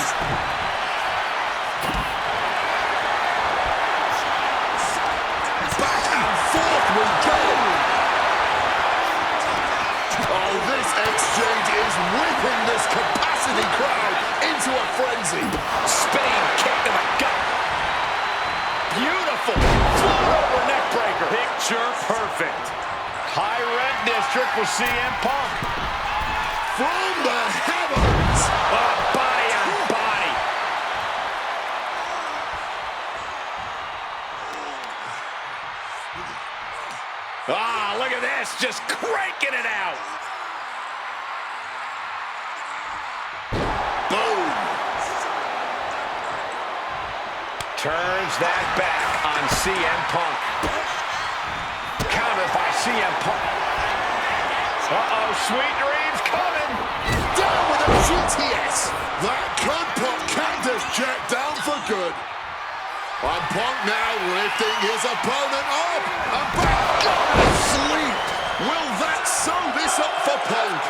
Back and forth we go. Oh, this exchange is whipping this capacity crowd into a frenzy. Spinning kick to the gut. Beautiful. Float over neck breaker. Picture perfect. High red district for CM Punk. From the heavens. Body on body. Look at this. Just cranking it out. Boom. Turns that back on CM Punk. Countered by CM Punk. Uh-oh, sweet dreams coming. Down with a GTS. That could put Cactus Jack down for good. And Punk now lifting his opponent up. And back. Gone asleep. Will that sew this up for Punk?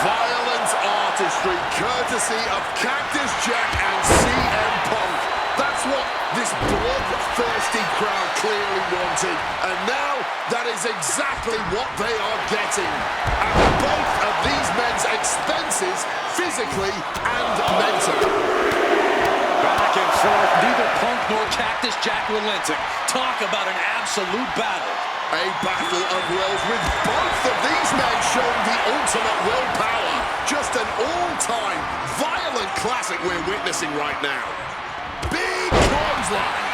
Violent artistry courtesy of Cactus Jack and CM Punk. That's what this bloodthirsty crowd clearly wanted. And now that is exactly what they are getting. At both of these men's expenses, physically and mentally. Back and forth, neither Punk nor Cactus Jack relenting. Talk about an absolute battle. A battle of wills with both of these men showing the ultimate willpower. Just an all-time violent classic we're witnessing right now. Big clothesline.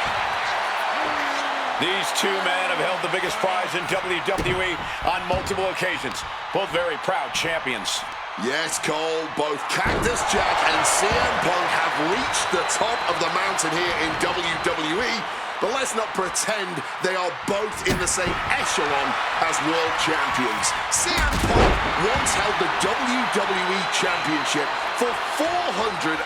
These two men have held the biggest prize in WWE on multiple occasions. Both very proud champions. Yes, Cole, both Cactus Jack and CM Punk have reached the top of the mountain here in WWE, but let's not pretend they are both in the same echelon as world champions. CM Punk once held the WWE Championship for 434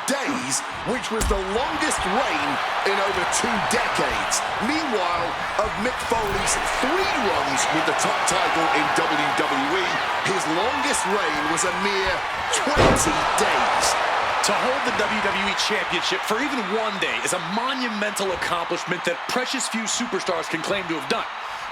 days, which was the longest reign in over 2 decades. Meanwhile, of Mick Foley's 3 runs with the top title in WWE, his longest reign was a mere 20 days. To hold the WWE Championship for even one day is a monumental accomplishment that precious few superstars can claim to have done.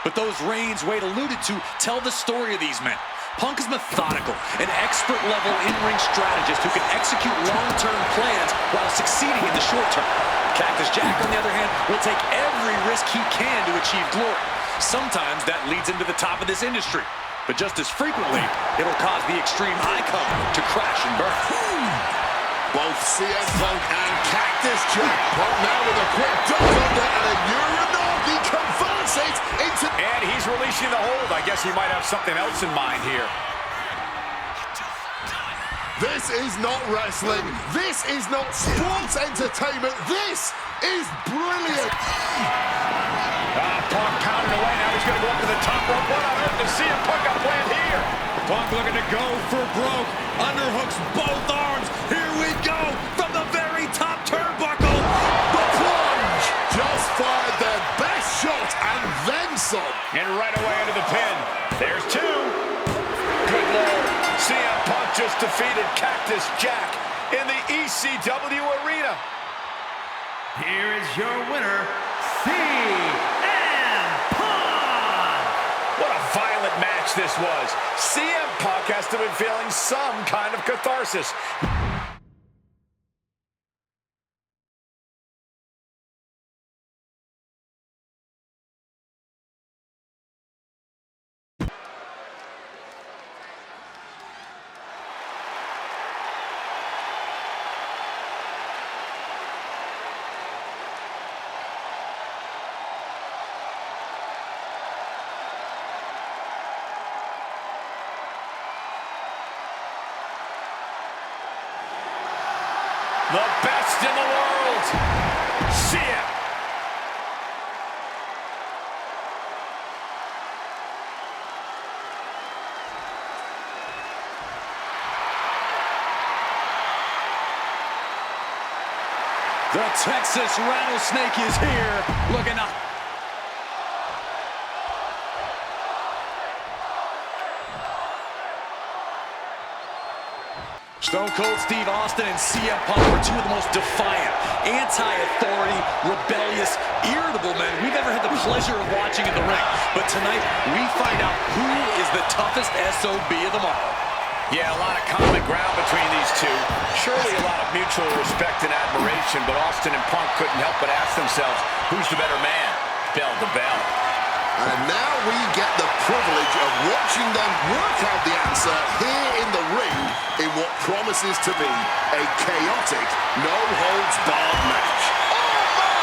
But those reigns Wade alluded to tell the story of these men. Punk is methodical, an expert-level in-ring strategist who can execute long-term plans while succeeding in the short term. Cactus Jack, on the other hand, will take every risk he can to achieve glory. Sometimes that leads him to the top of this industry. But just as frequently, it'll cause the extreme icon to crash and burn. Both CM Punk and Cactus Jack. Punk now with a quick duck under and a Uranagi converts it into... And he's releasing the hold. I guess he might have something else in mind here. This is not wrestling. This is not sports entertainment. This is brilliant. Punk pounding away. Now he's going to go up to the top rope. What on earth does CM Punk got planned here? Punk looking to go for broke. Underhooks both arms. Here we go from the very top turnbuckle. The plunge just fired their best shot and then some. And right away into the pin. There's two. Good Lord. CM Punk just defeated Cactus Jack in the ECW arena. Here is your winner, CM Punk! What a violent match this was. CM Punk has to have been feeling some kind of catharsis. The best in the world. See ya. The Texas Rattlesnake is here, looking up. Stone Cold Steve Austin and CM Punk were two of the most defiant, anti-authority, rebellious, irritable men we've ever had the pleasure of watching in the ring. But tonight, we find out who is the toughest SOB of them all. Yeah, a lot of common ground between these two. Surely a lot of mutual respect and admiration, but Austin and Punk couldn't help but ask themselves, who's the better man, bell to bell? And now we get the privilege of watching them work out the answer here in the ring in what promises to be a chaotic, no-holds-barred match. Oh, my!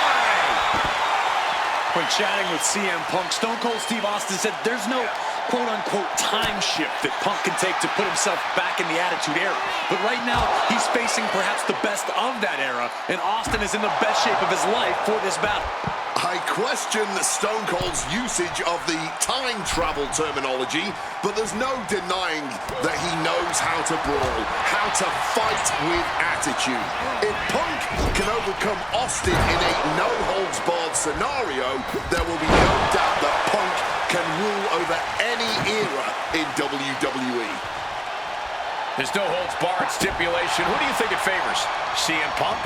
When chatting with CM Punk, Stone Cold Steve Austin said there's no quote-unquote time shift that Punk can take to put himself back in the Attitude Era. But right now, he's facing perhaps the best of that era, and Austin is in the best shape of his life for this battle. I question Stone Cold's usage of the time travel terminology, but there's no denying that he knows how to brawl, how to fight with attitude. If Punk can overcome Austin in a no-holds-barred scenario, there will be no doubt that Punk can rule over any era in WWE. There's no holds barred stipulation. Who do you think it favors? CM Punk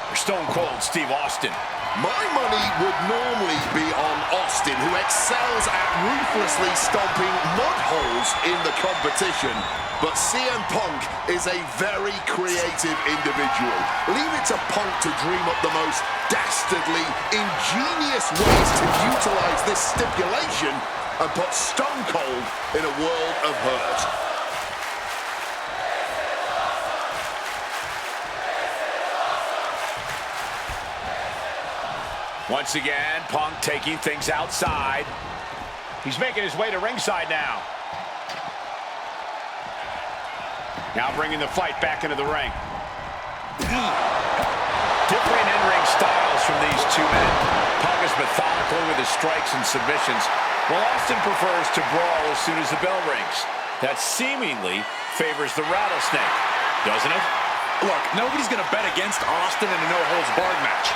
or Stone Cold Steve Austin? My money would normally be on Austin, who excels at ruthlessly stomping mud holes in the competition. But CM Punk is a very creative individual. Leave it to Punk to dream up the most dastardly, ingenious ways to utilize this stipulation and put Stone Cold in a world of hurt. Once again, Punk taking things outside. He's making his way to ringside now. Now bringing the fight back into the ring. Different in-ring styles from these two men. Punk is methodical with his strikes and submissions, while Austin prefers to brawl as soon as the bell rings. That seemingly favors the Rattlesnake, doesn't it? Look, nobody's going to bet against Austin in a no-holds-barred match.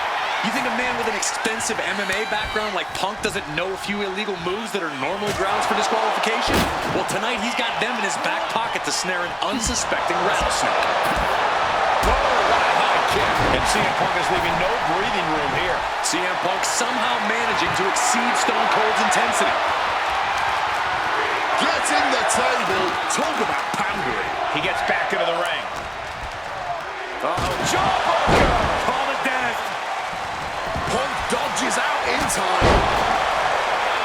You think a man with an expensive MMA background like Punk doesn't know a few illegal moves that are normally grounds for disqualification? Well, tonight he's got them in his back pocket to snare an unsuspecting rattlesnake. Oh, what a high kick. And CM Punk is leaving no breathing room here. CM Punk somehow managing to exceed Stone Cold's intensity. Getting the table. Talk about pandering. He gets back into the ring. Uh-oh. Jawbreaker! Call the dentist. Punk dodges out in time.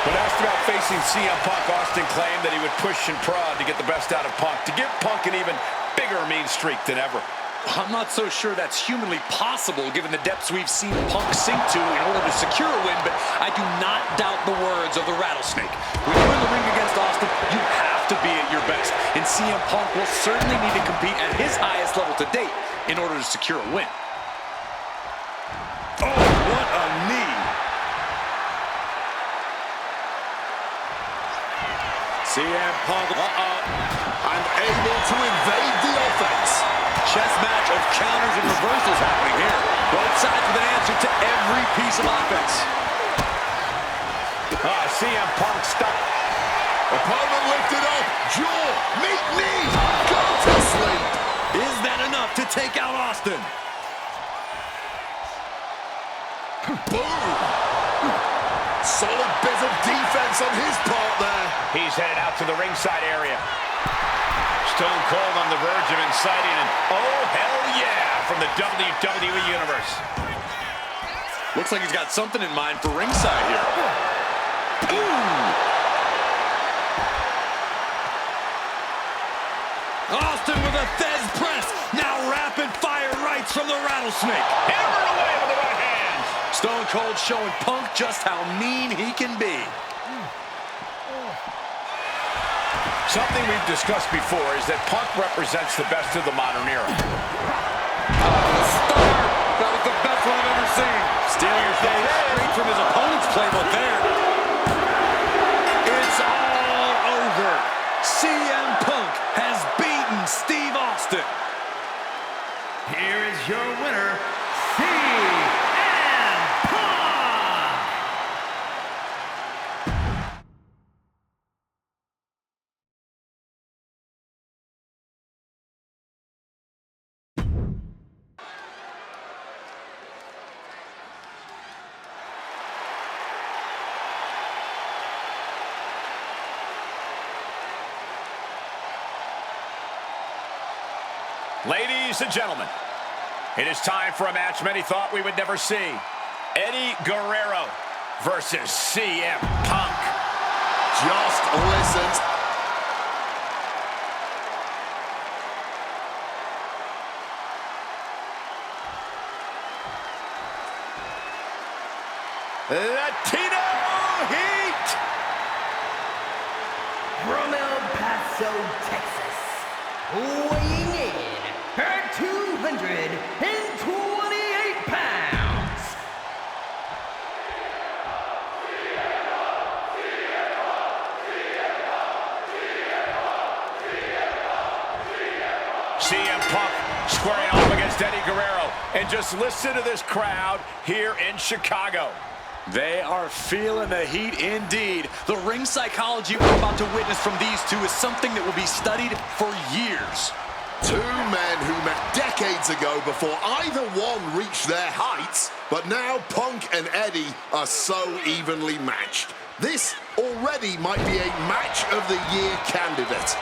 When asked about facing CM Punk, Austin claimed that he would push and prod to get the best out of Punk, to give Punk an even bigger mean streak than ever. I'm not so sure that's humanly possible given the depths we've seen Punk sink to in order to secure a win, but I do not doubt the words of the Rattlesnake. When you're in the ring against Austin, you have have to be at your best, and CM Punk will certainly need to compete at his highest level to date in order to secure a win. Oh, what a knee. CM Punk, unable to invade the offense. Chess match of counters and reversals happening here. Both sides with an answer to every piece of offense. CM Punk stuck. Opponent lifted up. Jaw, meet knee, go to sleep. Is that enough to take out Austin? Boom. Solid bit of defense on his part there. He's headed out to the ringside area. Stone Cold on the verge of inciting an oh, hell yeah, from the WWE Universe. Looks like he's got something in mind for ringside here. Ooh. Austin with a Thez press. Now rapid fire rights from the rattlesnake. Hammered away with the right hand. Stone Cold showing Punk just how mean he can be. Something we've discussed before is that Punk represents the best of the modern era. That was the best one I've ever seen. Stealing your stage straight from his opponent's playbook there. It's all over. CM Punk has beaten Steve Austin. Here is your winner, CM Punk! Ladies and gentlemen, it is time for a match many thought we would never see. Eddie Guerrero versus CM Punk. Just listen. Latino Heat! From El Paso, Texas, weighing in at 228 pounds. CM Punk squaring off against Eddie Guerrero. And just listen to this crowd here in Chicago. They are feeling the heat indeed. The ring psychology we're about to witness from these two is something that will be studied for years. Two men who met decades ago before either one reached their heights, but now Punk and Eddie are so evenly matched. This already might be a match of the year candidate.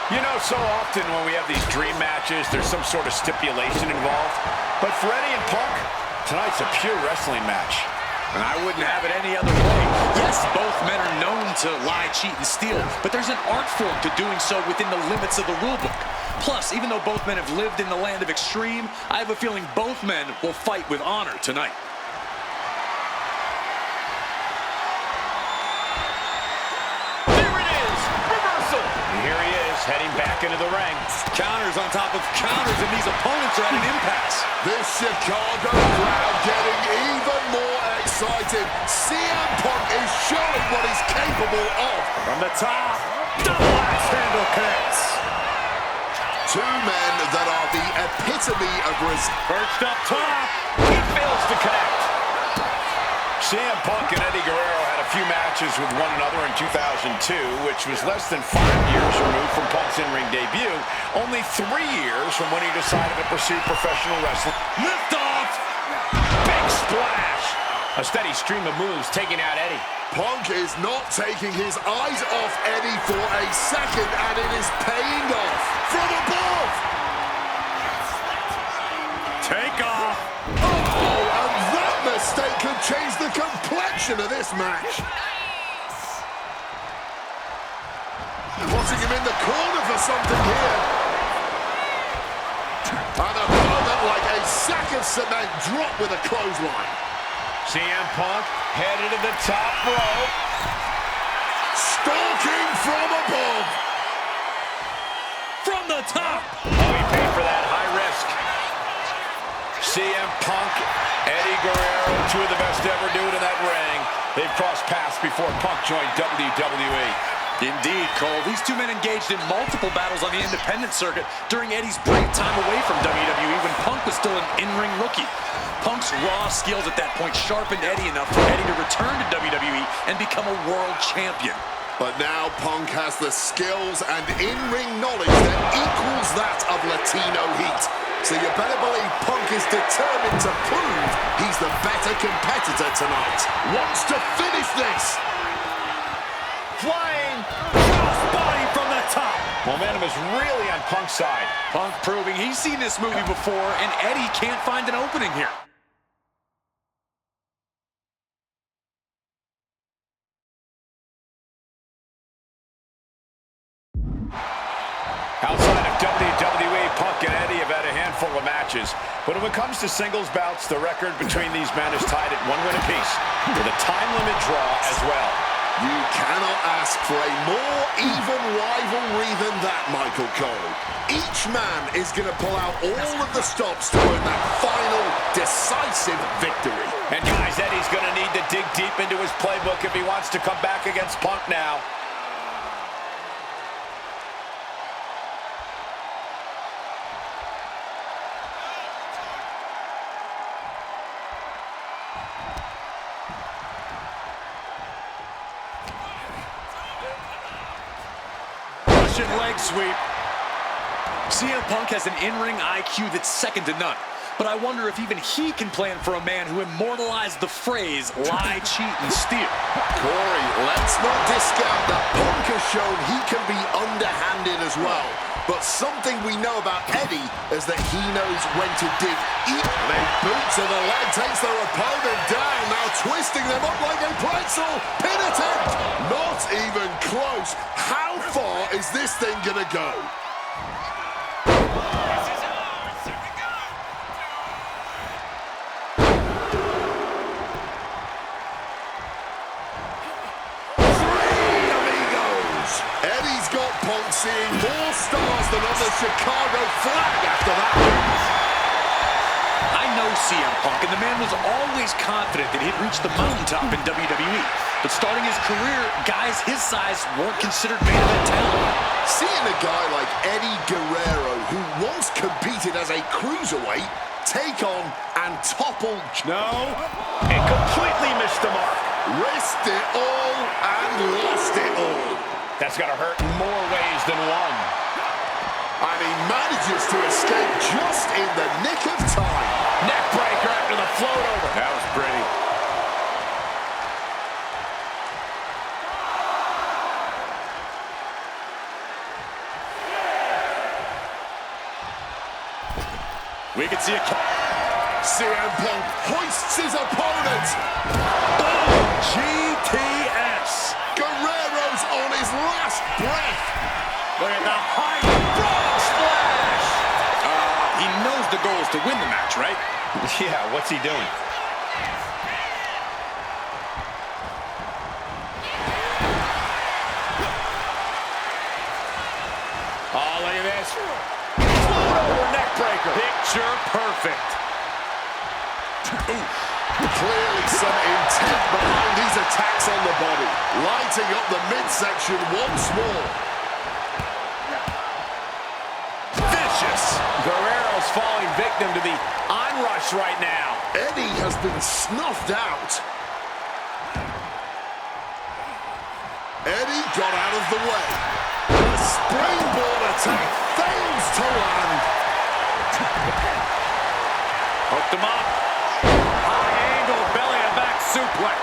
You know, so often when we have these dream matches, there's some sort of stipulation involved. But for Eddie and Punk, tonight's a pure wrestling match. And I wouldn't have it any other way. Yes, both men are known to lie, cheat, and steal, but there's an art form to doing so within the limits of the rule book. Plus, even though both men have lived in the land of extreme, I have a feeling both men will fight with honor tonight. There it is! Reversal! And here he is, heading back into the ring. Counters on top of counters, and these opponents are at an impasse. This Chicago crowd getting even more excited. CM Punk is showing what he's capable of. from the top, double axe handle connects. Two men that are the epitome of risk. Perched up top. He fails to connect. CM Punk and Eddie Guerrero had a few matches with one another in 2002, which was less than 5 years removed from Punk's in-ring debut, only 3 years from when he decided to pursue professional wrestling. Lift off! Big splash! A steady stream of moves taking out Eddie. Punk is not taking his eyes off Eddie for a second, and it is paying off from above. Take off. Oh, and that mistake could change the complexion of this match. Putting him in the corner for something here. And a moment like a sack of cement dropped with a clothesline. CM Punk headed to the top rope. Stalking from above. From the top. Oh, he paid for that. High risk. CM Punk, Eddie Guerrero, two of the best to ever do it in that ring. They've crossed paths before Punk joined WWE. Indeed, Cole. These two men engaged in multiple battles on the independent circuit during Eddie's brief time away from WWE when Punk was still an in-ring rookie. Punk's raw skills at that point sharpened Eddie enough for Eddie to return to WWE and become a world champion. But now Punk has the skills and in-ring knowledge that equals that of Latino Heat. So you better believe Punk is determined to prove he's the better competitor tonight. Wants to finish this. Flying Crossbody from the top. momentum is really on Punk's side. Punk proving he's seen this movie before, and Eddie can't find an opening here. Outside of WWE, Punk and Eddie have had a handful of matches. But when it comes to singles bouts, the record between these men is tied at 1 win apiece, with a time limit draw as well. You cannot ask for a more even rivalry than that, Michael Cole. Each man is going to pull out all of the stops to earn that final, decisive victory. And guys, Eddie's going to need to dig deep into his playbook if he wants to come back against Punk now. Leg sweep. CM Punk has an in-ring IQ that's second to none. But I wonder if even he can plan for a man who immortalized the phrase, lie, cheat, and steal. Corey, let's not discount that Punk has shown he can be underhanded as well. But something we know about Eddie is that he knows when to dig. A boot to the leg takes their opponent down, now twisting them up like a pretzel. Pin attempt! Not even close. How far is this thing gonna go? Eddie's got Punk seeing more stars than on the Chicago flag after that. I know CM Punk, and the man was always confident that he'd reach the mountaintop in WWE. But starting his career, guys his size weren't considered main event talent. Seeing a guy like Eddie Guerrero, who once competed as a cruiserweight, take on and topple... No, it completely missed the mark. Risked it all and lost it all. That's got to hurt in more ways than one. And he manages to escape just in the nick of time. Neck breaker after the float over. That was pretty. We can see a... CM Punk hoists his opponent. Boom! GTS! Guerrero's on his last breath. Look at the high frog splash! He knows the goal is to win the match, right? Yeah, what's he doing? Oh, look at this. Float over neck breaker. Picture perfect. Clearly some intent behind these attacks on the body. Lighting up the midsection once more. Vicious. Guerrero's falling victim to the onrush right now. Eddie has been snuffed out. Eddie got out of the way. The springboard attack fails to land. Hooked him up. High angle belly to back suplex.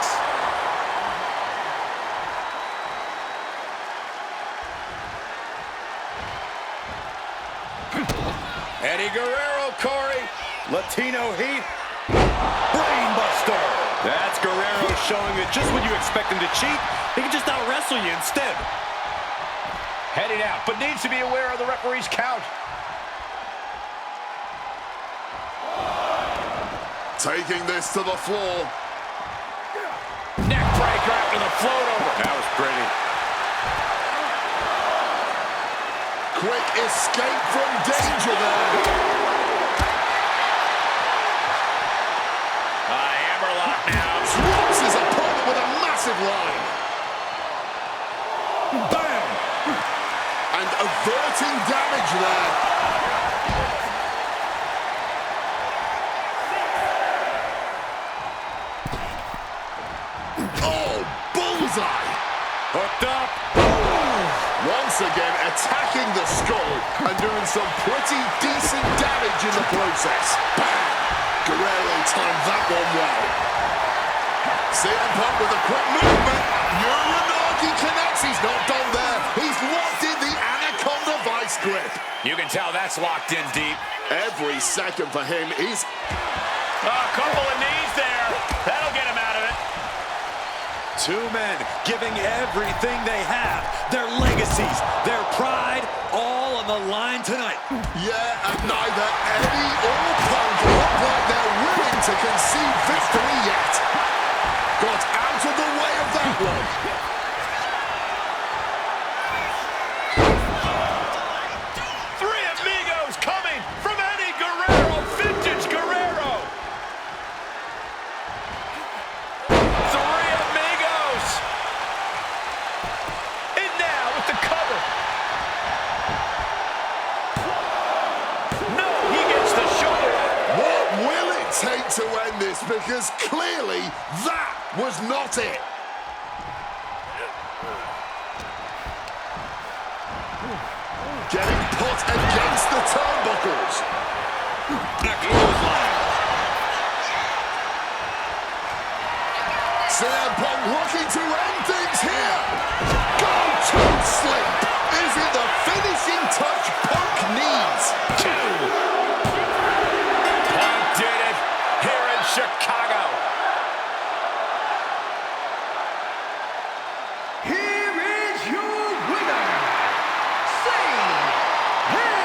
Eddie Guerrero, Corey. Latino Heat. Brainbuster. That's Guerrero showing that just when you expect him to cheat, he can just out-wrestle you instead. Heading out, but needs to be aware of the referee's count. Taking this to the floor. Neck breaker after the float over. That was pretty. quick escape from danger there. Hammerlock now. Drops his opponent with a massive line. Bam! And averting damage there. Oh, bullseye! Hooked up. Once again, attacking the skull and doing some pretty decent damage in the process. Bam! Guerrero timed that one well. CM Punk with a quick movement. Uranagi connects. He's not done there. He's locked in the Anaconda vice grip. You can tell that's locked in deep. Every second for him is... A couple of knees there. That'll get him out of it. Two men giving everything they have, their legacies, their pride, all on the line tonight. Yeah, and neither Eddie or Punk look like they're willing to concede victory yet. Got out of the way of that one. Three amigos coming from Eddie Guerrero, vintage Guerrero. Three amigos. And now with the cover. No, he gets the shoulder. What will it take to end this? Because clearly that was not it. Getting put against the turnbuckles. A clothesline. CM Punk looking to end things here. Go to sleep. Is it the finishing touch Punk needs? Two. Punk did it here in Chicago. Here is your winner, CM Punk.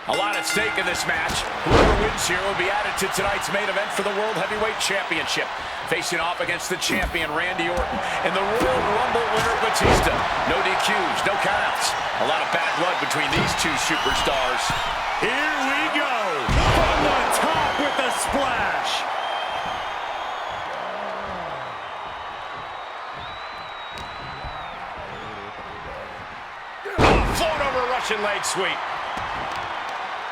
A lot at stake in this match. Whoever wins here will be added to tonight's main event for the World Heavyweight Championship. Facing off against the champion, Randy Orton, and the Royal Rumble winner, Batista. No DQs, no countouts. A lot of bad blood between these two superstars. Here we go. From the top with the splash. Float over Russian leg sweep.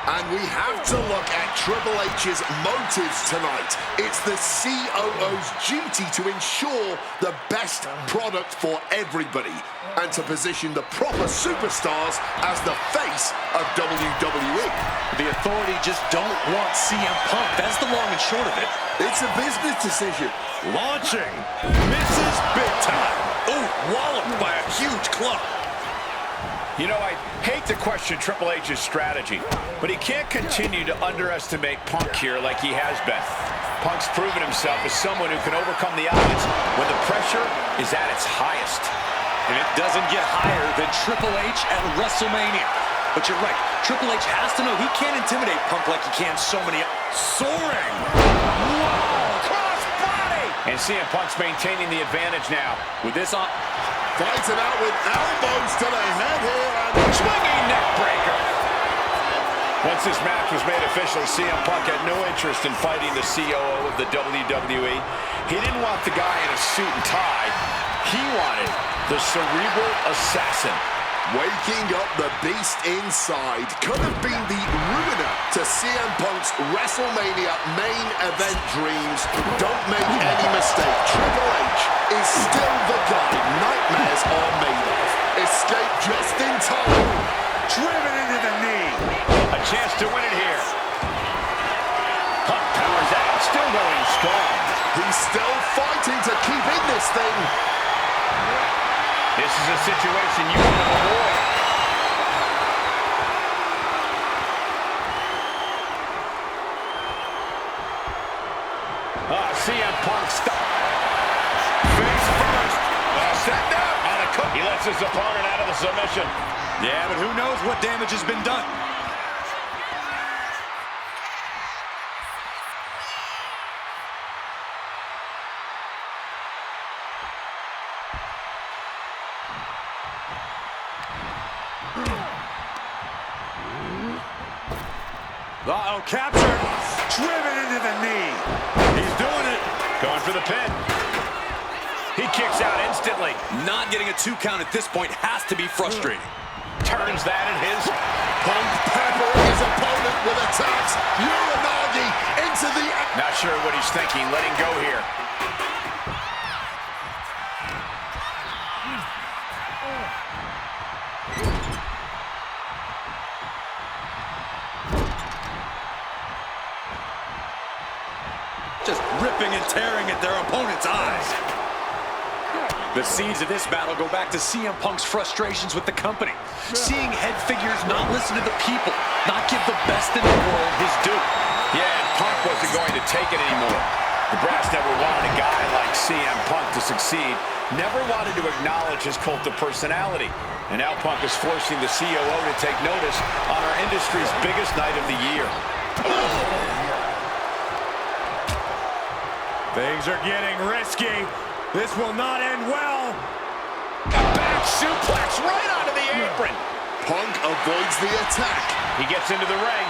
And we have to look at Triple H's motives tonight. It's the COO's duty to ensure the best product for everybody and to position the proper superstars as the face of WWE. The authority just don't want CM Punk. That's the long and short of it. It's a business decision. Launching. Misses big time. Ooh, walloped by a huge club. You know, I hate to question Triple H's strategy, but he can't continue to underestimate Punk here like he has been. Punk's proven himself as someone who can overcome the odds when the pressure is at its highest. And it doesn't get higher than Triple H at WrestleMania. But you're right, Triple H has to know he can't intimidate Punk like he can so many. Soaring. Whoa! Cross body! And CM Punk's maintaining the advantage now. With this on... Fighting out with elbows to the head here and Swinging neck breaker. Once this match was made official, CM Punk had no interest in fighting the COO of the WWE. He didn't want the guy in a suit and tie. He wanted the cerebral assassin. waking up the beast inside. Could have been the ruiner to CM Punk's WrestleMania main event dreams. Don't make any mistake, Triple H is still the guy nightmares are made of. Escape just in time. Driven into the knee. A chance to win it here. Punk powers out, still going strong. He's still fighting to keep in this thing. situation you want to avoid. CM Punk face first. Set down. On a cook. He lets his opponent out of the submission. Yeah, but who knows what damage has been done. Uh-oh, captured. Driven into the knee. He's doing it. Going for the pin. He kicks out instantly. Not getting a 2 count at this point has to be frustrating. Turns that in his. Punk peppering his opponent with attacks. Uranagi into the... Not sure what he's thinking. Letting go here. Just ripping and tearing at their opponent's eyes. The seeds of this battle go back to CM Punk's frustrations with the company. Seeing head figures not listen to the people, not give the best in the world his due. Yeah, and Punk wasn't going to take it anymore. The brass never wanted a guy like CM Punk to succeed, never wanted to acknowledge his cult of personality. And now Punk is forcing the COO to take notice on our industry's biggest night of the year. Things are getting risky. This will not end well. A back suplex right onto the apron. Punk avoids the attack. He gets into the ring.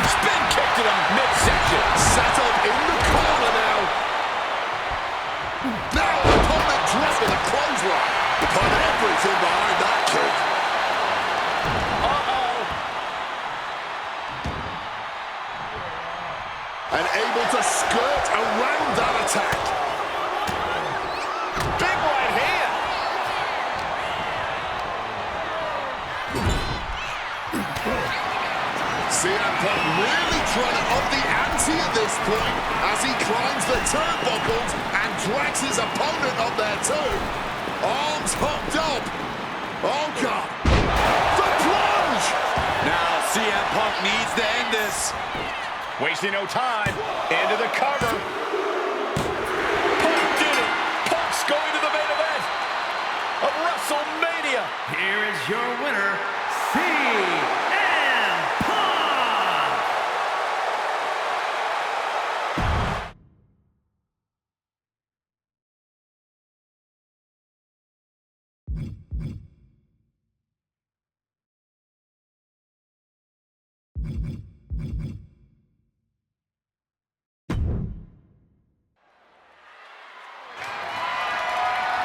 Spin kick to the midsection. Set up in the corner now. Now opponent dropping a clothesline. Put everything behind that kick. And able to skirt around that attack. Big right hand. CM Punk really trying to up the ante at this point as he climbs the turnbuckles and drags his opponent up there too. Arms hooked up. Oh God. The plunge. Now CM Punk needs to end this. Wasting no time. Into the cover. Punk did it. Punk's going to the main event of WrestleMania. Here is your winner, CM Punk!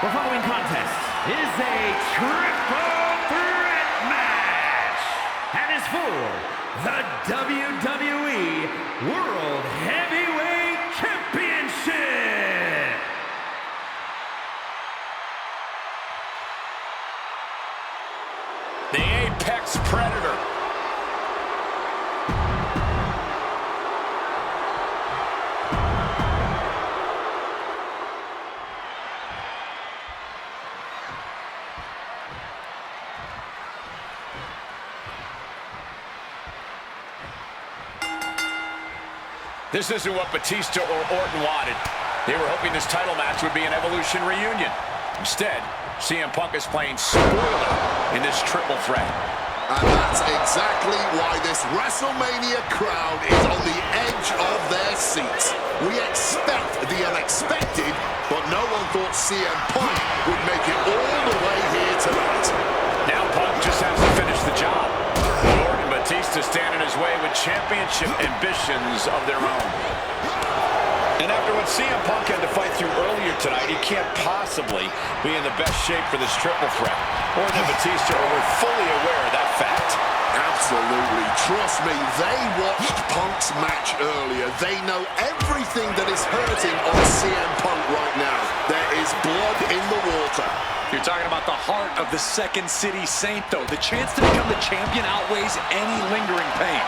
The following contest is a triple threat match and is for the WWE World Heavyweight Championship. The Apex Predator. This isn't what Batista or Orton wanted. They were hoping this title match would be an Evolution reunion. Instead, CM Punk is playing spoiler in this triple threat. And that's exactly why this WrestleMania crowd is on the edge of their seats. We expect the unexpected, but no one thought CM Punk would make it all the way here tonight. Now Punk just has to finish the job. Orton and Batista stand in his way with championship ambitions of their own. And after what CM Punk had to fight through earlier tonight, he can't possibly be in the best shape for this triple threat. Orton and Batista are fully aware of that fact. Absolutely. Trust me, they watched Punk's match earlier. They know everything that is hurting on CM Punk right now. There is blood in the water. You're talking about the heart of the Second City Saint, though. The chance to become the champion outweighs any lingering pain.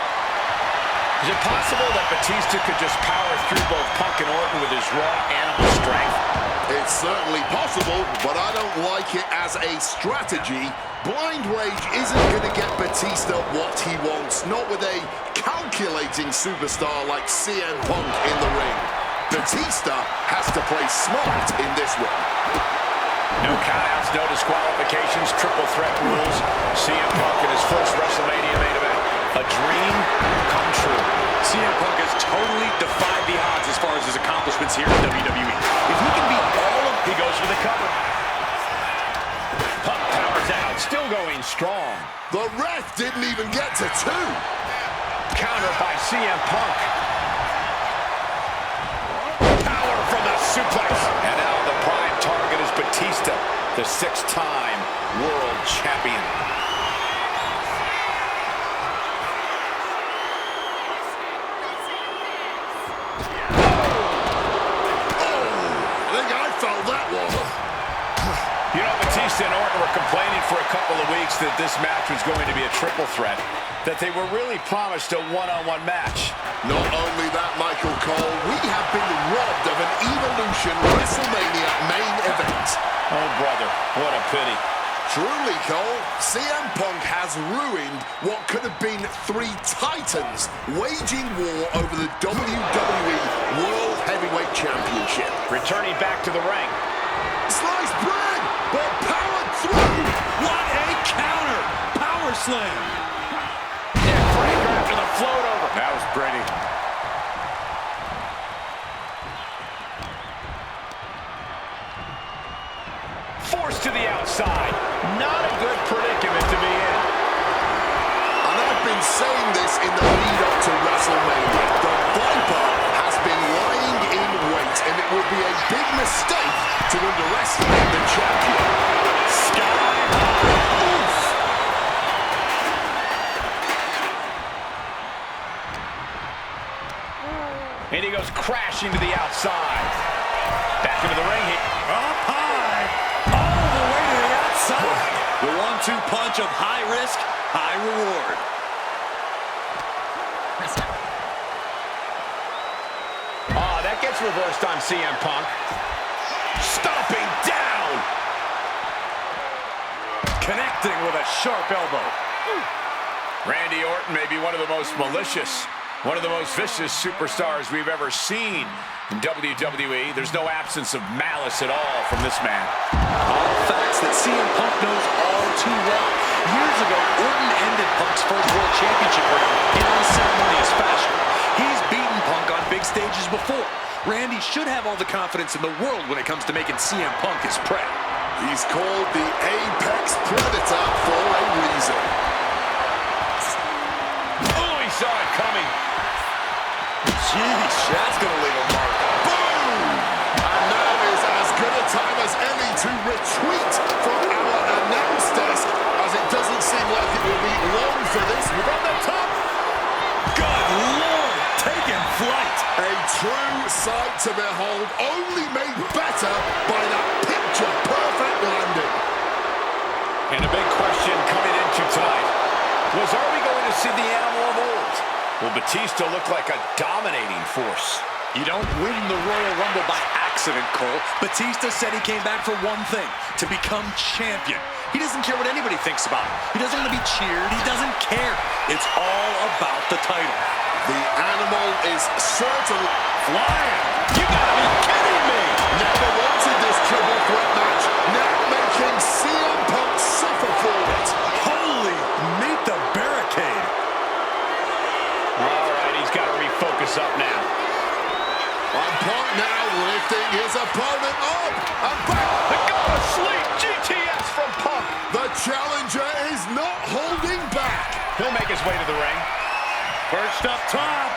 Is it possible that Batista could just power through both Punk and Orton with his raw animal strength? It's certainly possible, but I don't like it as a strategy. Blind Rage isn't going to get Batista what he wants, not with a calculating superstar like CM Punk in the ring. Batista has to play smart in this one. No countouts, no disqualifications, triple threat rules. CM Punk in his first WrestleMania main event. A dream come true. CM Punk has totally defied the odds as far as his accomplishments here in WWE. If he can beat all of... He goes for the cover. Punk powers out, still going strong. The ref didn't even get to 2. Counter by CM Punk. Power from the suplex. And now the prime target is Batista, the 6-time world champion. You know, Batista and Orton were complaining for a couple of weeks that this match was going to be a triple threat, that they were really promised a one-on-one match. Not only that, Michael Cole, we have been robbed of an Evolution WrestleMania main event. Oh, brother, what a pity. Truly, Cole, CM Punk has ruined what could have been 3 titans waging war over the WWE World Heavyweight Championship. Returning back to the ring. Sliced bread, but powered through. What a counter! Power slam! Breaker after the float over. That was pretty. Forced to the outside. Not a good predicament to be in. And I've been saying this in the lead-up to WrestleMania. The Viper has been lying in wait, and it would be a big mistake to underestimate the champion. Sky high. Oof. And he goes crashing to the outside. Back into the ring. Up high. All the way to the outside. The 1-2 punch of high risk, high reward. That gets reversed on CM Punk. Stomping down. Connecting with a sharp elbow. Randy Orton may be one of the most malicious, one of the most vicious superstars we've ever seen in WWE. There's no absence of malice at all from this man. All facts that CM Punk knows all too well. Years ago, Orton ended Punk's first World Championship reign in unceremonious fashion. He's beaten Punk on big stages before. Randy should have all the confidence in the world when it comes to making CM Punk his prey. He's called the Apex Predator for a reason. Oh, he saw it coming. Jeez, that's going to leave a mark. Boom! And now is as good a time as any to retreat from our announce desk, as it doesn't seem like it will be long for this. From the top. Good Lord, taking flight. A true sight to behold, only made better by that picture-perfect landing. And a big question coming into tonight was, are we going to see the animal of old? Will Batista look like a dominating force? You don't win the Royal Rumble by accident, Cole. Batista said he came back for one thing, to become champion. He doesn't care what anybody thinks about him. He doesn't want to be cheered. He doesn't care. It's all about the title. The animal is certainly Flying. You gotta be kidding me. never wanted this triple threat match, now making CM Punk suffer for it. Holy, meet the barricade. All right, he's got to refocus up now. And Punk now lifting his opponent up and back. The go to sleep GTS from Punk. The challenger is not holding back. He'll make his way to the ring. Perched up top.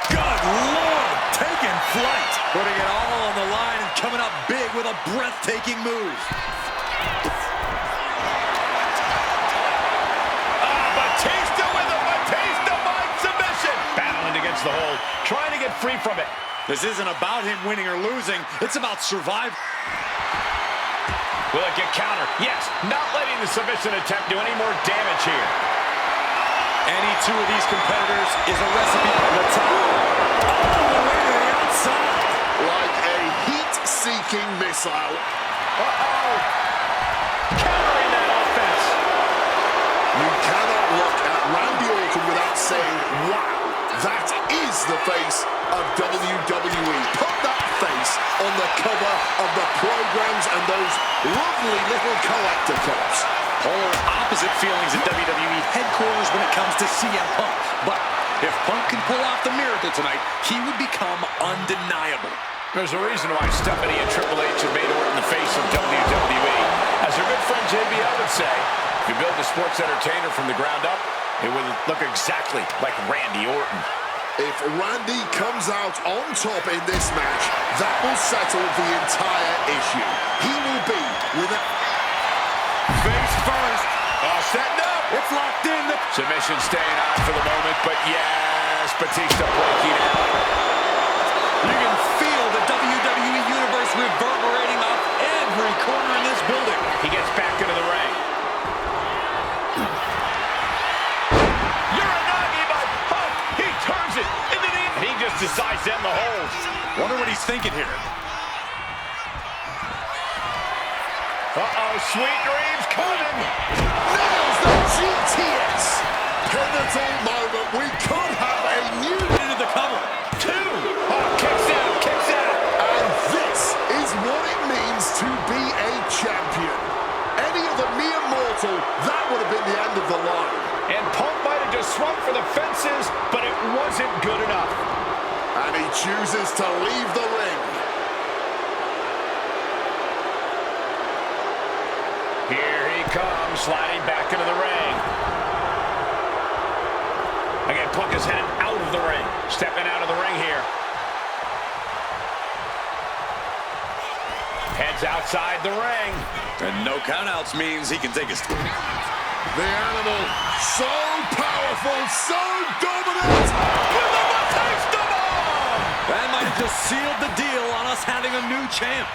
Good Lord, taking flight. Putting it all on the line and coming up big with a breathtaking move. Batista with a Batista mind submission. Battling against the hold, trying to get free from it. This isn't about him winning or losing. It's about survival. Will it get countered? Yes, not letting the submission attempt do any more damage here. Any two of these competitors is a recipe on the top. All the way to the outside. Like a heat-seeking missile. Uh-oh. Countering that offense. You cannot look at Randy Orton without saying, wow, that is the face of WWE. Put that face on the cover of the programs and those lovely little collector cups. Polar opposite feelings at WWE headquarters when it comes to CM Punk. But if Punk can pull off the miracle tonight, he would become undeniable. There's a reason why Stephanie and Triple H have made Orton the face of WWE. As our good friend JBL would say, if you build a sports entertainer from the ground up, it would look exactly like Randy Orton. If Randy comes out on top in this match, that will settle the entire issue. He will be with a... Face first. Setting up. It's locked in. Submission staying on for the moment, but yes, Batista breaking out. You can feel the WWE Universe reverberating off every corner in this building. He gets back into the ring. Uranagi by Punk. He turns it into the... He just decides to end the hold. Wonder what he's thinking here. Uh-oh, sweet dreams coming. Nails the GTS. Pivotal moment. We could have a new... Into the cover. Two. Oh, kicks out, kicks out. And this is what it means to be a champion. Any other mere mortal, that would have been the end of the line. And Punk might have just swung for the fences, but it wasn't good enough. And he chooses to leave the ring. Here he comes, sliding back into the ring. Again, Punk is headed out of the ring. Stepping out of the ring here. Heads outside the ring. And no countouts means he can take his... The animal, so powerful, so dominant. With the Batista bomb! That might have just sealed the deal on us having a new champ.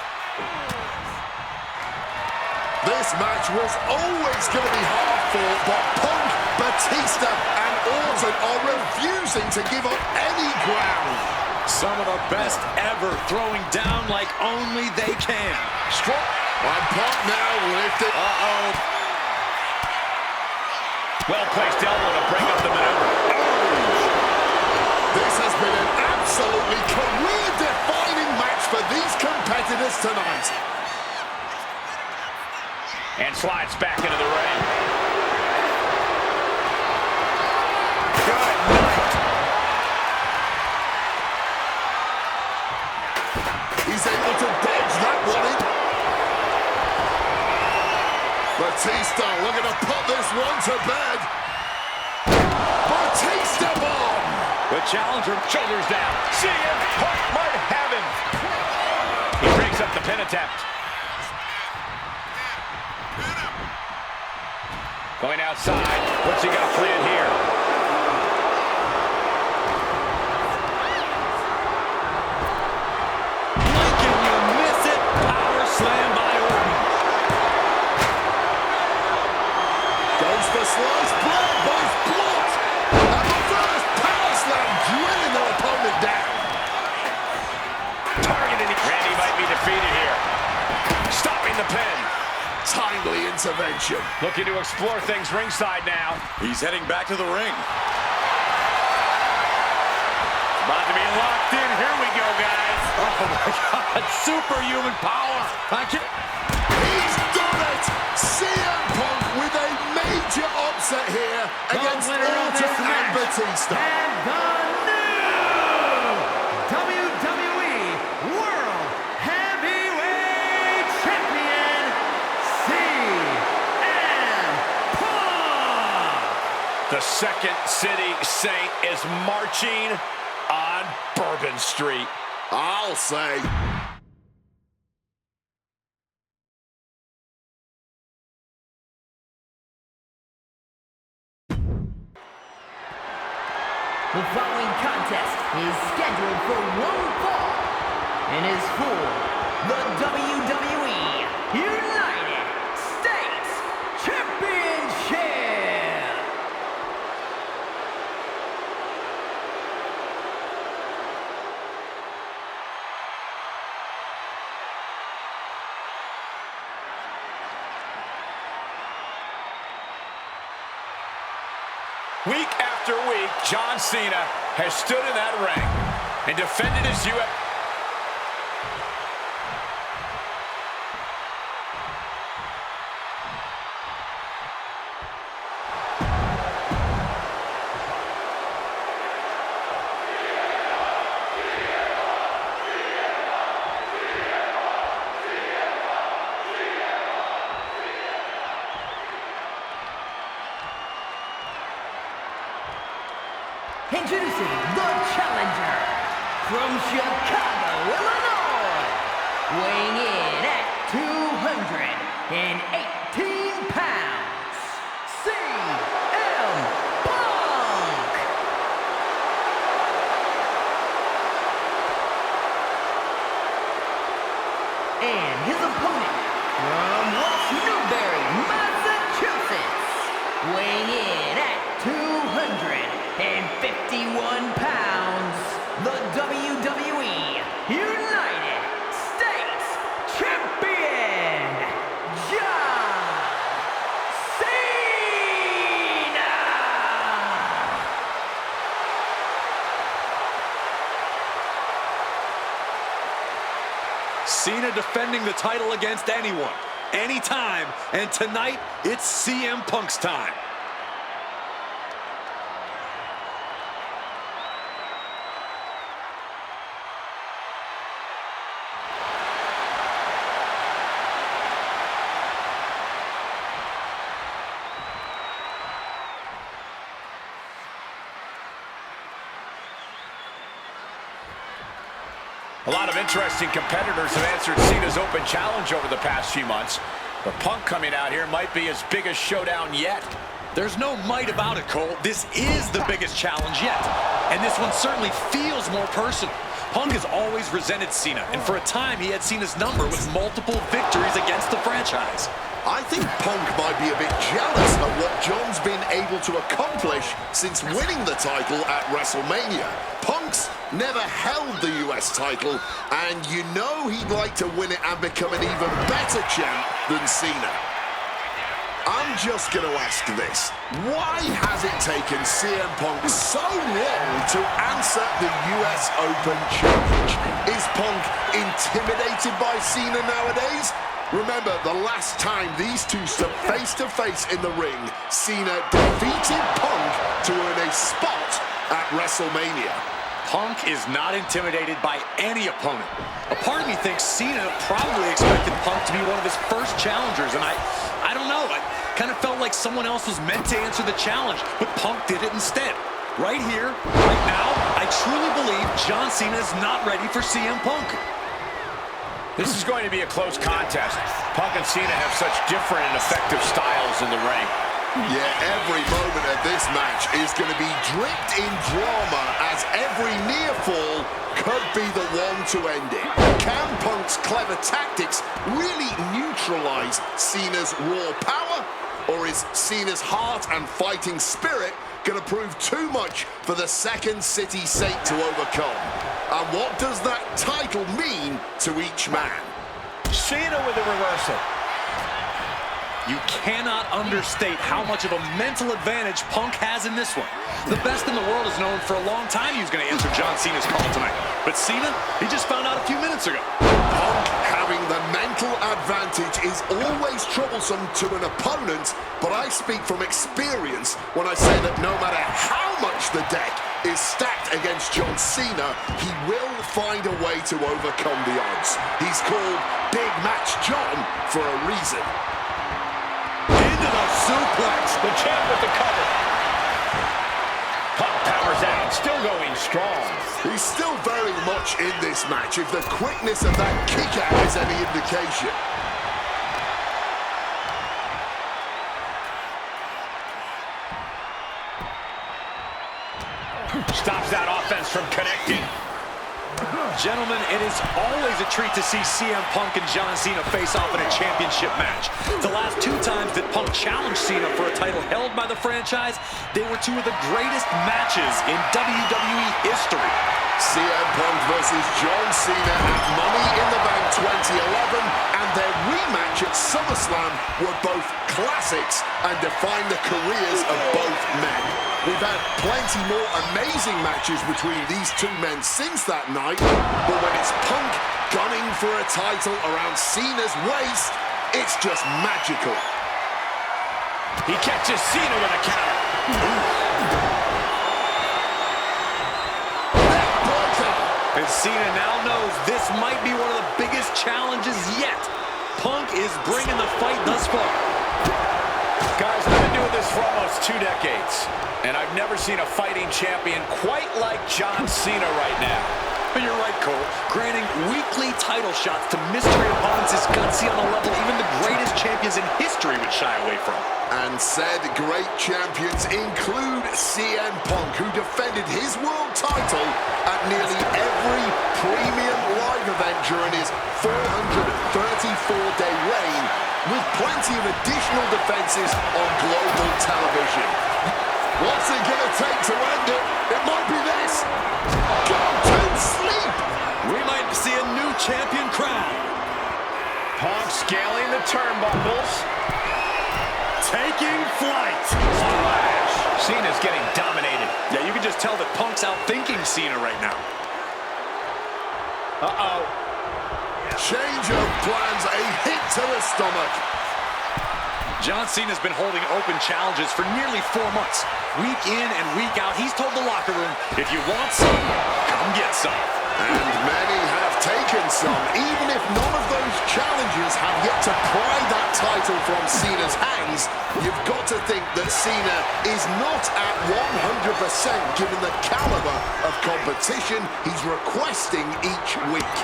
This match was always going to be hard fought, but Punk, Batista, and Orton are refusing to give up any ground. Some of the best ever, throwing down like only they can. Strong. And Punk now lifted. Well-placed elbow to break up the maneuver. This has been an absolutely career-defining match for these competitors tonight. And slides back into the ring. Good night. He's able to dodge that one. Batista looking to put this one to bed. Batista bomb. The challenger, Shoulders down. CM Punk might have him. He breaks up the pin attempt. Going outside. What's he got planned here? Can you miss it? Power slam by Orton. Goes for slice, blood, both blocked. And the first power slam drilling their opponent down. Targeting. Randy might be defeated here. Stopping the pin. Timely intervention. Looking to explore things ringside now. He's heading back to the ring. About to be locked in. Here we go, guys. Oh my God, superhuman power. He's done it. CM Punk with a major upset here against Orton and Batista. And the new WWE World Heavyweight Champion, CM Punk. The Second City Saint is marching on Bourbon Street. I'll say. The following contest is scheduled for one fall and is for the WWE United States Championship. Week after week, John Cena has stood in that ring and defended his UFC. Introducing the challenger from Chicago, Illinois, weighing in at 218 pounds, CM Punk. And his opponent from West Newbury, Massachusetts, weighing in at 251 pounds, the WWE United States Champion, John Cena! Cena defending the title against anyone, anytime, and tonight it's CM Punk's time. A lot of interesting competitors have answered Cena's open challenge over the past few months. But Punk coming out here might be his biggest showdown yet. There's no might about it, Cole. This is the biggest challenge yet. And this one certainly feels more personal. Punk has always resented Cena, and for a time he had Cena's number with multiple victories against the franchise. I think Punk might be a bit jealous of what John's been able to accomplish since winning the title at WrestleMania. Punk's never held the US title, and you know he'd like to win it and become an even better champ than Cena. I'm just going to ask this. Why has it taken CM Punk so long to answer the US Open Challenge? Is Punk intimidated by Cena nowadays? Remember, the last time these two stood face-to-face in the ring, Cena defeated Punk to earn a spot at WrestleMania. Punk is not intimidated by any opponent. A part of me thinks Cena probably expected Punk to be one of his first challengers, and I don't know. I kind of felt like someone else was meant to answer the challenge, but Punk did it instead. Right here, right now, I truly believe John Cena is not ready for CM Punk. This is going to be a close contest. Punk and Cena have such different and effective styles in the ring. Yeah, every moment of this match is going to be dripped in drama, as every near fall could be the one to end it. Can Punk's clever tactics really neutralize Cena's raw power? Or is Cena's heart and fighting spirit going to prove too much for the Second City Saint to overcome? And what does that title mean to each man? Cena with a reversal. You cannot understate how much of a mental advantage Punk has in this one. The best in the world has known for a long time he was going to answer John Cena's call tonight. But Cena, he just found out a few minutes ago. Punk having the mental advantage is always troublesome to an opponent, but I speak from experience when I say that no matter how much the deck is stacked against John Cena, he will find a way to overcome the odds. He's called Big Match John for a reason. Into the suplex. The champ with the cover. Punk powers out, still going strong. He's still very much in this match, if the quickness of that kick out is any indication. Stops that offense from connecting. Gentlemen, it is always a treat to see CM Punk and John Cena face off in a championship match. The last two times that Punk challenged Cena for a title held by the franchise, they were two of the greatest matches in WWE history. CM Punk versus John Cena at Money in the Bank 2011, and their rematch at SummerSlam were both classics and defined the careers of both men. We've had plenty more amazing matches between these two men since that night, but when it's Punk gunning for a title around Cena's waist, it's just magical. He catches Cena with a counter. And Cena now knows this might be one of the biggest challenges yet. Punk is bringing the fight thus far. Guys, I've been doing this for almost 2 decades, and I've never seen a fighting champion quite like John Cena right now. But you're right, Cole. Granting weekly title shots to mystery opponents is gutsy on a level even the greatest champions in history would shy away from. And said great champions include CM Punk, who defended his world title at nearly every premium live event during his 434-day reign, with plenty of additional defenses on global television. What's it gonna take to end it? It might be this. Go to sleep! We might see a new champion crown. Punk scaling the turnbuckles. Taking flight. Splash. Cena's getting dominated. Yeah, you can just tell that Punk's outthinking Cena right now. Uh-oh. Change of plans, a hit to the stomach. John Cena's been holding open challenges for nearly 4 months. Week in and week out, he's told the locker room, if you want some, come get some. And many have taken some, even if none of those challenges have yet to pry that title from Cena's hands. You've got to think that Cena is not at 100% given the caliber of competition he's requesting each week.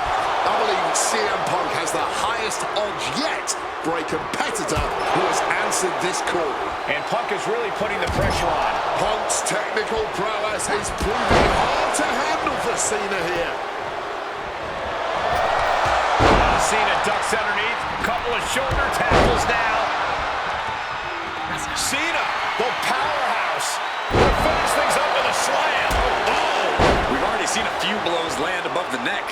I believe CM Punk has the highest odds yet for a competitor who has answered this call. And Punk is really putting the pressure on. Punk's technical prowess is proving hard to handle for Cena here. Cena ducks underneath. Couple of shoulder tackles now. Cena, the powerhouse. Gonna finish things up with a slam. Oh! We've already seen a few blows land above the neck.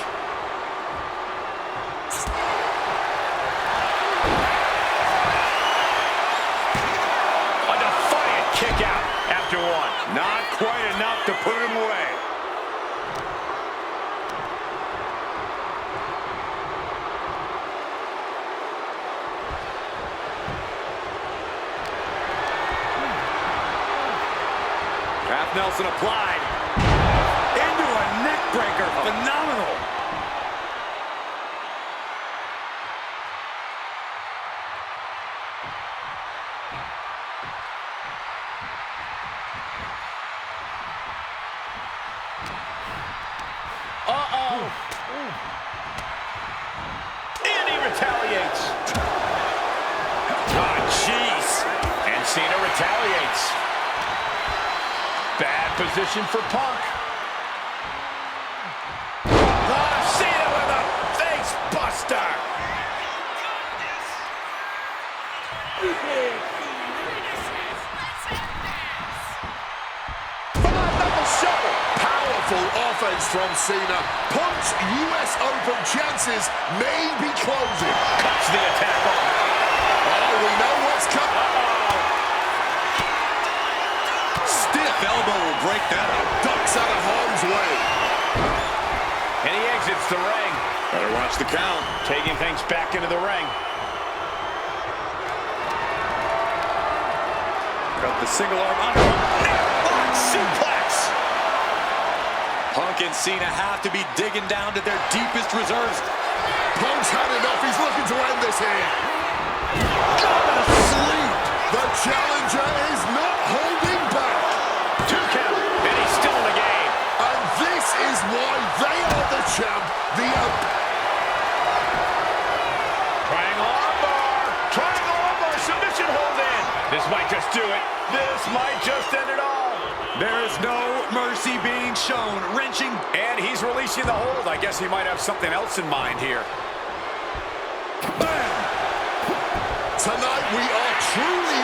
A defiant kick out after one. Not quite enough to put him away. Half Nelson applied. Into a neck breaker. Phenomenal. Uh-oh. And he retaliates. Oh, jeez. And Cena retaliates. Bad position for Punk. Cena with a face buster. Five-knuckle shovel. Powerful offense from Cena. Punk's US Open chances may be closing. Cuts the attack off. Oh, we know what's coming. Stiff elbow will break that up. Ducks out of harm's way. And he exits the ring. Better watch the count. Taking things back into the ring. Got the single arm under him. Neckbreak suplex. Punk and Cena have to be digging down to their deepest reserves. Punk's had enough. He's looking to end this here. Gonna sleep. The challenger is not holding back. 2 count, and he's still in the game. And this is why they are the champ. Triangle armbar. Triangle armbar. Submission hold in. This might just do it. This might just end it all. There is no mercy being shown. Wrenching. And he's releasing the hold. I guess he might have something else in mind here. Bam! Tonight we are truly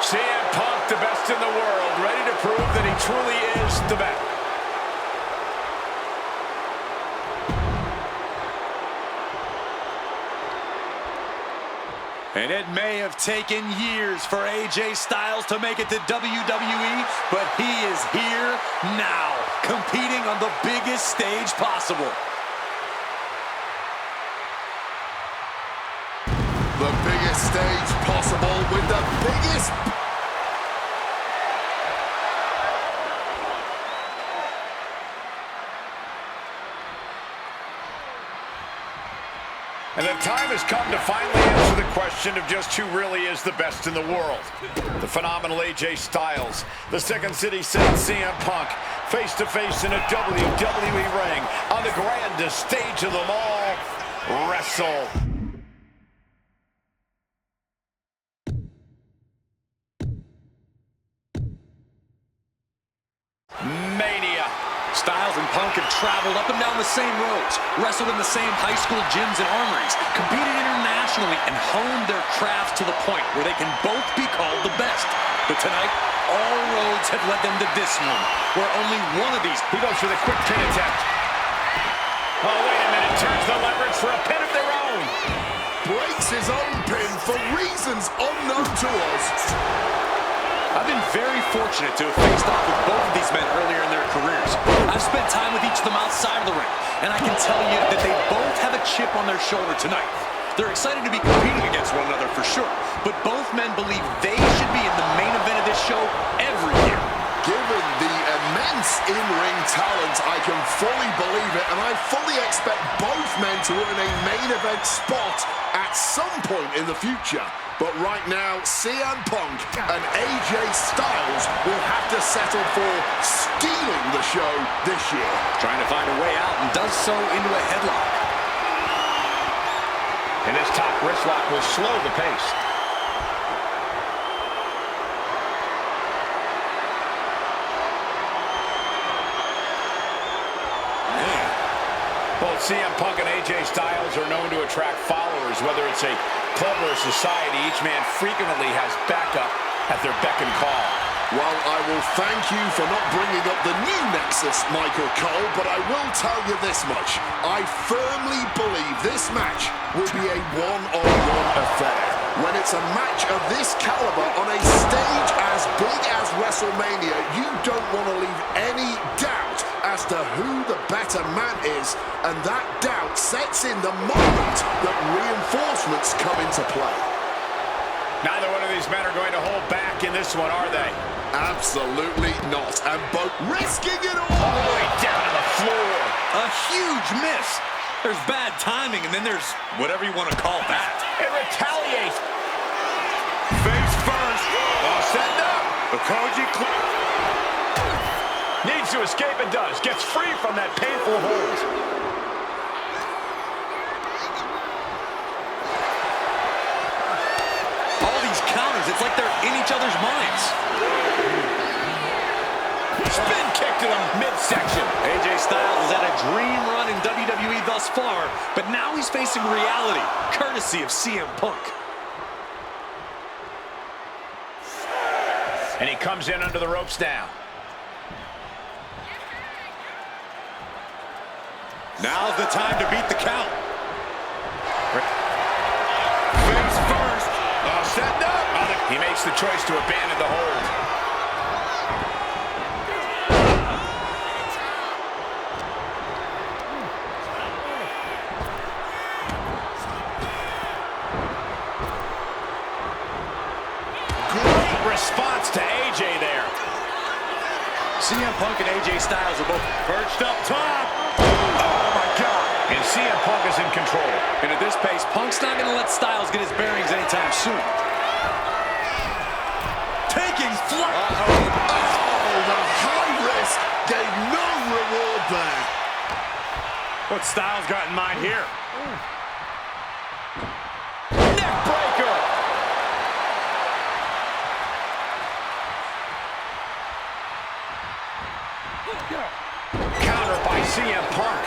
CM Punk, the best in the world, ready to prove that he truly is the best. And it may have taken years for AJ Styles to make it to WWE, but he is here now, competing on the biggest stage possible. The biggest stage possible with the biggest... And the time has come to finally answer the question of just who really is the best in the world. The phenomenal AJ Styles, the Second City Saint CM Punk, face-to-face in a WWE ring on the grandest stage of them all, Wrestle. Mania. Styles and Punk have traveled up and down the same roads, wrestled in the same high school gyms and armories, competed internationally, and honed their craft to the point where they can both be called the best. But tonight, all roads have led them to this one, where only one of these... He goes for the quick pin attempt. Oh, wait a minute. Turns the leverage for a pin of their own. breaks his own pin for reasons unknown to us. I've been very fortunate to have faced off with both of these men earlier in their careers. I've spent time with each of them outside of the ring, and I can tell you that they both have a chip on their shoulder tonight. They're excited to be competing against one another for sure, but both men believe they should be in the main event of this show every year. Given the immense in-ring talent, I can fully believe it, and I fully expect both men to earn a main event spot at some point in the future. But right now, CM Punk and AJ Styles will have to settle for stealing the show this year. Trying to find a way out and does so into a headlock. And this top wrist lock will slow the pace. Both CM Punk and AJ Styles are known to attract followers, whether it's a club or a society. Each man frequently has backup at their beck and call. Well, I will thank you for not bringing up the new Nexus, Michael Cole, but I will tell you this much. I firmly believe this match will be a one-on-one affair. When it's a match of this caliber on a stage as big as WrestleMania, you don't want to leave any doubt as to who the better man is, and that doubt sets in the moment that reinforcements come into play. Neither one of these men are going to hold back in this one, are they? Absolutely not, and both risking it all. All the way down to the floor. A huge miss. There's bad timing, and then there's whatever you want to call that. It retaliates. Face first. All set up. The Koji needs to escape and does. Gets free from that painful hold. All these counters, it's like they're in each other's minds. Spin kick to the midsection. AJ Styles has had a dream run in WWE thus far, but now he's facing reality, courtesy of CM Punk. And he comes in under the ropes now. Now's the time to beat the count. Face first. All set up. He makes the choice to abandon the hold. Response to AJ there. CM Punk and AJ Styles are both Perched up top. Oh, my God. And CM Punk is in control. and at this pace, Punk's not going to let Styles get his bearings anytime soon. Taking flight. Oh, the high risk gave no reward there. What's Styles got in mind here? Neck breaker. Counter by CM Punk.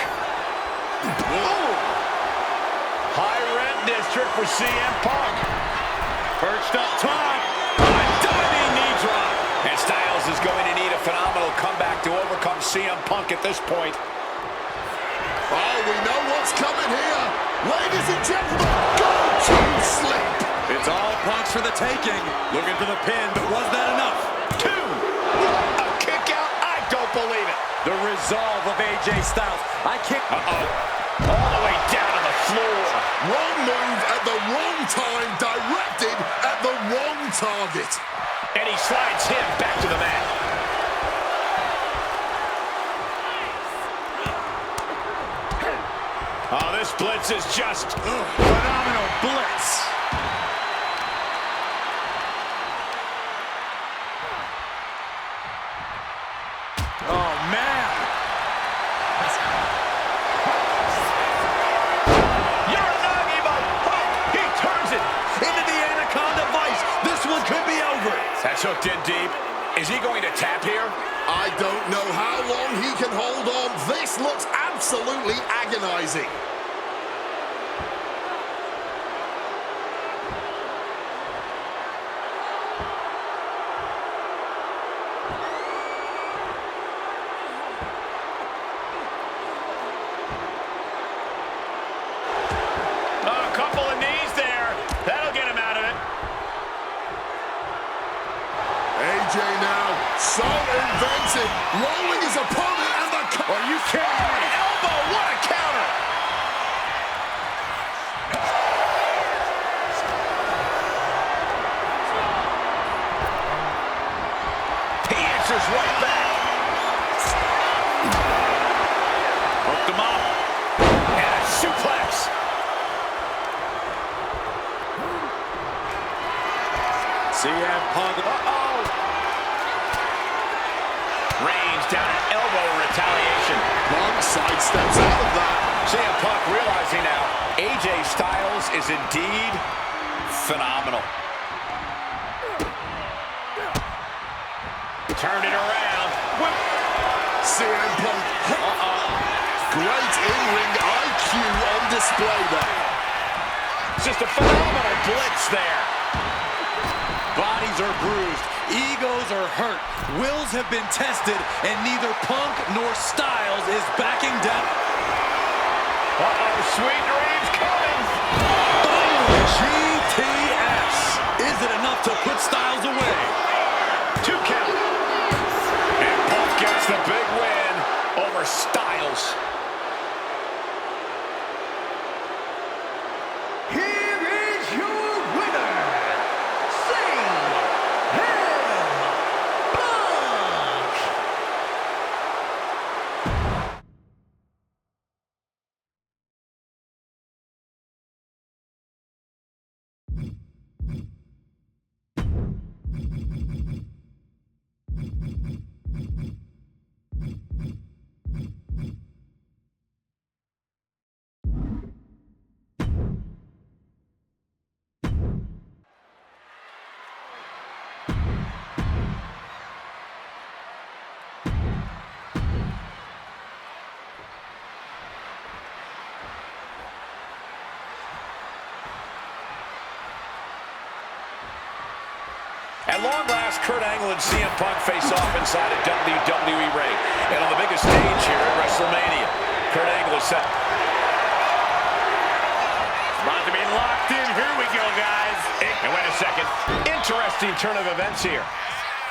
Ooh. High rent district for CM Punk. Perched up top. CM Punk at this point. Oh, we know what's coming here. Ladies and gentlemen, go to sleep. It's all Punk's for the taking. Looking for the pin, but was that enough? 2. A kick out. I don't believe it. The resolve of AJ Styles. I can't... Uh-oh. All the way down to the floor. Wrong move at the wrong time, directed at the wrong target. And he slides him back to the mat. Oh, this blitz is just phenomenal blitz. Oh, man. He turns it into the Anaconda Vice. This one could be over. That's hooked in deep. Is he going to tap here? I don't know how long he can hold on. This looks absolutely agonizing. A couple of knees there. That'll get him out of it. AJ now, so inventive, rolling his opponent and the... Are you kidding me? Elbow, what a counter! He answers right back. Hooked him up. And a suplex. CM Punk. Uh-oh. Reigns down an elbow retaliation. Punk sidesteps out of that. CM Punk realizing now, AJ Styles is indeed phenomenal. Turned it around. CM Punk. Great in-ring IQ on display there. Just a phenomenal blitz there. Bodies are bruised. Egos are hurt. Wills have been tested, and neither Punk nor Styles is backing down. Uh-oh, sweet dreams coming. Oh, GTS. Is it enough to put Styles away? 2 count. And Punk gets the big win over Styles. Here is your winner, CM Punk. At long last, Kurt Angle and CM Punk face off inside a WWE ring. And on the biggest stage here at WrestleMania, Kurt Angle is set. About to be locked in. Here we go, guys. And wait a second. Interesting turn of events here.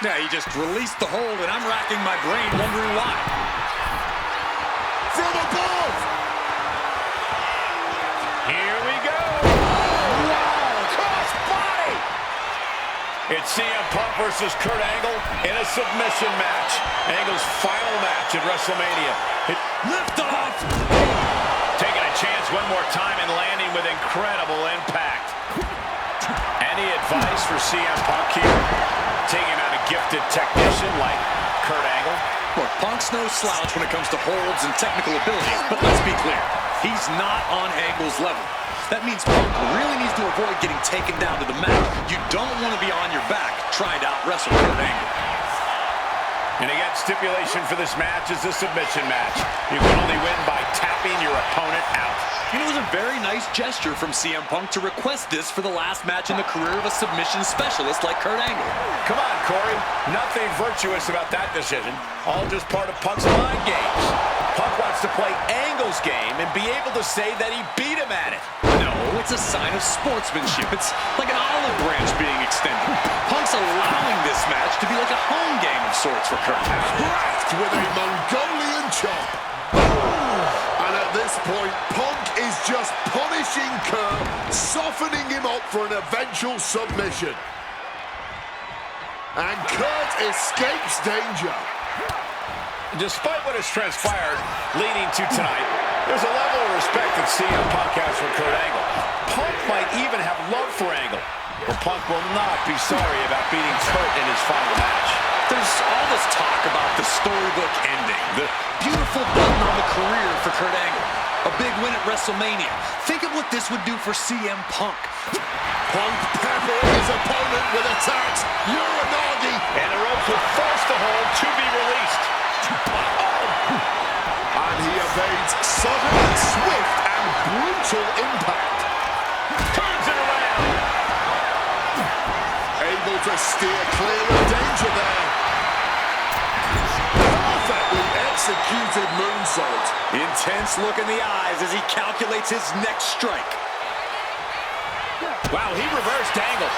Yeah, he just released the hold, and I'm racking my brain wondering why. From above! Here we go. Wow, cross body. It's CM Punk versus Kurt Angle in a submission match. Angle's final match at WrestleMania. Lift off. Taking a chance one more time and landing with incredible impact. Any advice for CM Punk here? Taking out a gifted technician like Kurt Angle. Look, Punk's no slouch when it comes to holds and technical abilities, but let's be clear, he's not on Angle's level. That means Punk really needs to avoid getting taken down to the mat. You don't want to be on your back trying to out-wrestle Kurt Angle. And again, stipulation for this match is a submission match. You can only win by tapping your opponent out. It was a very nice gesture from CM Punk to request this for the last match in the career of a submission specialist like Kurt Angle. Come on, Corey. Nothing virtuous about that decision. All just part of Punk's mind games. Punk wants to play Angle's game and be able to say that he beat him at it. No, it's a sign of sportsmanship. It's like an olive branch being extended. Punk's allowing this match to be like a home game of sorts for Kurt. Cracked with a Mongolian chop. And at this point, Punk is just punishing Kurt, softening him up for an eventual submission. And Kurt escapes danger. Despite what has transpired leading to tonight, there's a level of respect that CM Punk has for Kurt Angle. Punk might even have love for Angle, but Punk will not be sorry about beating Kurt in his final match. There's all this talk about the storybook ending, the beautiful button on the career for Kurt Angle, a big win at WrestleMania. Think of what this would do for CM Punk. Punk peppering his opponent with attacks. Uranagi. And the ropes will force the hold to be released. And he evades sudden, swift, and brutal impact. Turns it around. Able to steer clear of danger there. Perfectly executed moonsault. Intense look in the eyes as he calculates his next strike. Wow, he reversed Angle.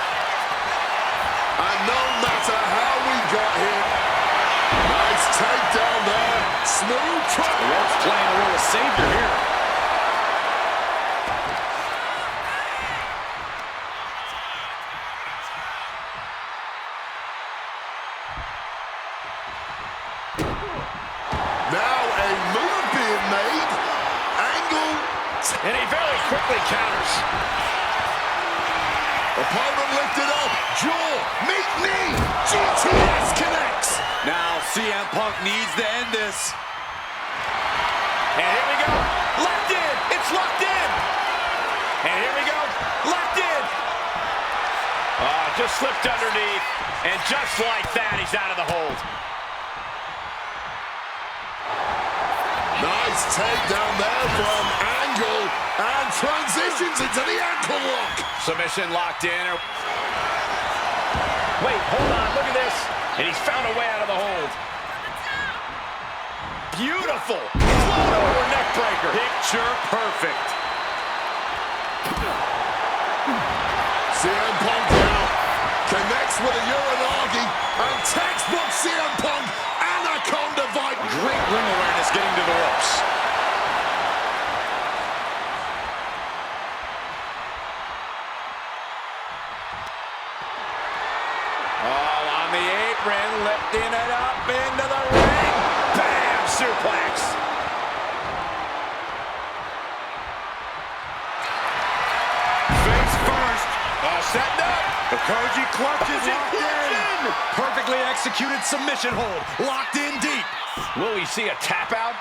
And no matter how we got here, nice takedown there. Smooth track. The ref's playing a role of savior here. Now a move being made. Angle. And he very quickly counters. Opponent lifted up. Jaw. Meet knee. GTS connects. Now CM Punk needs to end this. And here we go. Locked in. It's locked in. And here we go. Locked in. Just slipped underneath. And just like that, he's out of the hold. Nice takedown there from Angle. And transitions into the ankle lock. Submission locked in. Wait, hold on. Look at this. And he's found a way out of the hold. Beautiful. Float over neck breaker. Picture perfect. CM Punk now connects with a Uranagi. And textbook CM Punk. Anaconda Vibe. Great ring awareness getting to the ropes. Oh, on the apron, lifting it up into the ring. Bam! Suplex. Face first. Setting up. The Koji clutch is locked in. Perfectly executed submission hold. Locked in deep. Will we see a tap out?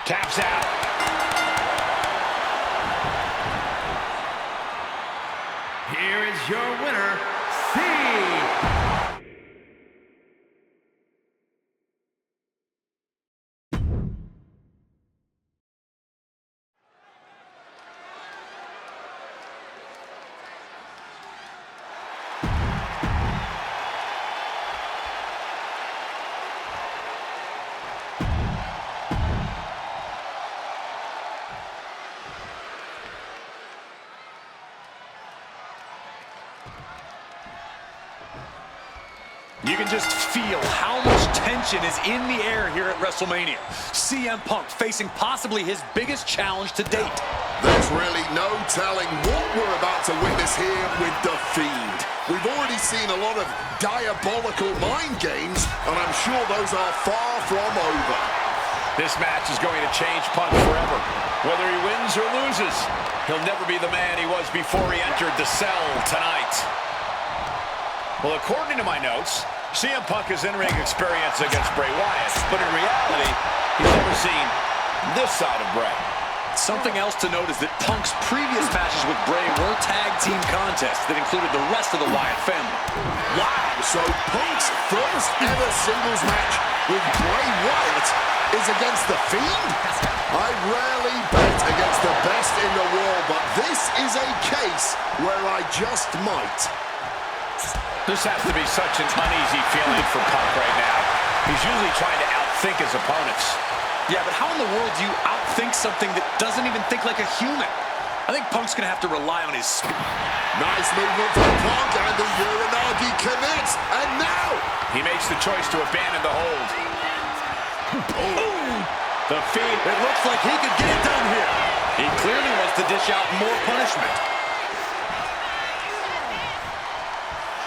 Taps out. Here is your winner, C. You can just feel how much tension is in the air here at WrestleMania. CM Punk facing possibly his biggest challenge to date. There's really no telling what we're about to witness here with The Fiend. We've already seen a lot of diabolical mind games, and I'm sure those are far from over. This match is going to change Punk forever. Whether he wins or loses, he'll never be the man he was before he entered the cell tonight. Well, according to my notes, CM Punk has in-ring experience against Bray Wyatt, but in reality, he's never seen this side of Bray. Something else to note is that Punk's previous matches with Bray were tag team contests that included the rest of the Wyatt family. Wow, so Punk's first ever singles match with Bray Wyatt is against The Fiend? I rarely bet against the best in the world, but this is a case where I just might. This has to be such an uneasy feeling for Punk right now. He's usually trying to outthink his opponents. Yeah, but how in the world do you outthink something that doesn't even think like a human? I think Punk's going to have to rely on his speed. Nice movement from Punk, and the Uranagi connects, and now he makes the choice to abandon the hold. The Fiend, it looks like he could get it done here. He clearly wants to dish out more punishment.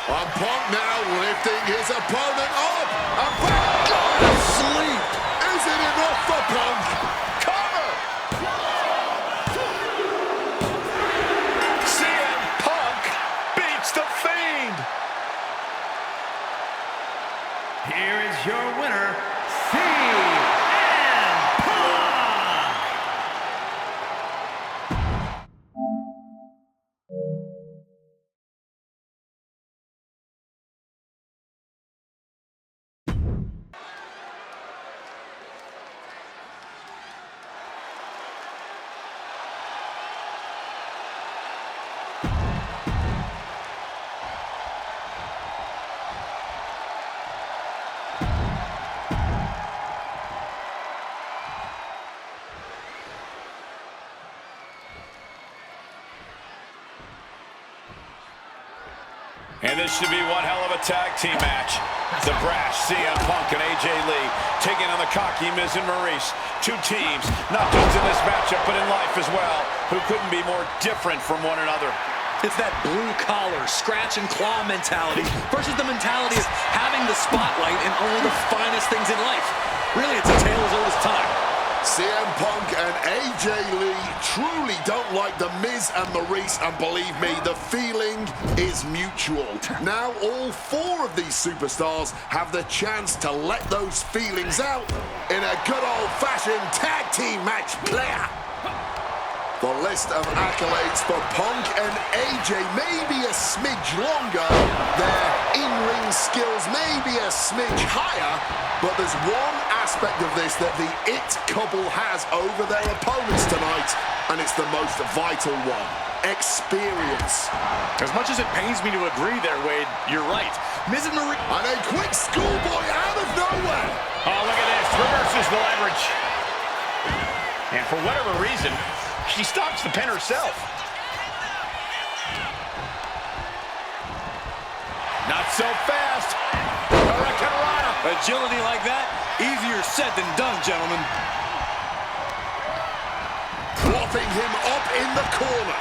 And Punk now lifting his opponent up, and back asleep. Is it enough for Punk? Cover! CM Punk beats The Fiend! Here is your winner, CM Punk! And this should be one hell of a tag team match. The brash CM Punk and AJ Lee taking on the cocky Miz and Maurice. Two teams, not just in this matchup, but in life as well, who couldn't be more different from one another. It's that blue-collar, scratch-and-claw mentality versus the mentality of having the spotlight and only the finest things in life. Really, it's a tale as old as time. CM Punk and AJ Lee truly don't like the Miz and Maurice, and believe me, the feeling is mutual. Now all four of these superstars have the chance to let those feelings out in a good old-fashioned tag team match player. The list of accolades for Punk and AJ may be a smidge longer, their in-ring skills may be a smidge higher, but there's one aspect of this that the It couple has over their opponents tonight, and it's the most vital one: experience. As much as it pains me to agree there, Wade, you're right. Miz and Maurice... And a quick schoolboy out of nowhere! Oh, look at this. Reverses the leverage. And for whatever reason, she stops the pin herself. Not so fast. Hurricanrana. Agility like that, easier said than done, gentlemen. Propping him up in the corner.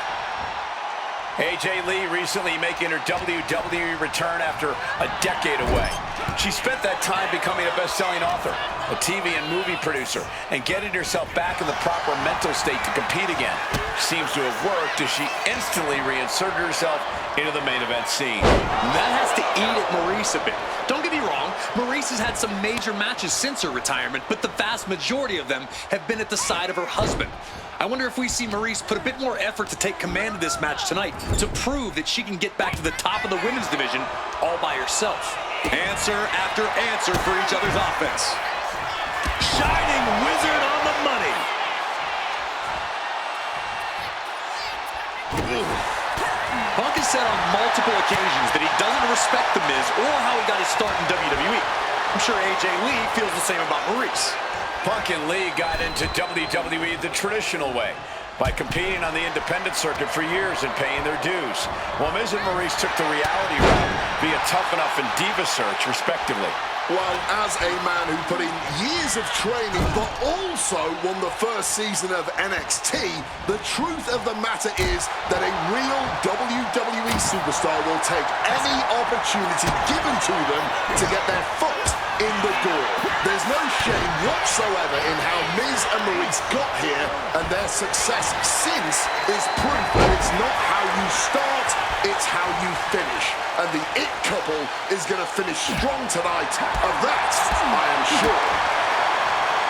AJ Lee recently making her WWE return after a decade away. She spent that time becoming a best-selling author, a TV and movie producer, and getting herself back in the proper mental state to compete again. Seems to have worked as she instantly reinserted herself into the main event scene. That has to eat at Maurice a bit. Don't get me wrong, Maurice has had some major matches since her retirement, but the vast majority of them have been at the side of her husband. I wonder if we see Maurice put a bit more effort to take command of this match tonight to prove that she can get back to the top of the women's division all by herself. Answer after answer for each other's offense. Shining wizard on the money. Punk has said on multiple occasions that he doesn't respect The Miz or how he got his start in WWE. I'm sure AJ Lee feels the same about Maurice. Punk and Lee got into WWE the traditional way, by competing on the independent circuit for years and paying their dues, while Miz and Maurice took the reality route via Tough Enough and Diva Search, respectively. Well, as a man who put in years of training, but also won the first season of NXT, the truth of the matter is that a real WWE superstar will take any opportunity given to them to get their foot in the door. There's no shame whatsoever in how Miz and Maurice got here, and their success since is proof that it's not how you start, it's how you finish. And the It couple is going to finish strong tonight, of that I am sure.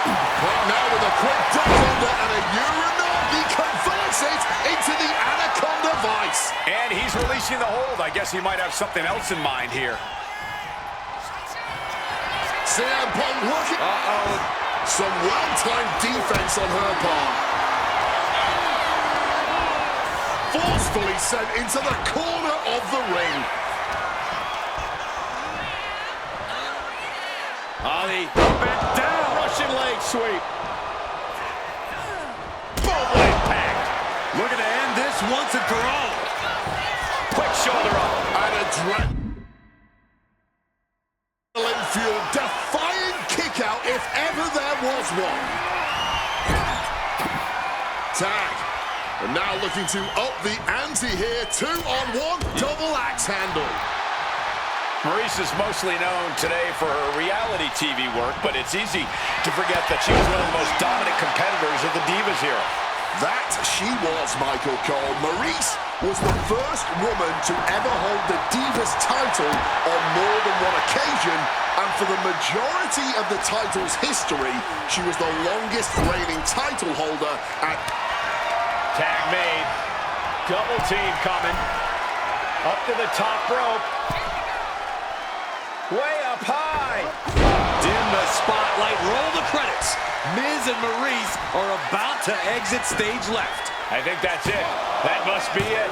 Well, now with a quick duck under and a Uranagi converts it into the Anaconda Vice. And he's releasing the hold. I guess he might have something else in mind here. CM Punk looking. Some well-timed defense on her part. Forcefully sent into the corner of the ring. Ali back down. Russian leg sweep. Boom, what impact. Looking to end this once and for all. Quick shoulder up. And a adrenaline-fueled, defiant kick-out if ever there was one. Tag. And now looking to up the ante here. 2-on-1 double axe handle. Maurice is mostly known today for her reality TV work, but it's easy to forget that she was one of the most dominant competitors of the Divas era. That she was, Michael Cole. Maurice was the first woman to ever hold the Divas title on more than one occasion, and for the majority of the title's history, she was the longest reigning title holder at... Tag made. Double team coming. Up to the top rope. Way up high. Dim the spotlight, roll the credits. Miz and Maurice are about to exit stage left. I think that's it. That must be it.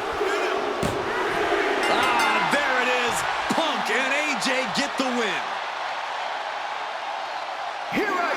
There it is. Punk and AJ get the win. Here are